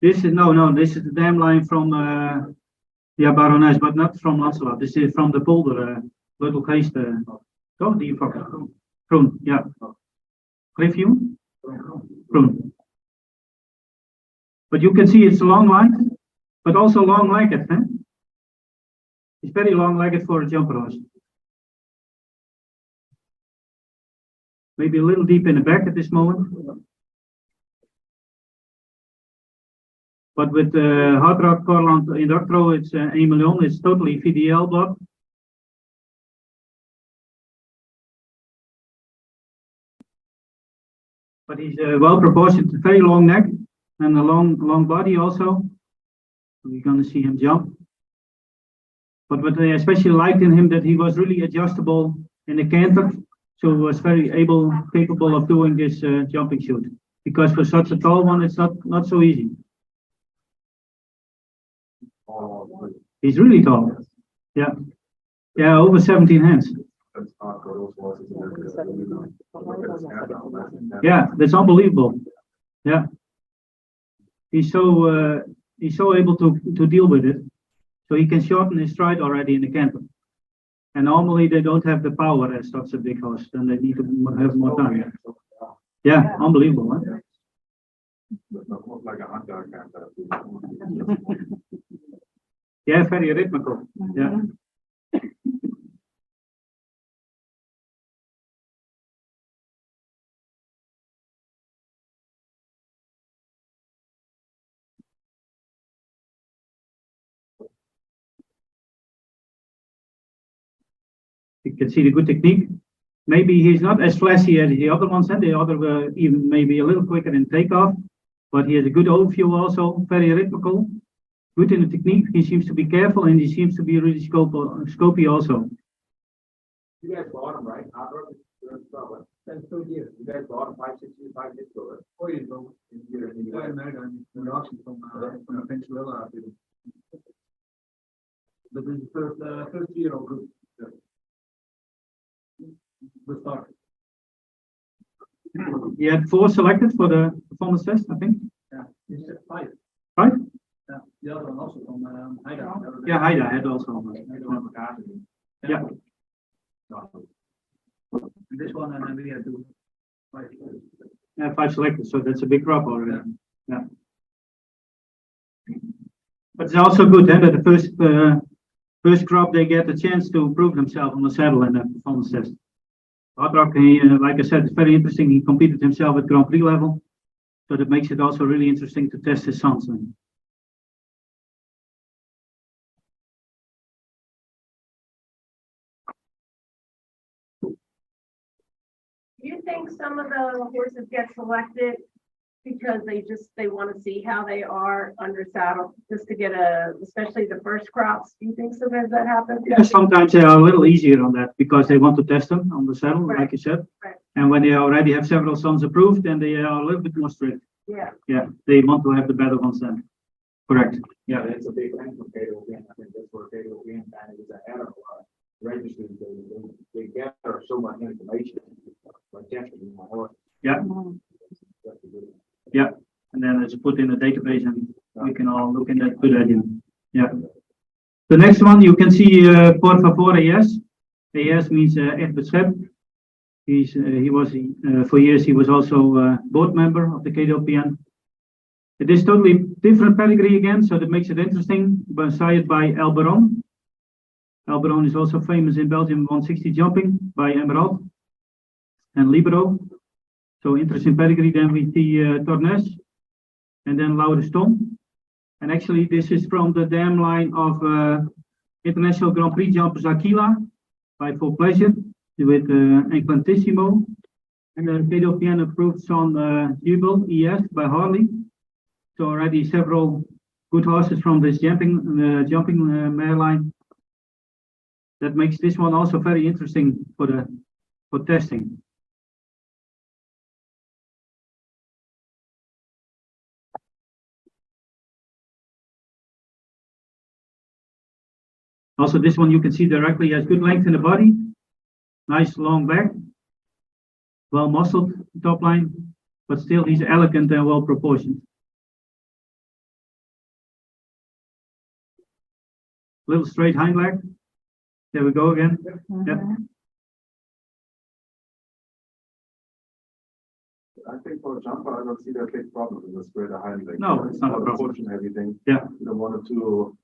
This is this is the dam line from Baroness, but not from Lancelot. This is from the Polder, Little Geest. Toch, die fokken. Groen, ja. Griffioen? Groen. But you can see it's long line, but also long legged. Huh? It's very long legged for a jumper horse. maybe a little deep in the back at this moment. But with Hard Rock Corland Indoctro, it's 1 million, it's totally VDL block. But he's well proportioned, very long neck and a long body also. We're going to see him jump. But what I especially liked in him that he was really adjustable in the canter, so he was very capable of doing this jumping shoot. Because for such a tall one, it's not so easy. He's really tall. Yeah. Yeah, over 17 hands. Yeah, that's unbelievable. Yeah. He's so able to deal with it. So he can shorten his stride already in the canter. And normally they don't have the power as such a big horse, then they need to have more time. Yeah, unbelievable, huh? Yeah, very rhythmical. Yeah. You can see the good technique. Maybe he's not as flashy as the other ones, and the other were even maybe a little quicker in takeoff, but he has a good overview also, very rhythmical, good in the technique. He seems to be careful and he seems to be really scopy also. You guys bought him, right? That's 2 years. You guys bought him 5, 6 years, 5 years ago, right? 4 years ago. An auction from Venezuela. But this is the first year of group. We'll start. He had 4 selected for the performance test, I think. Yeah, you said 5. 5? Yeah, the other one also from Haida. Yeah, Haida had also. Yeah. And this one, and then we had to 5. Yeah, 5 selected, so that's a big drop already. Yeah. But it's also good that the first crop they get a chance to prove themselves on the saddle in the performance test. Hard Rock, like I said, it's very interesting. He competed himself at Grand Prix level, so that makes it also really interesting to test his sons. Do you think some of the horses get selected because they want to see how they are under saddle, just to get especially the first crops? Do you think sometimes that happens? Yeah, sometimes they are a little easier on that because they want to test them on the saddle, Right. like you said. Right. And when they already have several sons approved, then they are a little bit more strict. Yeah. Yeah, they want to have the better ones then. Correct. Yeah, that's a big thing for KWPN. I think that's where KWPN kind of is ahead of registers. They gather so much information. Like definitely my horse. Yeah. Yeah, and then it's put in a database and we can all look in that good idea. Yeah. The next one you can see Por Favor AS. AS means Echt Beschep. He was for years he was also board member of the KWPN. It is totally different pedigree again, so that makes it interesting. Sired by El Baron. El Baron is also famous in Belgium 160 jumping by Emerald and Libero. So interesting pedigree. Then we see Tornes and then Lauriston. And actually this is from the dam line of International Grand Prix jumpers Aquila by For Pleasure with Enclantissimo. And then KWPN approved son Jubel ES by Harley. So already several good horses from this jumping mare line. That makes this one also very interesting for testing. Also, this one you can see directly has good length in the body, nice long back, well muscled top line, but still he's elegant and well proportioned. Little straight hind leg. There we go again. Yep. I think for a jumper, I don't see that big problem with the straight hind leg. No, it's not a problem. Push and everything. Yeah. You don't want it to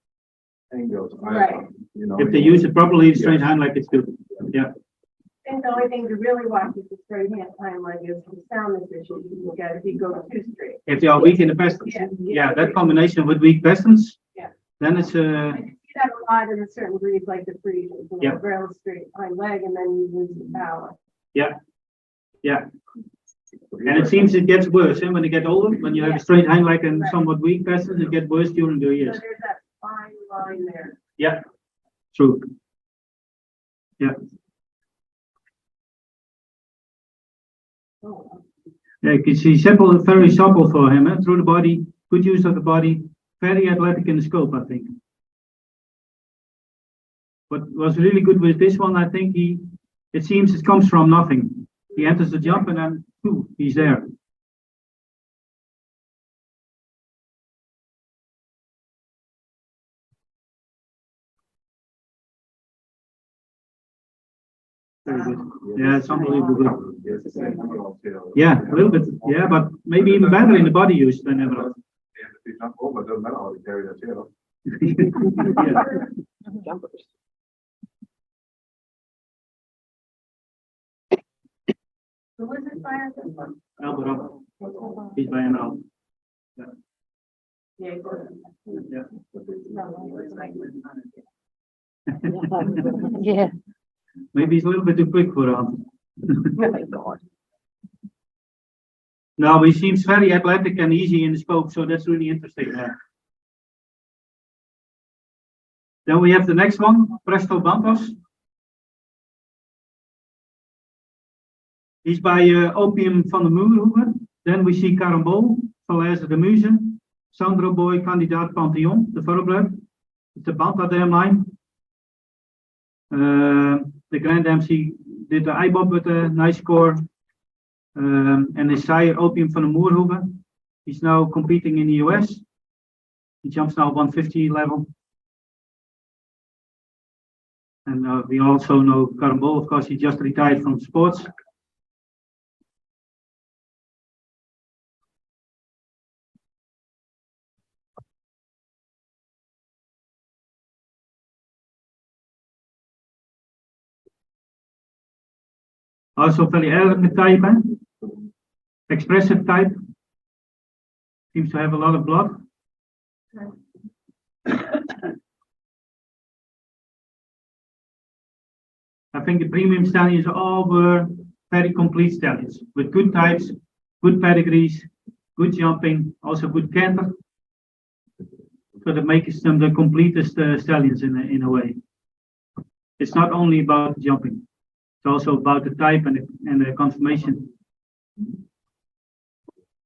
angles. Right. You know. If they use it properly, straight hind leg, it's good. Yeah. think the only thing to really watch is the straight hand hind leg is the soundness issue you will get if you go too straight. If they are weak in the pastures. Yeah. Yeah, that combination with weak pastures. Yeah. Then it's I can see that a lot in a certain breeds like the Friesians, you Yeah. know, real straight hind leg and then you lose the power. yeah. And it seems it gets worse, and when they get older, when you have a straight hind leg and somewhat weak pastures, it gets worse during the So years. there's that fine line there. Yeah, true. Yeah. Oh, Yeah, you can see simple, very supple for him, through the body, good use of the body, very athletic in the scope, I think. What was really good with this one, I think it seems it comes from nothing. He enters the jump and then, poof, he's there. Very good. Yeah, it's unbelievable good. Yeah, a little bit. Yeah, but maybe even better in the body use than ever. If you jump over, it doesn't matter how you carry the tail. Jumpers. So was it by us? Albert, he's by an Al. Yeah. Yeah. it was. Yeah. No, it's like- Yeah. Maybe he's a little bit too quick for Al. My God. No, he seems very athletic and easy in the scope, so that's really interesting. Then we have the next one, Presto Bantos. He's by Opium van de Muurhoeven. Then we see Carambol, Falaise de Muze, Sandro Boy, Kandidaat Pantheon, the thoroughbred. It's a Banta dam line. The Grand MC did the IBOB with a nice score. And his sire, Opium van de Muurhoeven, he's now competing in the US. He jumps now 150 level. And we also know Carambol, of course, he just retired from sports. Also very elegant type, expressive type. Seems to have a lot of blood. I think the premium stallions all were very complete stallions with good types, good pedigrees, good jumping, also good canter. So that makes them the completest stallions in a way. It's not only about jumping. It's also about the type and the conformation.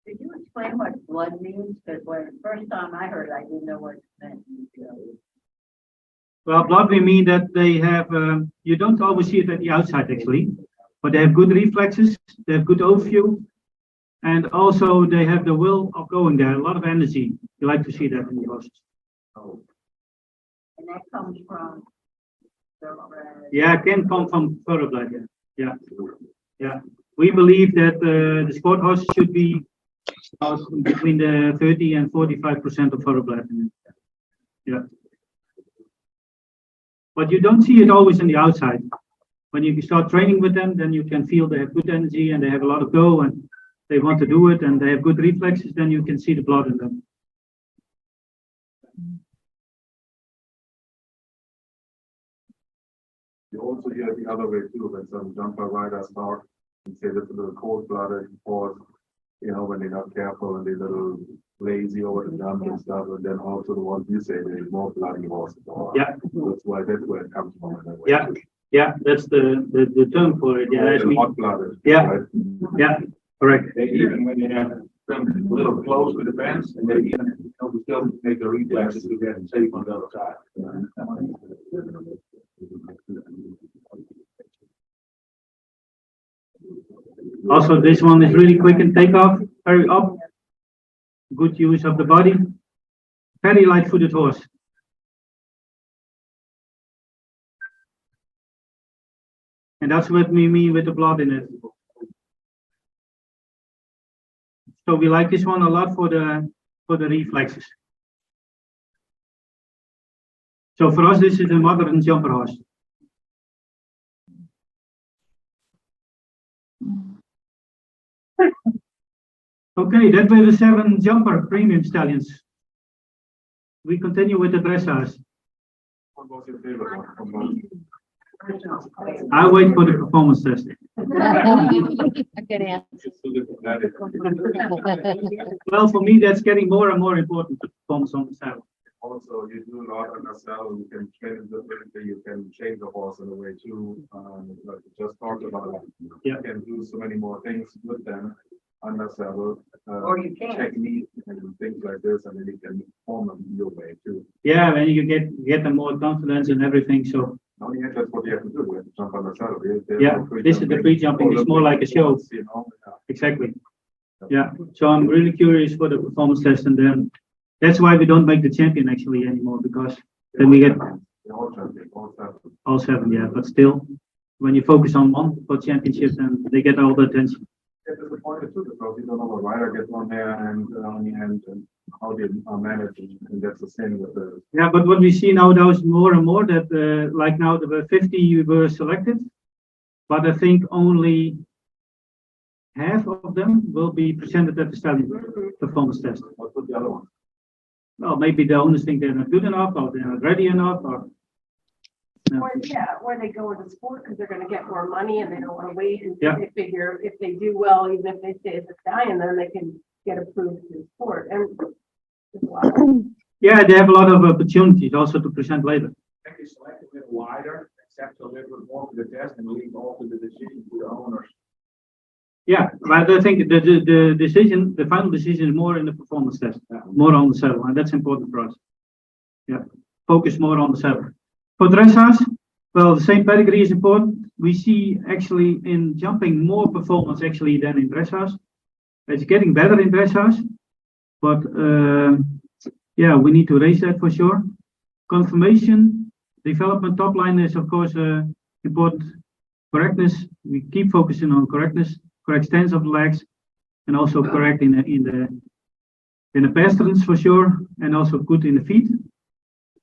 Did you explain what blood means? Because when the first time I heard it, I didn't know what it meant. Well, blood we mean that they have, you don't always see it at the outside actually, but they have good reflexes, they have good overview, and also they have the will of going there, a lot of energy. You like to see that in the horses. And that comes from. Yeah, it can come from thoroughbred, yeah. We believe that the sport horse should be between the 30 and 45% of thoroughbred. Yeah. But you don't see it always on the outside. When you start training with them, then you can feel they have good energy and they have a lot of go and they want to do it and they have good reflexes, then you can see the blood in them. You also hear the other way too, when some jumper riders start and say that's a little cold blooded horse, you know, when they're not careful and they're a little lazy over the jump and stuff, and then also the ones you say they're more bloody horses. Yeah. That's where it comes from. In a way. Yeah. Yeah, that's the term for it. Yeah, Hot blooded. Yeah. Right? Yeah, correct. They even when they have them a little close to the fence, and they even still make the reflexes to get safe on the other side. Also, this one is really quick in takeoff, very up, good use of the body, very light-footed horse. And that's what we mean with the blood in it. So we like this one a lot for the reflexes. So for us, this is a modern jumper horse. Okay, that were the 7 jumper premium stallions. We continue with the dressage. What was your favorite one from both? I wait for the performance test. Good answer. Well, for me, that's getting more and more important, the performance on the saddle. Also, you do a lot on the saddle, you can train it differently, you can change the horse in a way too, like we just talked about. Yeah. You can do so many more things with them on the saddle. Or you can't. Technique and things like this, and then you can form them your way too. Yeah, when you get them more confidence and everything, so. Only that's what you have to do, you have to jump on the saddle. Yeah, this is the free jumping, it's more like a show. You know, Exactly. Yeah, so I'm really curious for the performance test, and then that's why we don't make the champion actually anymore, because then we get all 7, yeah, but still, when you focus on one for championship, then they get all the attention. Get disappointed too, because you don't know what rider gets on there and on the end and how they are managed, and that's the same with the. Yeah, but what we see now, is more and more that, like now, there were 50 were selected, but I think only half of them will be presented at the stallion performance test. What's with the other one? Well, maybe the owners think they're not good enough, or they're not ready enough, or. No. Or they go into sport because they're gonna get more money and they don't wanna wait, and Yeah. they figure if they do well, even if they stay as a stallion, then they can get approved in sport, and. there's a lot of- Yeah, they have a lot of opportunities also to present later. Can be selected a bit wider, accept a little bit more to the test and leave all to the decision to the owners. Yeah, but I think the decision, the final decision is more in the performance test, more on the saddle, and that's important for us. Yeah, focus more on the saddle. For dressage, well, the same pedigree is important. We see actually in jumping more performance actually than in dressage. It's getting better in dressage, but yeah, we need to raise that for sure. Confirmation, development, top line is of course important. Correctness, we keep focusing on correctness, correct stance of the legs, and also correct in the pasterns for sure, and also good in the feet,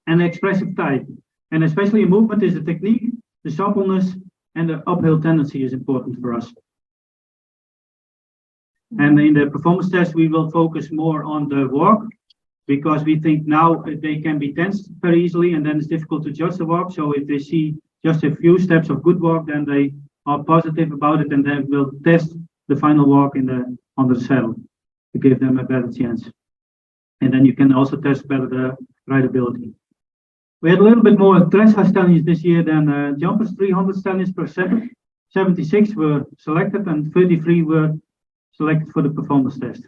and the expressive type. And especially in movement is the technique, the suppleness, and the uphill tendency is important for us. And in the performance test, we will focus more on the walk, because we think now they can be tensed very easily, and then it's difficult to judge the walk. So if they see just a few steps of good walk, then they are positive about it, and then we'll test the final walk under the saddle to give them a better chance. And then you can also test better the rideability. We had a little bit more dressage stallions this year than jumpers, 300 stallions per second. 76 were selected and 33 were selected for the performance test.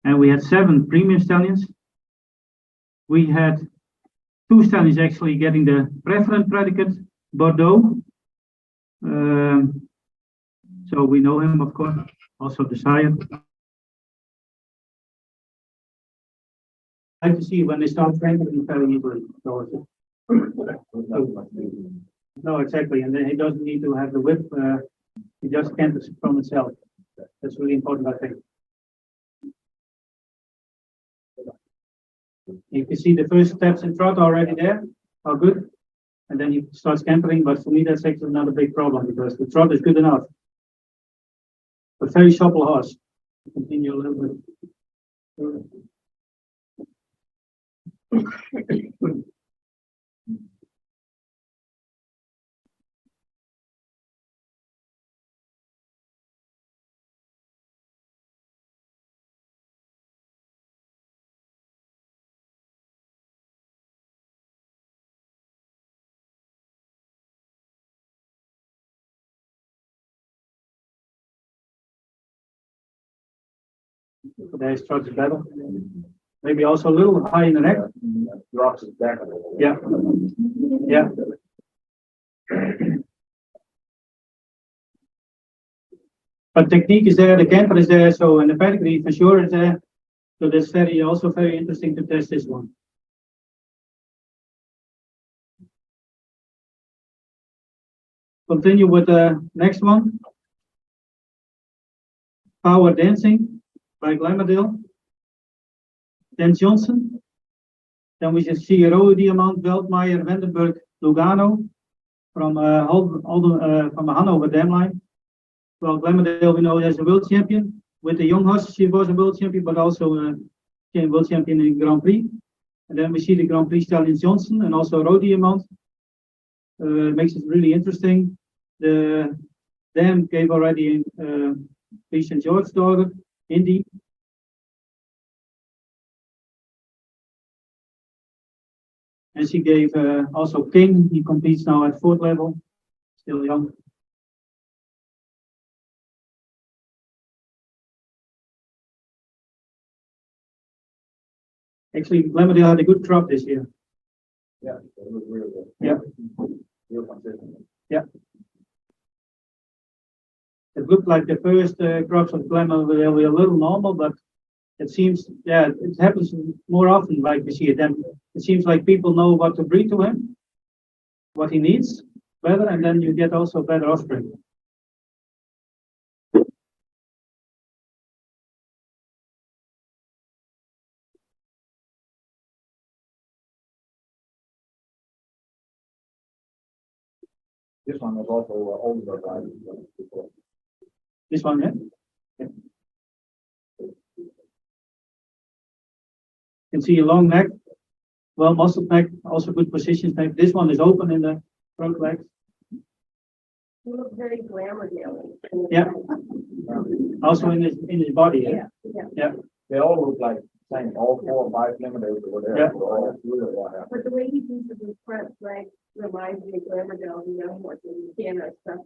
And we had 7 premium stallions. We had 2 stallions actually getting the preference predicate, Bordeaux. So we know him, of course, also the sire. I like to see when they start training very easily. No, exactly, and then he doesn't need to have the whip. He just canters from itself. That's really important, I think. You can see the first steps in trot already there, are good, and then he starts cantering. But for me, that's actually not a big problem because the trot is good enough. But very supple horse. Continue a little bit. Today's trot is better. Maybe also a little high in the neck. Drops it back. Yeah. Yeah. But technique is there, the canter is there, so and the pedigree for sure is there. So that's also very interesting to test this one. Continue with the next one. Power Dancing by Glamourdale. Dan Johnson. Then we just see Rode Diamant, Veldmeyer, Wendenburg, Lugano from from the Hanover Dam line. Well, Glamourdale we know as a world champion. with the young horses, she was a world champion, but also became world champion in Grand Prix. And then we see the Grand Prix stallions Johnson and also Rodi amount. Makes it really interesting. The dam gave already Lee St. George's daughter, Indy. And she gave also King. He competes now at 4th level, still young. Actually, Lamerdale had a good crop this year. Yeah, it was really good. Yeah. Real consistent. Yeah. It looked like the first crops of Lamerdale were a little normal, but it seems, yeah, it happens more often like we see it. And it seems like people know what to breed to him, what he needs better, and then you get also better offspring. This one was also older guy before. This one, yeah? Yeah. You can see a long neck, well muscled neck, also good positions neck. This one is open in the front legs. You look very glamour. Yeah. Also in his body, yeah. Yeah. They all look like same, all 4 or 5 Lamerdales over there. Yeah. All really what happened. But the way he uses his front leg reminds me of Glamourdale, the young horses in Canada stuff.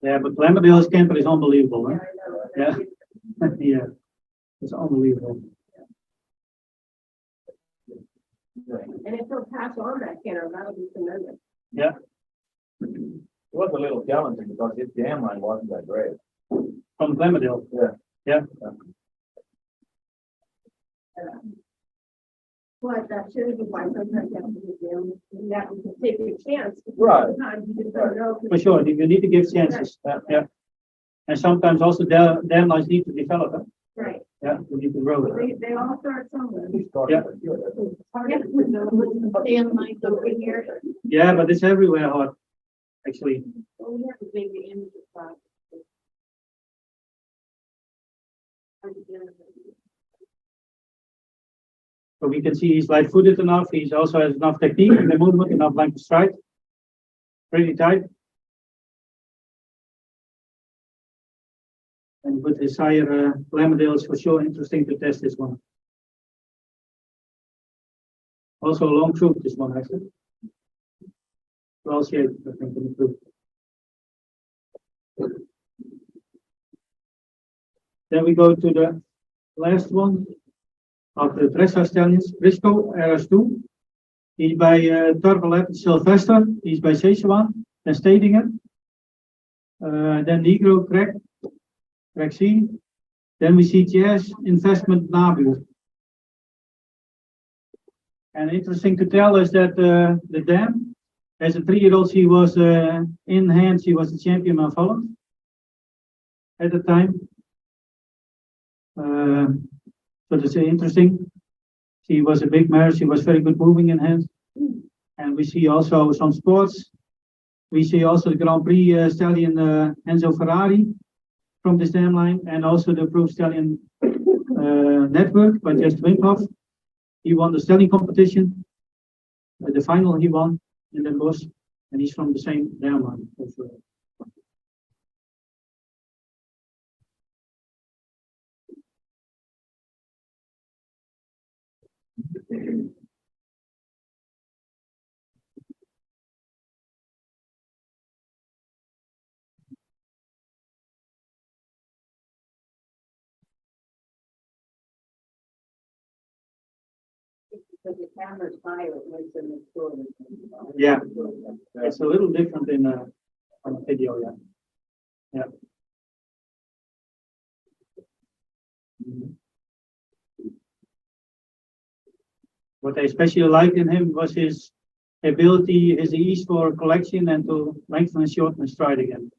Yeah, but Lamerdale's camper is unbelievable, huh? Yeah. Yeah. It's unbelievable. And if he'll pass on that canter, that'll be tremendous. Yeah. It was a little challenging because his dam line wasn't that great. From Lamerdale. Yeah. Yeah. But that shows you why sometimes you have to be down, and that we can take a chance. Right. Sometimes you just don't know. For sure, you need to give chances. Yeah. And sometimes also dam lines need to develop. Huh? Right. Yeah, we need to grow it. They all start somewhere. Yeah. Dan lines over here. Yeah, but it's everywhere hard, actually. Oh, we have to make the image of So we can see he's light-footed enough. He's also has enough technique in the movement, enough line to stride. Pretty tight. And with his higher Lamerdale, it's for sure interesting to test this one. Also a long troop, this one actually. Well shaped, I think, in the troop. Then we go to the last one of the dressage stallions, Briscoe RS2. He's by Torgelet Sylvester, he's by Szechuan, then Stedinger. Then Negro Craig C. Then we see Jazz Investment Nabuur. And interesting to tell is that the dam, as a 3-year-old, she was in hand, she was the champion of Holland at the time. So that's interesting. She was a big mare, she was very good moving in hand. And we see also some sports. We see also the Grand Prix stallion Enzo Ferrari from this dam line, and also the Pro Stallion Network by Just Winkhoff. He won the stallion competition. The final he won in Den Bosch, and he's from the same dam line. Because the camera's higher, it makes them explode. Yeah, it's a little different in on the video. Yeah, yeah. What I especially liked in him was his ability, his ease for collection and to lengthen and shorten and stride again.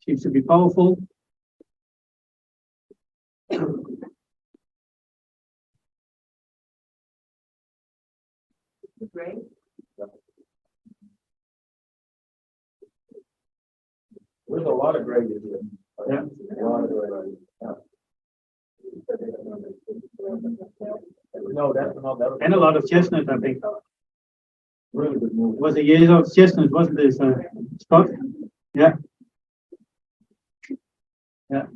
Seems to be powerful. Great. There's a lot of great here. Yeah. A lot of great. Yeah. No, that's not that. And a lot of chestnut, I think. Really good move. Was a year of chestnut, wasn't this, Scott? Yeah. Yeah.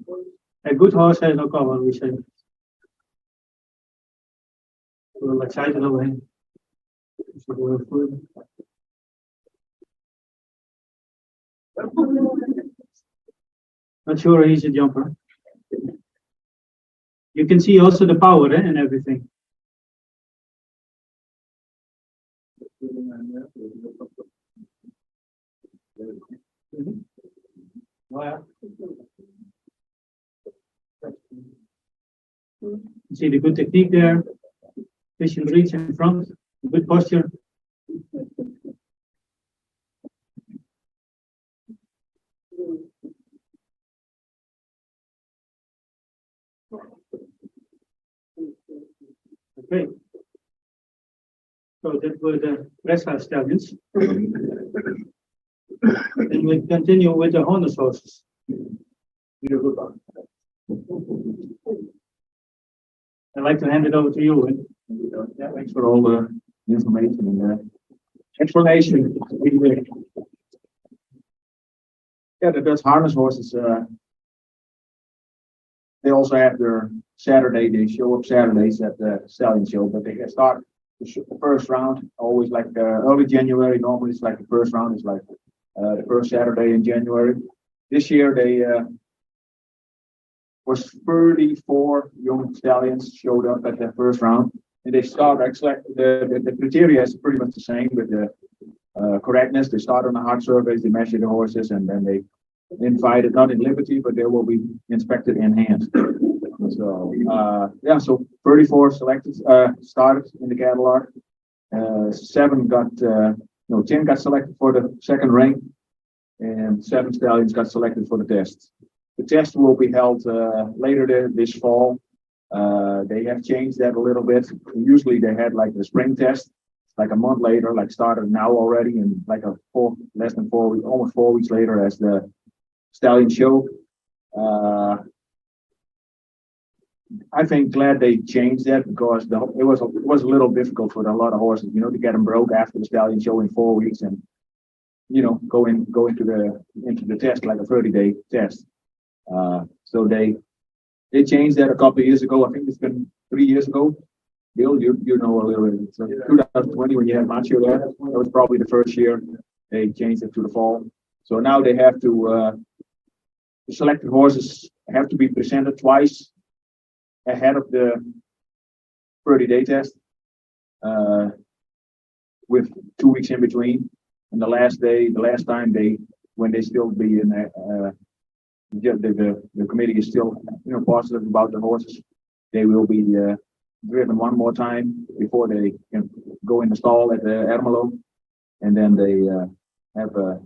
A good horse has no cover, we say. We're excited over him. Not sure he's a jumper. You can see also the power and everything. You see the good technique there. Vision reach in front, good posture. Okay. So that were the dressage stallions. And we continue with the harness horses. I'd like to hand it over to you. Yeah, thanks for all the information and explanation. Yeah, the Dutch harness horses, they also have their Saturday, they show up Saturdays at the stallion show, but they start the first round, always like early January. Normally it's like the first round is like the first Saturday in January. This year they was 34 young stallions showed up at the first round, and they start actually the criteria is pretty much the same with the correctness. They start on the heart surveys, they measure the horses, and then they invited not in liberty, but they will be inspected in hand. So yeah, so 34 selected started in the catalog. 7 got 10 got selected for the second ring, and 7 stallions got selected for the test. The test will be held later this fall. They have changed that a little bit. Usually they had like the spring test, like a month later, like started now already, and like less than 4 weeks, almost 4 weeks later as the stallion show. I think glad they changed that because it was a little difficult for a lot of horses, to get them broke after the stallion show in 4 weeks and go into the test like a 30-day test. So they changed that a couple of years ago. I think it's been 3 years ago. Bill, you know a little bit. So 2020 when you had Macho there, that was probably the first year they changed it to the fall. So now they have to the selected horses have to be presented twice ahead of the 30-day test, with 2 weeks in between. And the last time when they still be in the committee is still positive about the horses, they will be driven one more time before they can go in the stall at the Ermelo, and then they have a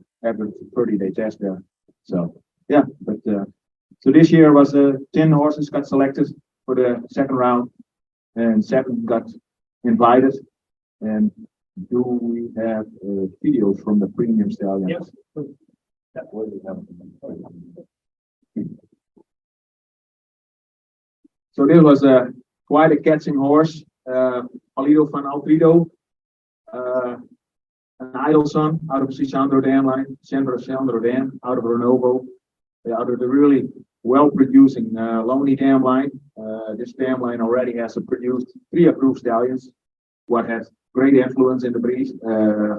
30-day test there. So yeah, but so this year was 10 horses got selected for the second round, and 7 got invited. And do we have videos from the premium stallions? Yes. That was So this was quite a catching horse, Palido van Alfredo, an idle son out of Sandro Dam line, Sandro Dam out of Renovo, out of the really well-producing Lonely Dam line. This dam line already has produced 3 approved stallions, what has great influence in the breed.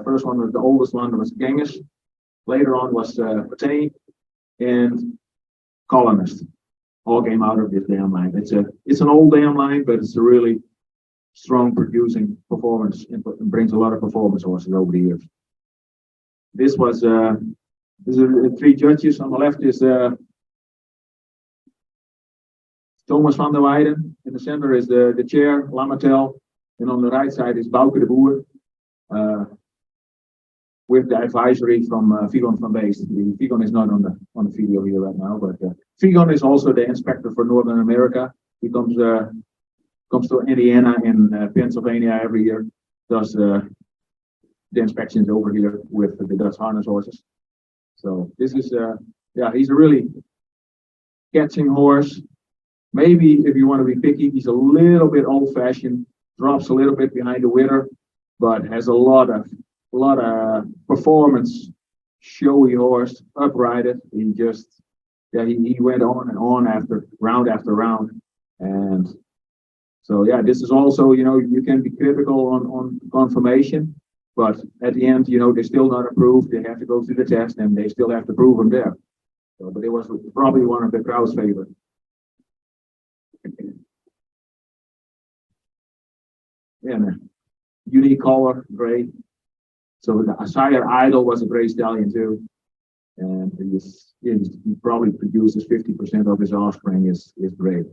First one was the oldest one was Genghis. Later on was Patay and Colonist. All came out of this dam line. It's an old dam line, but it's a really strong producing performance and brings a lot of performance horses over the years. This was there's 3 judges. On the left is Thomas van der Weijden. In the center is the chair, Lamatel, and on the right side is Bouke de Boer, with the advisory from Vigon van Beest. Vigon is not on the video here right now, but Vigon is also the inspector for Northern America. He comes to Indiana and Pennsylvania every year, does the inspections over here with the Dutch harness horses. So this is, yeah, he's a really catching horse. Maybe if you want to be picky, he's a little bit old fashioned, drops a little bit behind the winner, but has a lot of performance, showy horse, uprighted. He just, yeah, he went on and on after round. And so, yeah, this is also, you know, you can be critical on confirmation, but at the end, you know, they're still not approved. They have to go through the test and they still have to prove them there. So, but it was probably one of the crowd's favorite. Yeah, unique color, gray. So the Sire Idol was a gray stallion too. And he probably produces 50% of his offspring is gray.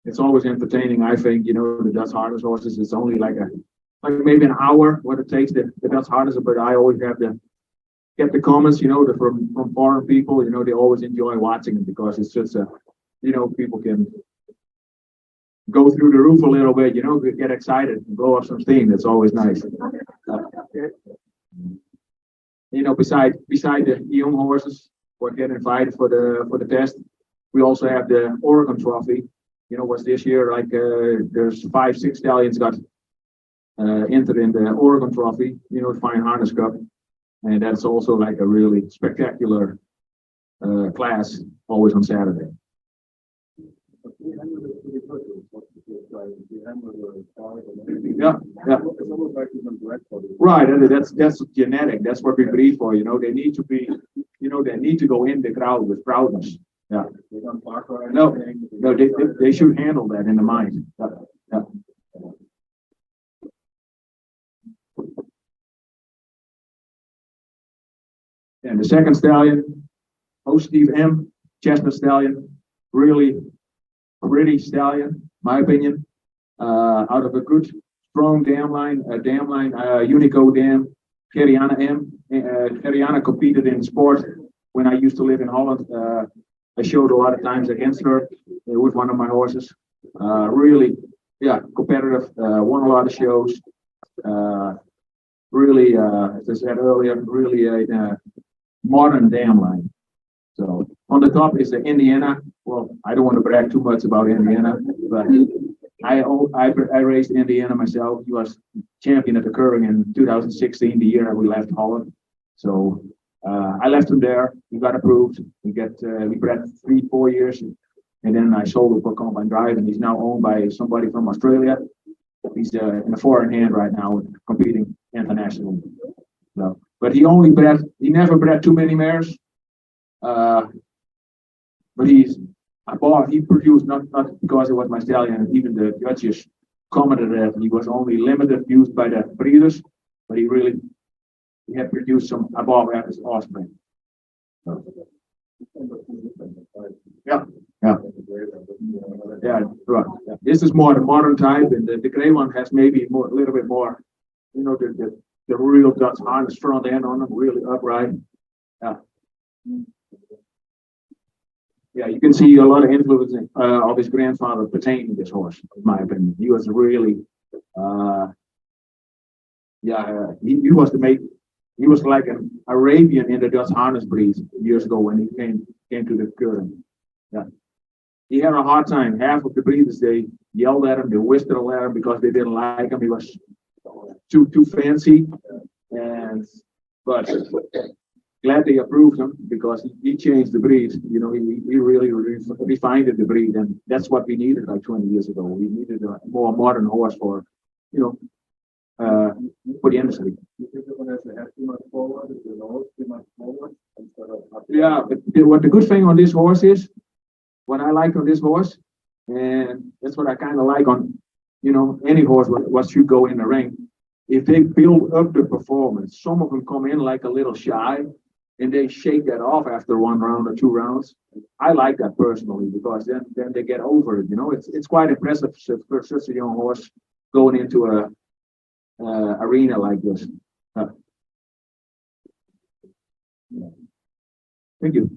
It's always entertaining, I think, you know, the Dutch harness horses. It's only like maybe an hour what it takes the Dutch harness, but I always have to get the comments, you know, from foreign people, you know, they always enjoy watching it because it's just you know, people can go through the roof a little bit, you know, get excited and blow up some steam. That's always nice. You know, beside the young horses what get invited for the test, we also have the Oregon Trophy. You know, what's this year, like there's 5-6 stallions got entered in the Oregon Trophy, you know, Fine Harness Cup. And that's also like a really spectacular class, always on Saturday. Yeah. Right, and that's genetic. That's what we breed for. You know, they need to be, you know, they need to go in the crowd with proudness. Yeah. No, they should handle that in the mind. Yeah. And the second stallion, Steve M, Chestnut Stallion, really pretty stallion, my opinion. Out of a good, strong dam line, Unico dam, Keriana M. Keriana competed in sport when I used to live in Holland. I showed a lot of times against her with one of my horses. Really, yeah, competitive, won a lot of shows. Really, as I said earlier, really a modern dam line. So on the top is the Indiana. Well, I don't want to brag too much about Indiana, but I raced Indiana myself. He was champion at the Curling in 2016, the year we left Holland. So I left him there. He got approved. We bred 3-4 years, and then I sold it for Combine Drive, and he's now owned by somebody from Australia. He's in a foreign hand right now, competing internationally. So, but he never bred too many mares. But he produced not because it was my stallion. Even the judges commented that he was only limited used by the breeders, but he had produced some above average offspring. So. Yeah. Right. Yeah. This is more the modern type, and the gray one has maybe a little bit more, you know, the real Dutch harness front end on them, really upright. Yeah. Yeah, you can see a lot of influence of his grandfather pertaining this horse, in my opinion. He was really, he was like an Arabian in the Dutch harness breed years ago when he came to the curling. Yeah. He had a hard time. Half of the breeders, they yelled at him, they whistled at him because they didn't like him. He was too fancy. But glad they approved him because he changed the breed. You know, he really refined the breed, and that's what we needed like 20 years ago. We needed a more modern horse for, you know, for the industry. Yeah, but what the good thing on this horse is, what I like on this horse, and that's what I kind of like on, you know, any horse what should go in the ring. If they build up the performance, some of them come in like a little shy, and they shake that off after 1 round or 2 rounds. I like that personally because then they get over it. You know, it's quite impressive for such a young horse going into a arena like this. Thank you.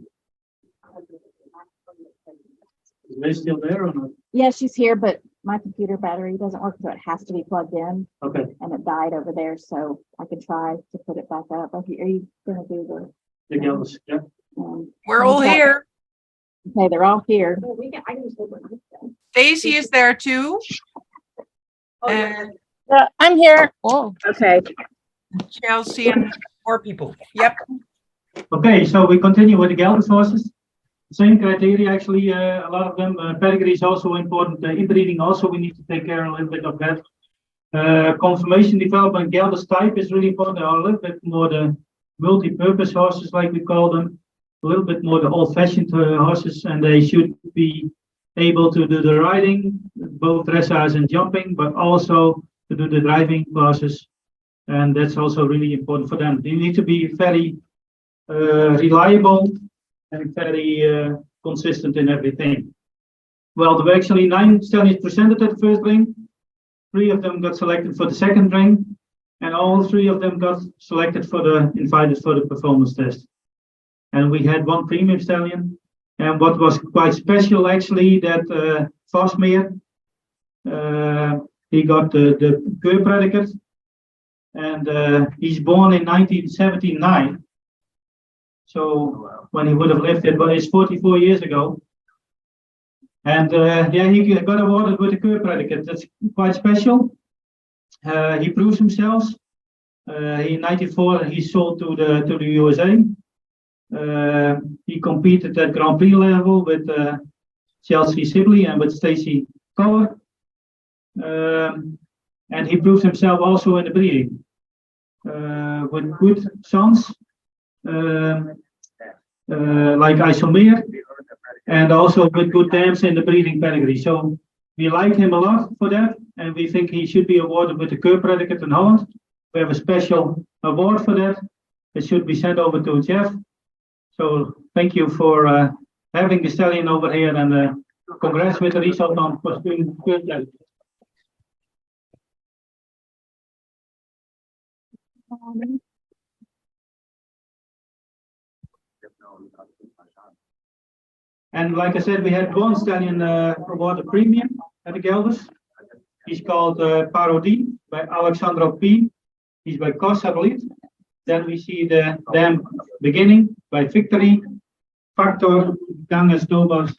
Is Liz still there or not? Yeah, she's here, but my computer battery doesn't work, so it has to be plugged in. Okay. And it died over there, so I can try to put it back up. Are you gonna do The Gelders, yeah. We're all here. Okay, they're all here. I can just open it. Daisy is there too. And I'm here. Oh. Okay. Chelsea and more people. Yep. Okay, so we continue with the Gelders horses. Same criteria, actually, a lot of them. Pedigree is also important. Inbreeding also, we need to take care a little bit of that. Conformation development, Gelders type is really important. There are a little bit more the multi-purpose horses, like we call them. A little bit more the old-fashioned horses, and they should be able to do the riding, both dressage and jumping, but also to do the driving classes. And that's also really important for them. You need to be very reliable and very consistent in everything. Well, there were actually 9 stallions presented at the first ring. 3 of them got selected for the second ring, and all 3 of them got selected for invited for the performance test. And we had 1 premium stallion. And what was quite special, actually, that Vosmeer, he got the Keur predicate, and he's born in 1979. So when he would have lived it, but it's 44 years ago. And yeah, he got awarded with the Keur predicate. That's quite special. He proves himself. In '94, he sold to the USA. He competed at Grand Prix level with Chelsea Sibley and with Stacey Collar. And he proved himself also in the breeding with good sons like Isomeer, and also with good dams in the breeding pedigree. So we like him a lot for that, and we think he should be awarded with the Keur predicate in Holland. We have a special award for that. It should be sent over to Jeff. So thank you for having the stallion over here, and congrats with the result on pursuing good. And like I said, we had 1 stallion awarded premium at the Gelders. He's called Parodie by Alexandro P. He's by Car Satellite. Then we see the dam beginning by Victory, Factor, Ganges, Dobas.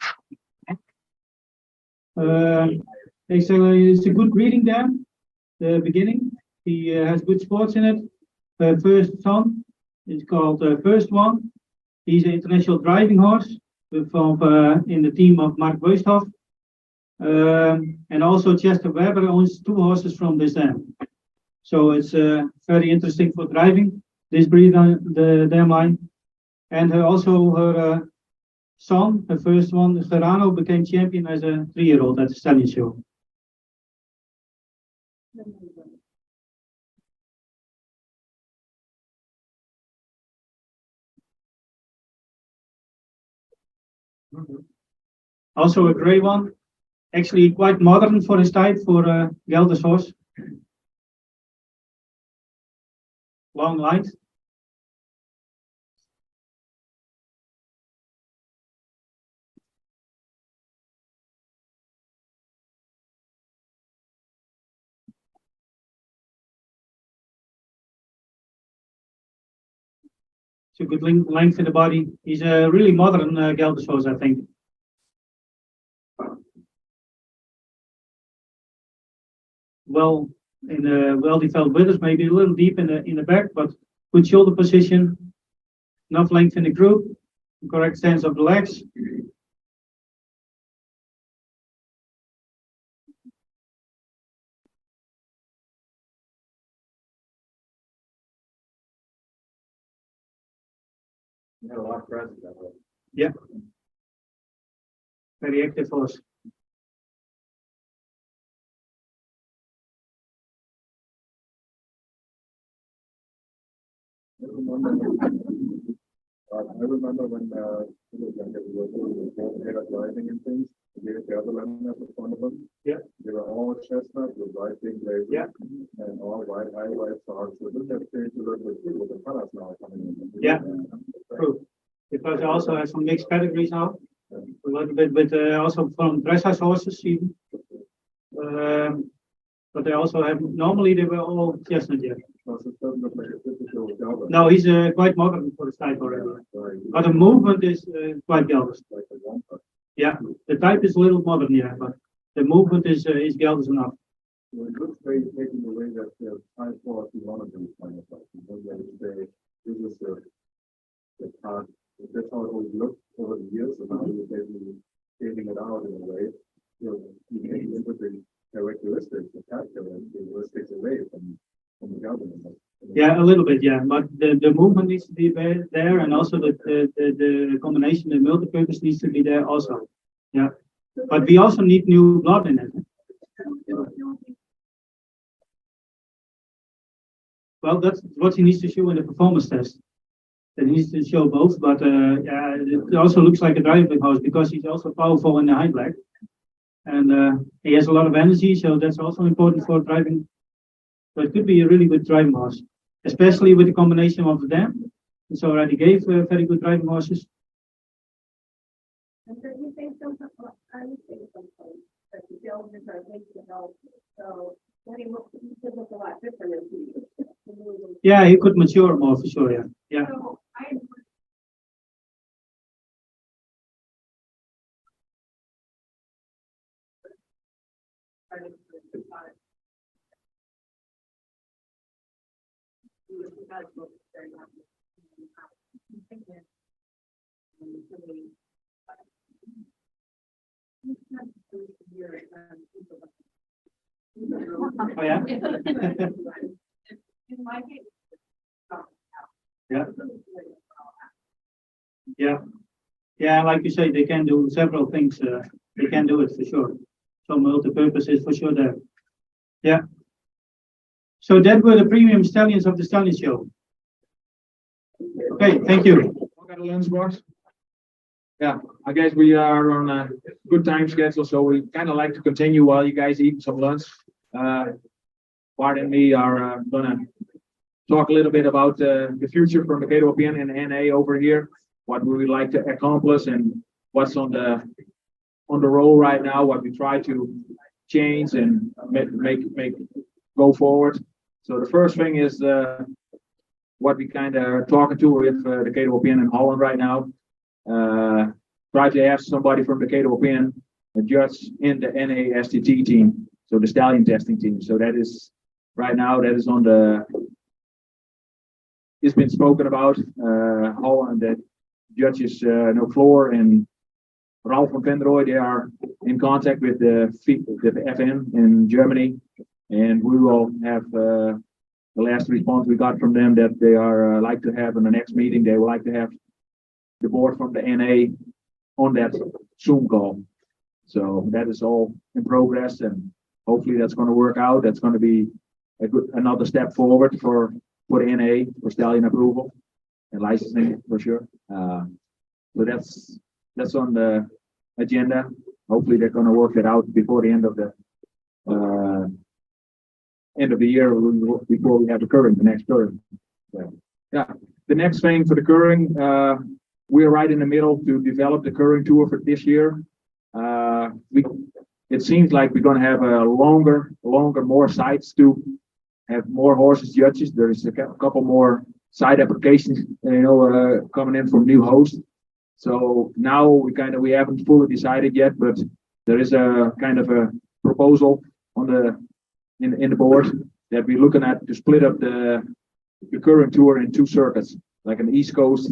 It's a good breeding dam, the beginning. He has good sports in it. First son is called First One. He's an international driving horse from in the team of Mark Weusthoff. And also Chester Weber owns 2 horses from this dam. So it's very interesting for driving this breed on the dam line. And also her son, the first one, Serrano, became champion as a 3-year-old at the stallion show. Also a gray one, actually quite modern for his type, for a Gelders horse. Long lines. It's a good length in the body. He's a really modern Gelders horse, I think. Well, in the well-developed withers, maybe a little deep in the back, but good shoulder position, enough length in the group, correct stance of the legs. Yeah. Very active horse. I remember when we were driving and things, the other runners in front of them. Yeah. They were all chestnut with white big blazers. Yeah. And all white highlights. So this has changed a little bit with the colors now coming in. Yeah. True. Because I also have some mixed pedigrees now. A little bit with also from dressage horses even. But they also have, normally they were all chestnut yet. Also, it doesn't look like a typical Gelder. No, he's quite modern for his type already. But the movement is quite Gelders. Yeah, the type is a little modern, yeah, but the movement is Gelders enough. Well, it looks very taking away that high quality one of these kind of stuff. This is the part, that's how it always looked over the years, and now you're basically scaling it out in a way. You can input the characteristics, the characteristics away from the government. Yeah, a little bit, yeah, but the movement needs to be there, and also the combination, the multi-purpose needs to be there also. Yeah, but we also need new blood in it. Well, that's what he needs to show in the performance test. That he needs to show both, but yeah, it also looks like a driving horse because he's also powerful in the hind leg, and he has a lot of energy, so that's also important for driving. So it could be a really good driving horse, especially with the combination of the dam. It's already gave very good driving horses. And then you think something, I would think something that the Gelders are making help. So when he looks, he could look a lot different as he. Yeah, he could mature more for sure. Yeah, yeah. So I. Oh yeah. Yeah. Yeah. Yeah, like you say, they can do several things. They can do it for sure. So multi-purpose is for sure there. Yeah. So that were the premium stallions of the Stallion Show. Okay, thank you. Got a lunchbox? Yeah, I guess we are on a good time schedule, so we kind of like to continue while you guys eat some lunch. Bart and me are gonna talk a little bit about the future from the KWPN-NA over here, what we would like to accomplish and what's on the roll right now, what we try to change and make go forward. So the first thing is what we kind of are talking to with the KWPN in Holland right now. Try to have somebody from the KWPN judge in the NA STT team, so the stallion testing team. So that is right now, that is on the, it's been spoken about, Holland, that judges Floor and Ralph van Vendrooy, they are in contact with the FN in Germany, and we will have the last response we got from them that they are like to have in the next meeting, they would like to have the board from the NA on that Zoom call. So that is all in progress, and hopefully that's going to work out. That's going to be another step forward for the NA for stallion approval and licensing for sure. So that's on the agenda. Hopefully they're going to work it out before the end of the year, before we have the next curring. So, yeah, the next thing for the curring, we're right in the middle to develop the curring tour for this year. It seems like we're going to have a longer, more sites to have more horses judges. There is a couple more site applications, coming in from new hosts. So now we haven't fully decided yet, but there is a kind of a proposal on in the board that we're looking at to split up the current tour in two circuits, like an East Coast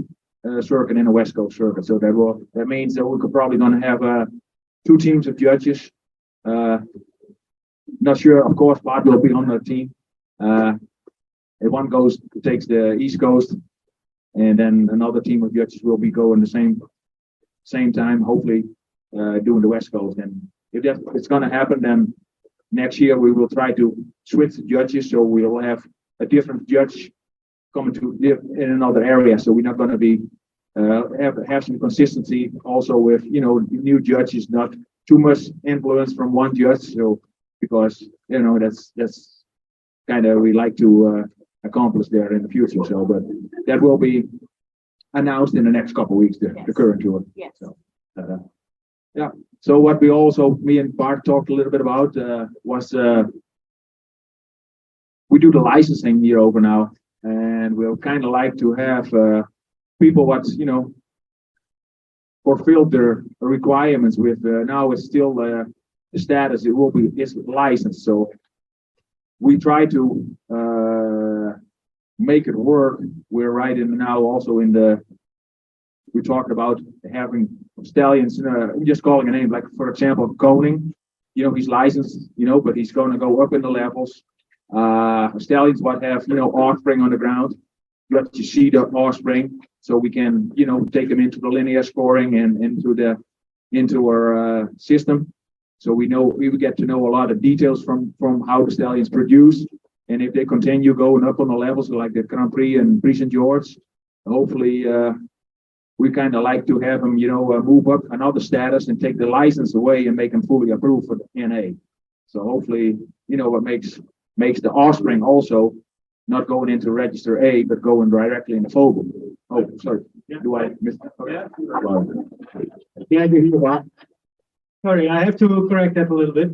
circuit and a West Coast circuit. So that means that we're probably going to have two teams of judges. Not sure, of course, Bart will be on the team. If one takes the East Coast, and then another team of judges will be going the same time, hopefully doing the West Coast. And if it's going to happen, then next year we will try to switch the judges, so we'll have a different judge coming to in another area. So we're not going to be have some consistency also with new judges, not too much influence from one judge. So because that's kind of we like to accomplish there in the future. So, but that will be announced in the next couple of weeks. The current tour. Yes. So, yeah. So what we also, me and Bart talked a little bit about, was we do the licensing here over now, and we'll kind of like to have people what's, fulfilled their requirements with, now it's still the status, it will be, it's licensed. So we try to make it work. We're right in now also in we talked about having stallions, just calling a name, like for example, Koning, he's licensed, but he's going to go up in the levels. Stallions what have, offspring on the ground. You have to see the offspring so we can, take them into the linear scoring and into our system. So we get to know a lot of details from how the stallions produce. And if they continue going up on the levels like the Grand Prix and Prix St. George, hopefully, we kind of like to have them, move up another status and take the license away and make them fully approved for the NA. So hopefully, what makes the offspring also not going into register A, but going directly in the foal. Oh, sorry. Do I miss that? Yeah, sorry, I have to correct that a little bit.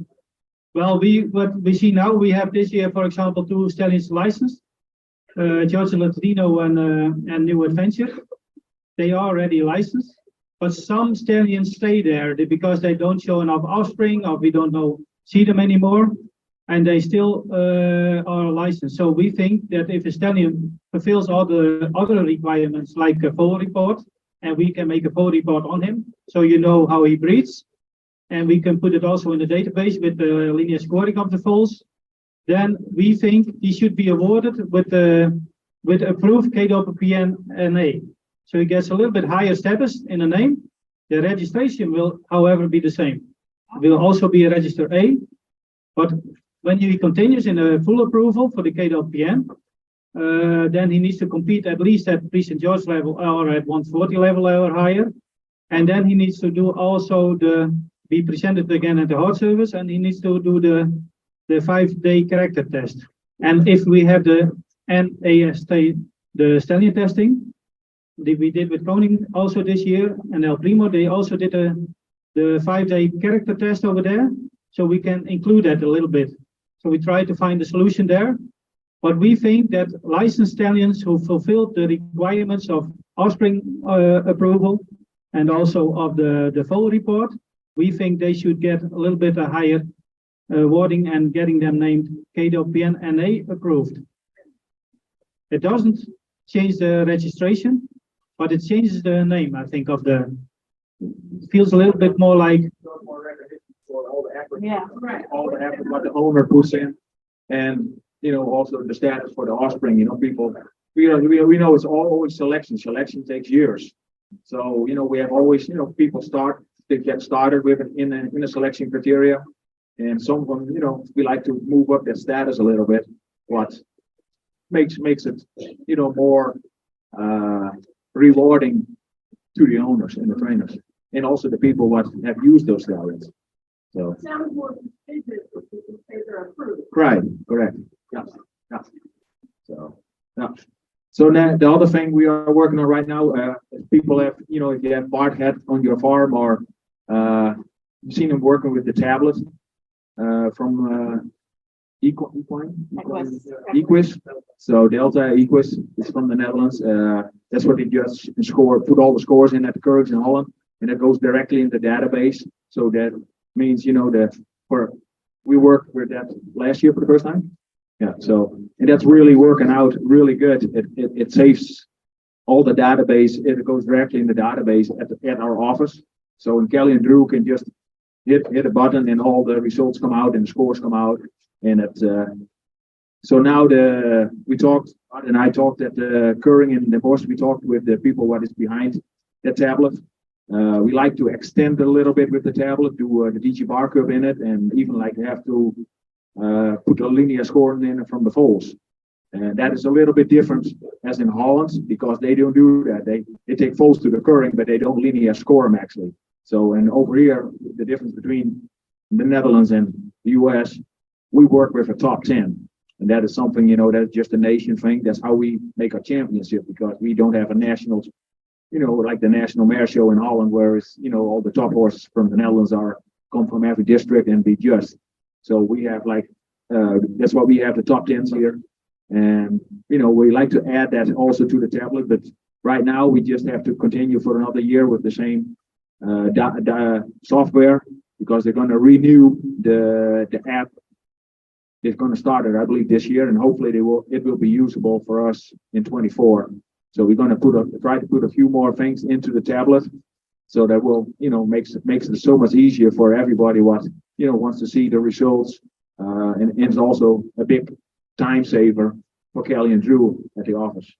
Well, what we see now, we have this year, for example, 2 stallions licensed, George Latrino and New Adventure. They are already licensed, but some stallions stay there because they don't show enough offspring, or we don't see them anymore, and they still are licensed. So we think that if a stallion fulfills all the other requirements, like a foal report, and we can make a foal report on him, so how he breeds, and we can put it also in the database with the linear scoring of the foals, then we think he should be awarded with approved KWPN-NA. So he gets a little bit higher status in the name. The registration will, however, be the same. It will also be a register A, but when he continues in a full approval for the KWPN, then he needs to compete at least at Prix St. George level or at 140 level or higher. And then he needs to do also be presented again at the Heart Service, and he needs to do the 5-day character test. And if we have the NAST, the stallion testing, we did with Koning also this year, and El Primo, they also did the 5-day character test over there. So we can include that a little bit. So we try to find a solution there. But we think that licensed stallions who fulfill the requirements of offspring approval and also of the foal report, we think they should get a little bit higher awarding and getting them named KWPN-NA approved. It doesn't change the registration, but it changes the name, I think, feels a little bit more like. Yeah, right. All the effort what the owner puts in, and also the status for the offspring. People, we know it's always selection. Selection takes years. So we have always people get started with in a selection criteria, and some of them we like to move up their status a little bit. What makes it more rewarding to the owners and the trainers, and also the people what have used those stallions. So Sounds more prestigious if you can say they're approved. right, correct. Yeah. So yeah. So now the other thing we are working on right now, if people have, if you have Bart hat on your farm, or you've seen him working with the tablet from Equus. So Delta Equus is from the Netherlands. That's what they just put all the scores in at the curves in Holland, and it goes directly in the database. So that means we worked with that last year for the first time. Yeah, so and that's really working out really good. It saves all the database. It goes directly in the database at our office. So Kelly and Drew can just hit a button and all the results come out and the scores come out. And so now I talked at the Curring in the Bosch. We talked with the people what is behind the tablet. We like to extend a little bit with the tablet, do the DG bar curve in it, and even like have to put a linear scoring in from the foals. And that is a little bit different as in Holland, because they don't do that. They take foals to the curring, but they don't linear score them actually. So, and over here, the difference between the Netherlands and the US, we work with a top 10. And that is something, that's just a nation thing. That's how we make our championship, because we don't have a national like the National Mare Show in Holland, where it's, all the top horses from the Netherlands come from every district and be just. So we have that's why we have the top 10s here. And, we like to add that also to the tablet, but right now we just have to continue for another year with the same software, because they're going to renew the app. They're going to start it, I believe, this year, and hopefully it will be usable for us in 24. So we're going to try to put a few more things into the tablet, so that will, makes it so much easier for everybody what, wants to see the results. And it's also a big time saver for Kelly and Drew at the office.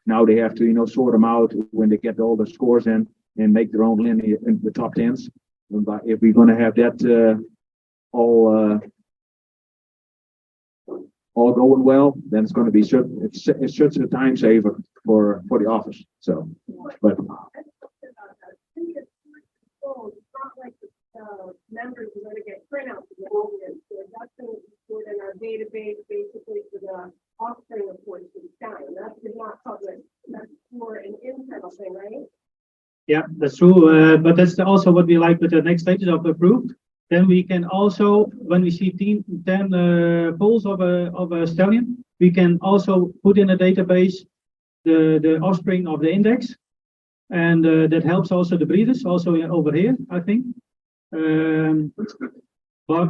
Now they have to, sort them out when they get all the scores in and make their own linear in the top 10s. But if we're going to have that all going well, then it's going to be it's such a time saver for the office. So, but. Members are going to get printouts of the whole year. So that's going to be stored in our database, basically for the offspring reports to be done. That's not public. That's for an internal thing, right? Yeah, that's true. But that's also what we like with the next stages of approved. Then we can also, when we see 10 foals of a stallion, we can also put in a database the offspring of the index. And that helps also the breeders, also over here, I think. But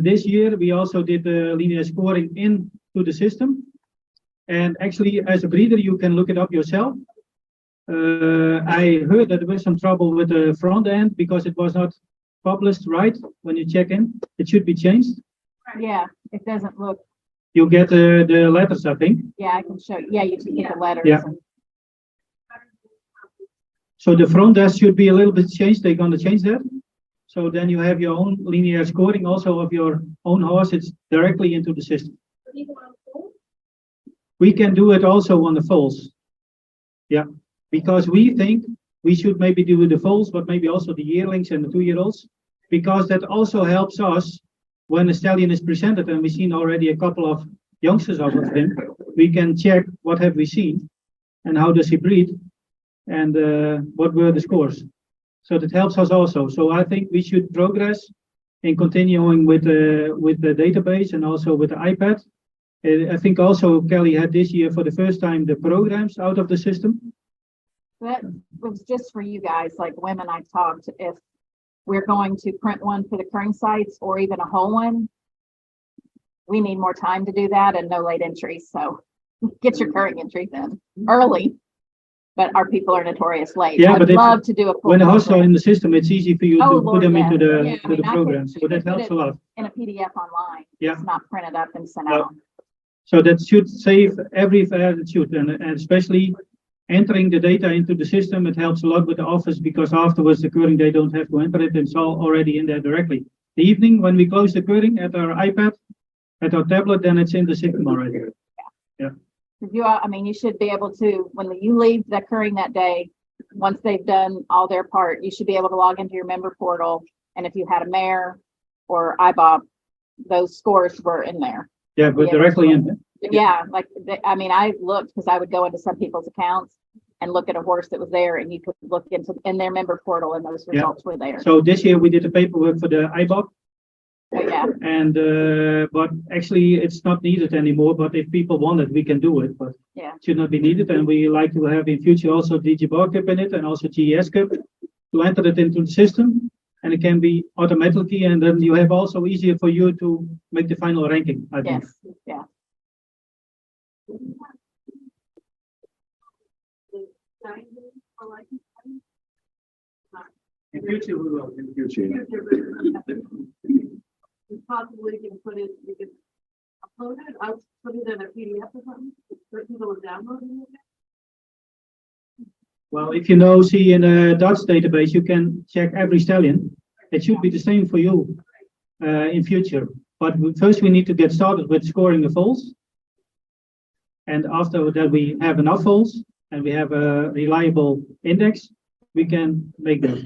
this year we also did the linear scoring into the system. And actually, as a breeder, you can look it up yourself. I heard that there was some trouble with the front end because it was not published right when you check in. It should be changed. Yeah, it doesn't look. You get the letters, I think. Yeah, I can show you. Yeah, you can get the letters. Yeah. So the front desk should be a little bit changed. They're going to change that. So then you have your own linear scoring also of your own horse. It's directly into the system. We can do it also on the foals. Yeah, because we think we should maybe do with the foals, but maybe also the yearlings and the 2-year-olds, because that also helps us when a stallion is presented and we've seen already a couple of youngsters of him. We can check what have we seen and how does he breed and what were the scores. So that helps us also. So I think we should progress in continuing with the database and also with the iPad. I think also Kelly had this year for the first time the programs out of the system. That was just for you guys, like women I talked, if we're going to print one for the curring sites or even a whole one, we need more time to do that and no late entries. So get your curring entries in early. But our people are notorious late. Yeah, I'd love to do a full when the horses are program. in the system, it's easy for you to put them into the I mean, I program. could So that put helps it a lot. in a PDF online. Yeah. It's not printed up and sent No. out. So that should save every fair that should, and especially entering the data into the system. It helps a lot with the office because afterwards the curring they don't have to enter it. It's all already in there directly. The evening when we close the curring at our iPad, at our tablet, then it's in the system already. Yeah. I mean, you should be able to, when you leave the curring that day, once they've done all their part, you should be able to log into your member portal. And if you had a mare or IBOB, those scores were in there. Yeah, but directly in there. Yeah, like, I mean, I looked because I would go into some people's accounts and look at a horse that was there and you could look in their member portal and those results were there. So this year we did the paperwork for the IBOB. Yeah. And but actually it's not needed anymore. But if people want it, we can do it. But yeah, it should not be needed. And we like to have in future also DG Bar Cup in it and also GES Cup to enter it into the system. And it can be automatically, and then you have also easier for you to make the final ranking, I think. Yes, yeah. In future, we will. In future. You possibly can put it, you can upload it, I'll put it in a PDF or something, for people to download it. Well, if you see in a Dutch database, you can check every stallion. It should be the same for you in future. But first we need to get started with scoring the foals. And after that we have enough foals and we have a reliable index, we can make that.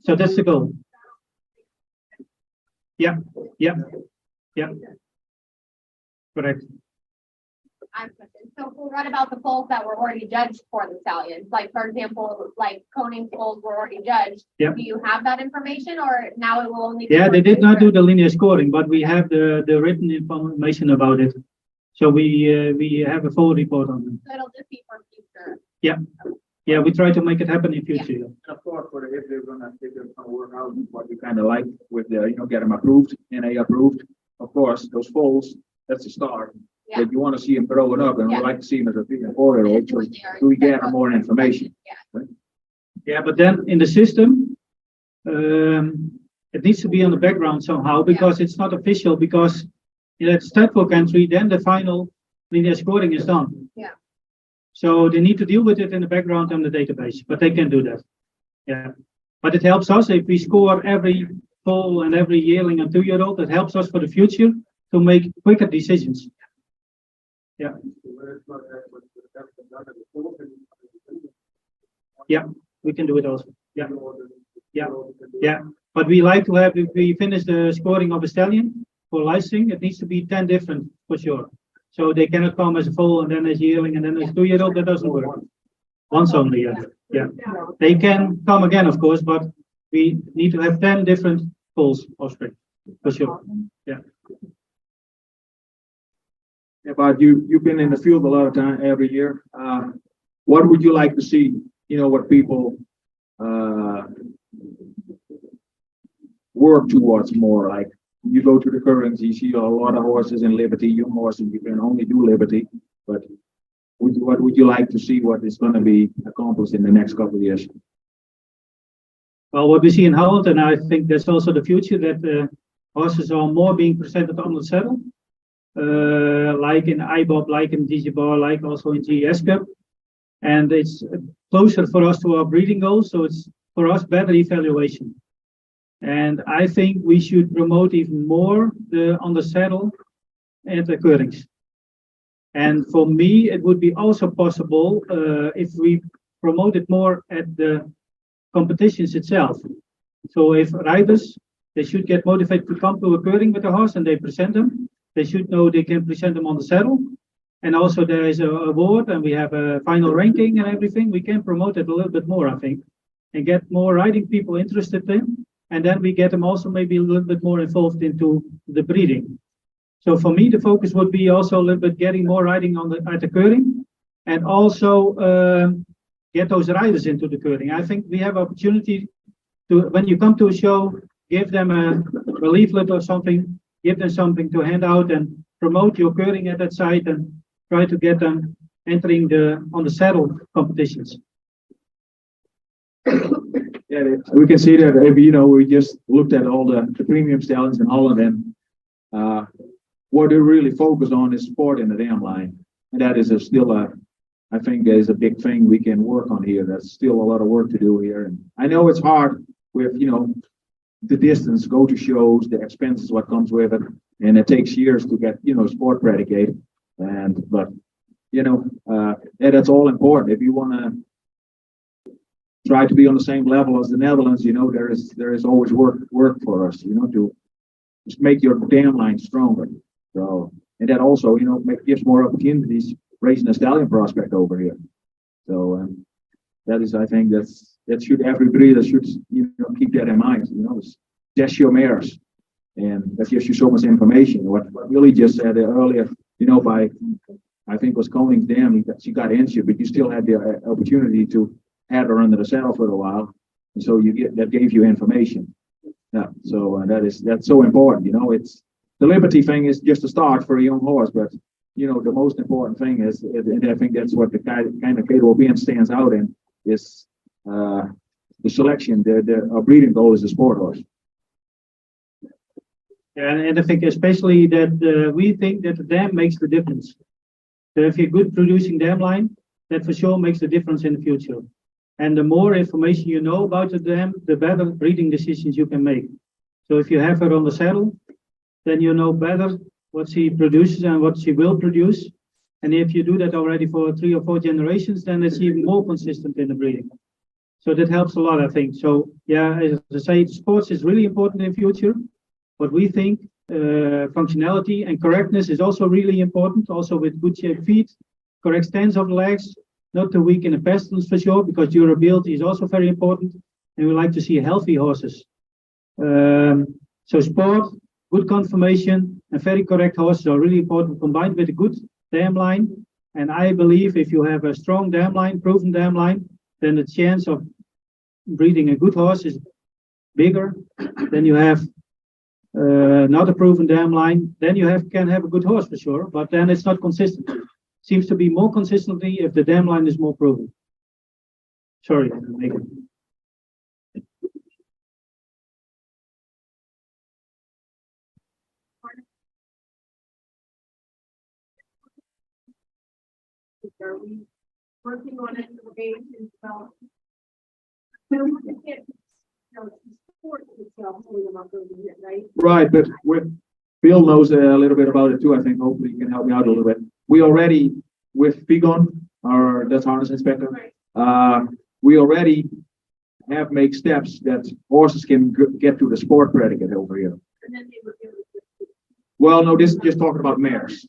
So that's the goal. Yeah, yeah, yeah. Correct. I have a question. So what about the foals that were already judged for the stallions? Like, for example, like Coning's foals were already judged. Yep. Do you have that information or now it will only? Yeah, they did not do the linear scoring, but we have the written information about it. So we have a full report on them. So it'll just be for future. Yeah, yeah, we try to make it happen in future. And of course, if they're gonna work out what you kind of like with the, get them approved, NA approved. Of course, those foals, that's the start. Yeah. But you want to see them growing up, and we Yeah. like to see them as a 3 and 4-year-old. So we gather more information. Yeah, but then in the system, it needs to be on the background somehow because it's not official because it's stateful country, then the final linear scoring is done. Yeah. So they need to deal with it in the background on the database, but they can do that. Yeah. But it helps us if we score every foal and every yearling and 2-year-old, it helps us for the future to make quicker decisions. Yeah. Yeah, we can do it also. Yeah. Yeah. Yeah. But we like to have, if we finish the scoring of a stallion for licensing, it needs to be 10 different for sure. So they cannot come as a foal and then as yearling and then as 2-year-old. That doesn't work. Once only, yeah. Yeah. They can come again, of course, but we need to have 10 different foals offspring for sure. Yeah. Yeah, but you've been in the field a lot of time every year. What would you like to see? What people work towards more. Like you go to the currents, you see a lot of horses in Liberty, young horses. You can only do Liberty, but what would you like to see? What is going to be accomplished in the next couple of years? Well, what we see in Holland, and I think that's also the future, that horses are more being presented on the saddle. Like in IBOB, like in DG-Bar, like also in GES Cup. And it's closer for us to our breeding goals, so it's for us better evaluation. And I think we should promote even more the on the saddle and the currings. And for me, it would be also possible if we promote it more at the competitions itself. So if riders, they should get motivated to come to a curring with a horse and they present them. They should know they can present them on the saddle. And also there is an award and we have a final ranking and everything. We can promote it a little bit more, I think, and get more riding people interested in. And then we get them also maybe a little bit more involved into the breeding. So for me, the focus would be also a little bit getting more riding on at the curring and also get those riders into the curring. I think we have opportunity to, when you come to a show, give them a leaflet or something, give them something to hand out and promote your curring at that site and try to get them entering on the saddle competitions. Yeah, we can see that we just looked at all the premium stallions in Holland and what they really focus on is sport in the dam line. And that is I think is a big thing we can work on here. That's still a lot of work to do here. And I know it's hard with, the distance, go to shows, the expenses, what comes with it. And it takes years to get, sport predicated. But that's all important. If you want to try to be on the same level as the Netherlands, there is always work for us, to just make your dam line stronger. So, and that also, gives more opportunities raising a stallion prospect over here. So that is, I think that should every breeder should keep that in mind. Test your mares, and that gives you so much information. What Willie just said earlier, by I think it was Koning's dam, she got injured, but you still had the opportunity to have her under the saddle for a while, and so that gave you information. Yeah, so that's so important. It's the Liberty thing is just a start for a young horse, but the most important thing is, and I think that's what the kind of KWPN stands out in, is the selection. Our breeding goal is a sport horse. Yeah, and I think especially that we think that the dam makes the difference. So if you're good producing dam line, that for sure makes the difference in the future. And the more information you know about the dam, the better breeding decisions you can make. So if you have her on the saddle, then you know better what she produces and what she will produce. And if you do that already for 3 or 4 generations, then it's even more consistent in the breeding. So that helps a lot, I think. So yeah, as I say, sports is really important in the future. But we think functionality and correctness is also really important, also with good shaped feet, correct stance of the legs, not too weak in the pastels for sure, because durability is also very important, and we like to see healthy horses. So sport, good conformation, and very correct horses are really important, combined with a good dam line. And I believe if you have a strong dam line, proven dam line, then the chance of breeding a good horse is bigger than you have not a proven dam line. Then you can have a good horse for sure, but then it's not consistent. Seems to be more consistently if the dam line is more proven. Sorry, Megan. Are we working on it for age and development? Right, but Bill knows a little bit about it too. I think hopefully he can help me out a little bit. We already, with Pigon, our Dutch harness inspector, we already have made steps that horses can get to the sport predicate over here. Well, no, this is just talking about mares.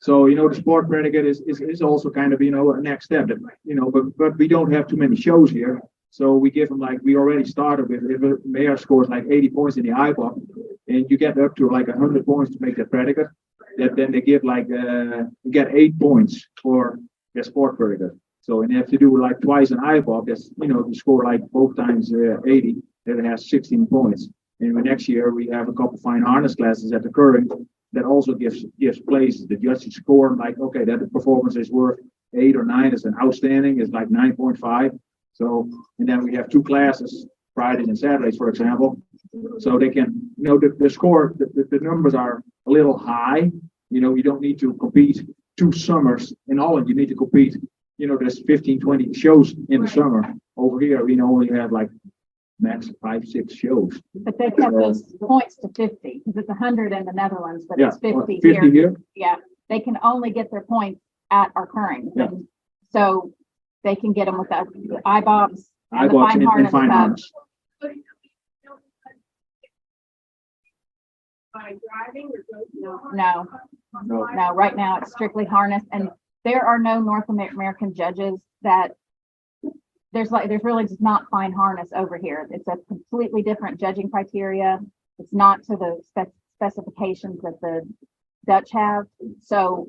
So, you know, the sport predicate is also kind of, you know, a next step that, you know, but we don't have too many shows here. So we give them, like, we already started with, if a mare scores like 80 points in the IBOP and you get up to like 100 points to make that predicate, that then they give like, you get 8 points for the sport predicate. So, and you have to do like twice an IBOP, that's, you know, you score like both times 80, then it has 16 points. And next year we have a couple of fine harness classes at the current that also gives places. The judges score like, okay, that performance is worth 8 or 9, is an outstanding, is like 9.5. So, and then we have 2 classes, Fridays and Saturdays, for example. So they can, you know, the score, the numbers are a little high. You know, you don't need to compete 2 summers in Holland. You need to compete, you know, there's 15, 20 shows in the summer. Over here, we only have like max 5, 6 shows. But they kept those points to 50, because it's 100 in the Netherlands, but Yeah, it's 50 50 here. Yeah, they can only get their points at our current. Yeah. So they can get them with the IBOBs and the IBOPs fine and harness. fine harness. By driving or No, no, right now it's strictly harness, and there are no North American judges that there's really just not fine harness over here. It's a completely different judging criteria. It's not to the specifications that the Dutch have. So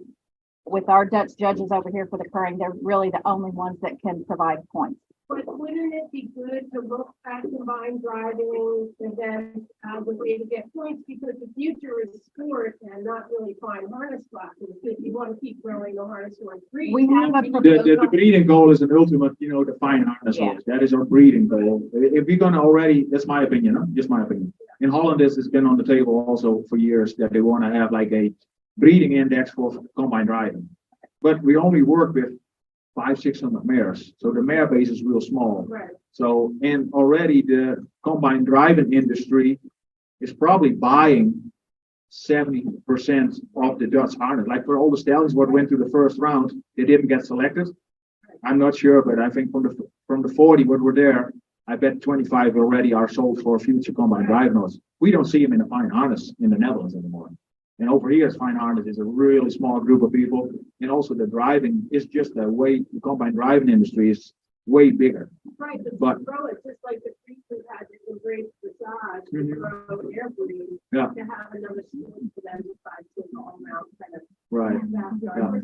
with our Dutch judges over here for the curring, they're really the only ones that can provide points. But wouldn't it be good to look at combined driving and then the way to get points, because the future is sport and not really fine harness classes. If you want to keep growing the harness horse breed. We have The breeding goal is an ultimate, you know, the fine harness horse. That is our breeding goal. If we're gonna already, that's my opinion, huh? Just my opinion. In Holland, this has been on the table also for years, that they want to have like a breeding index for combine driving. But we only work with 500-600 mares, so the mare base is real small. Right. So, and already the combine driving industry is probably buying 70% of the Dutch harness. Like for all the stallions what went to the first round, they didn't get selected. I'm not sure, but I think from the 40 what were there, I bet 25 already are sold for future combine driving horses. We don't see them in a fine harness in the Netherlands anymore. And over here, fine harness is a really small group of people. And also the driving is just the combine driving industry is way bigger. Right, But grow it just like the creatures had to embrace dressage to grow air breed. Yeah. To have another school for them to find to all around kind of. Right. Yeah.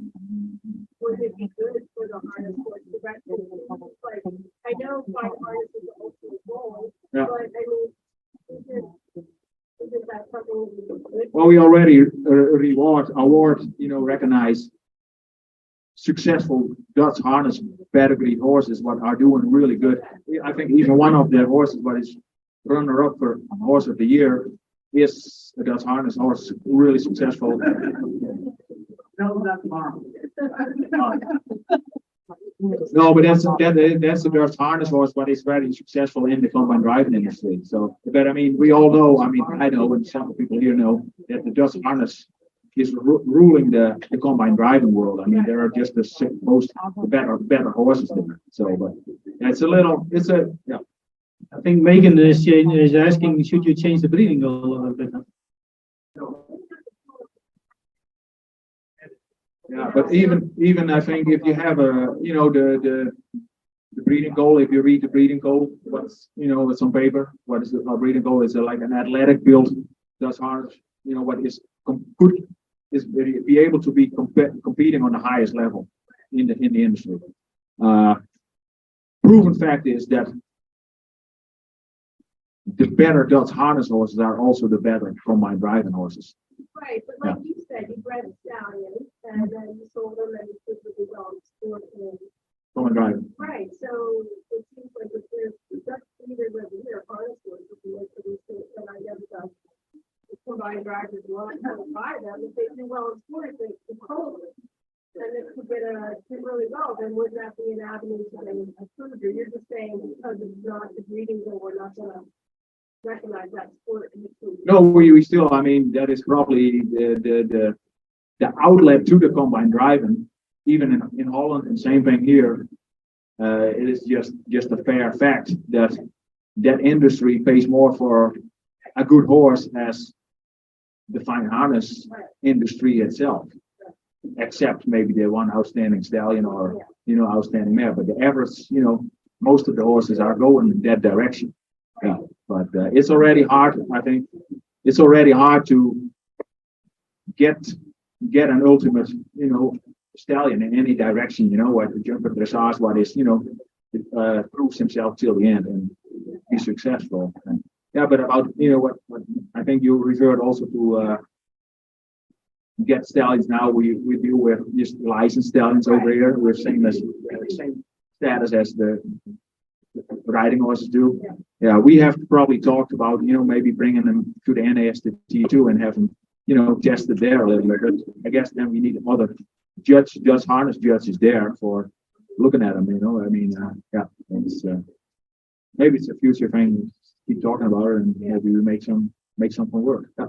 Would it be good for the harness horse to rest? Like, I know fine harness is the ultimate goal, Yeah. but I mean, is that something we would do? Well, we already award, you know, recognize successful Dutch harness pedigree horses what are doing really good. I think even one of the horses what is runner up for horse of the year is a Dutch harness horse, really successful. No, not tomorrow. No, but that's the Dutch harness horse, but it's very successful in the combine driving industry. So, but I mean, we all know, I mean, I know, and some people here know that the Dutch harness is ruling the combine driving world. I mean, there are just the better horses there. So, but yeah. I think Megan is asking, should you change the breeding goal a little bit? Yeah, but even I think if you have a, the breeding goal, if you read the breeding goal, what's, it's on paper, what is the breeding goal? Is like an athletic build, does hard, what is good, is be able to be competing on the highest level in the industry. Proven fact is that the better Dutch harness horses are also the better combine driving horses. Right, but like you said, you bred a stallion and then you sold them and you put the results for them. Combine driving. Right, so it seems like if there's just either with the harness horse, if you look for these things, then I guess the combined drivers want to buy them. If they do well in sport, they can hold them. And if you get do really well, then would that be an avenue to then improve? Or you're just saying because it's not the breeding goal, we're not gonna recognize that sport. No, we still, I mean, that is probably the outlet to the combine driving, even in Holland, and same thing here. It is just a fair fact that industry pays more for a good horse as the fine harness industry itself, except maybe the one outstanding stallion or, outstanding mare, but the average, most of the horses are going in that direction. Yeah, but it's already hard. I think it's already hard to get an ultimate, stallion in any direction. What the jumper dressage, what is, proves himself till the end and be successful. And, yeah, but about what I think you referred also to get stallions now. We deal with just licensed stallions over here. We're same status as the riding horses do. Yeah, we have probably talked about, maybe bringing them to the NAST too and have them, tested there a little bit. But I guess then we need other harness judges there for looking at them, I mean, yeah, it's, maybe it's a future thing. Keep talking about it and maybe we make something work. Yeah.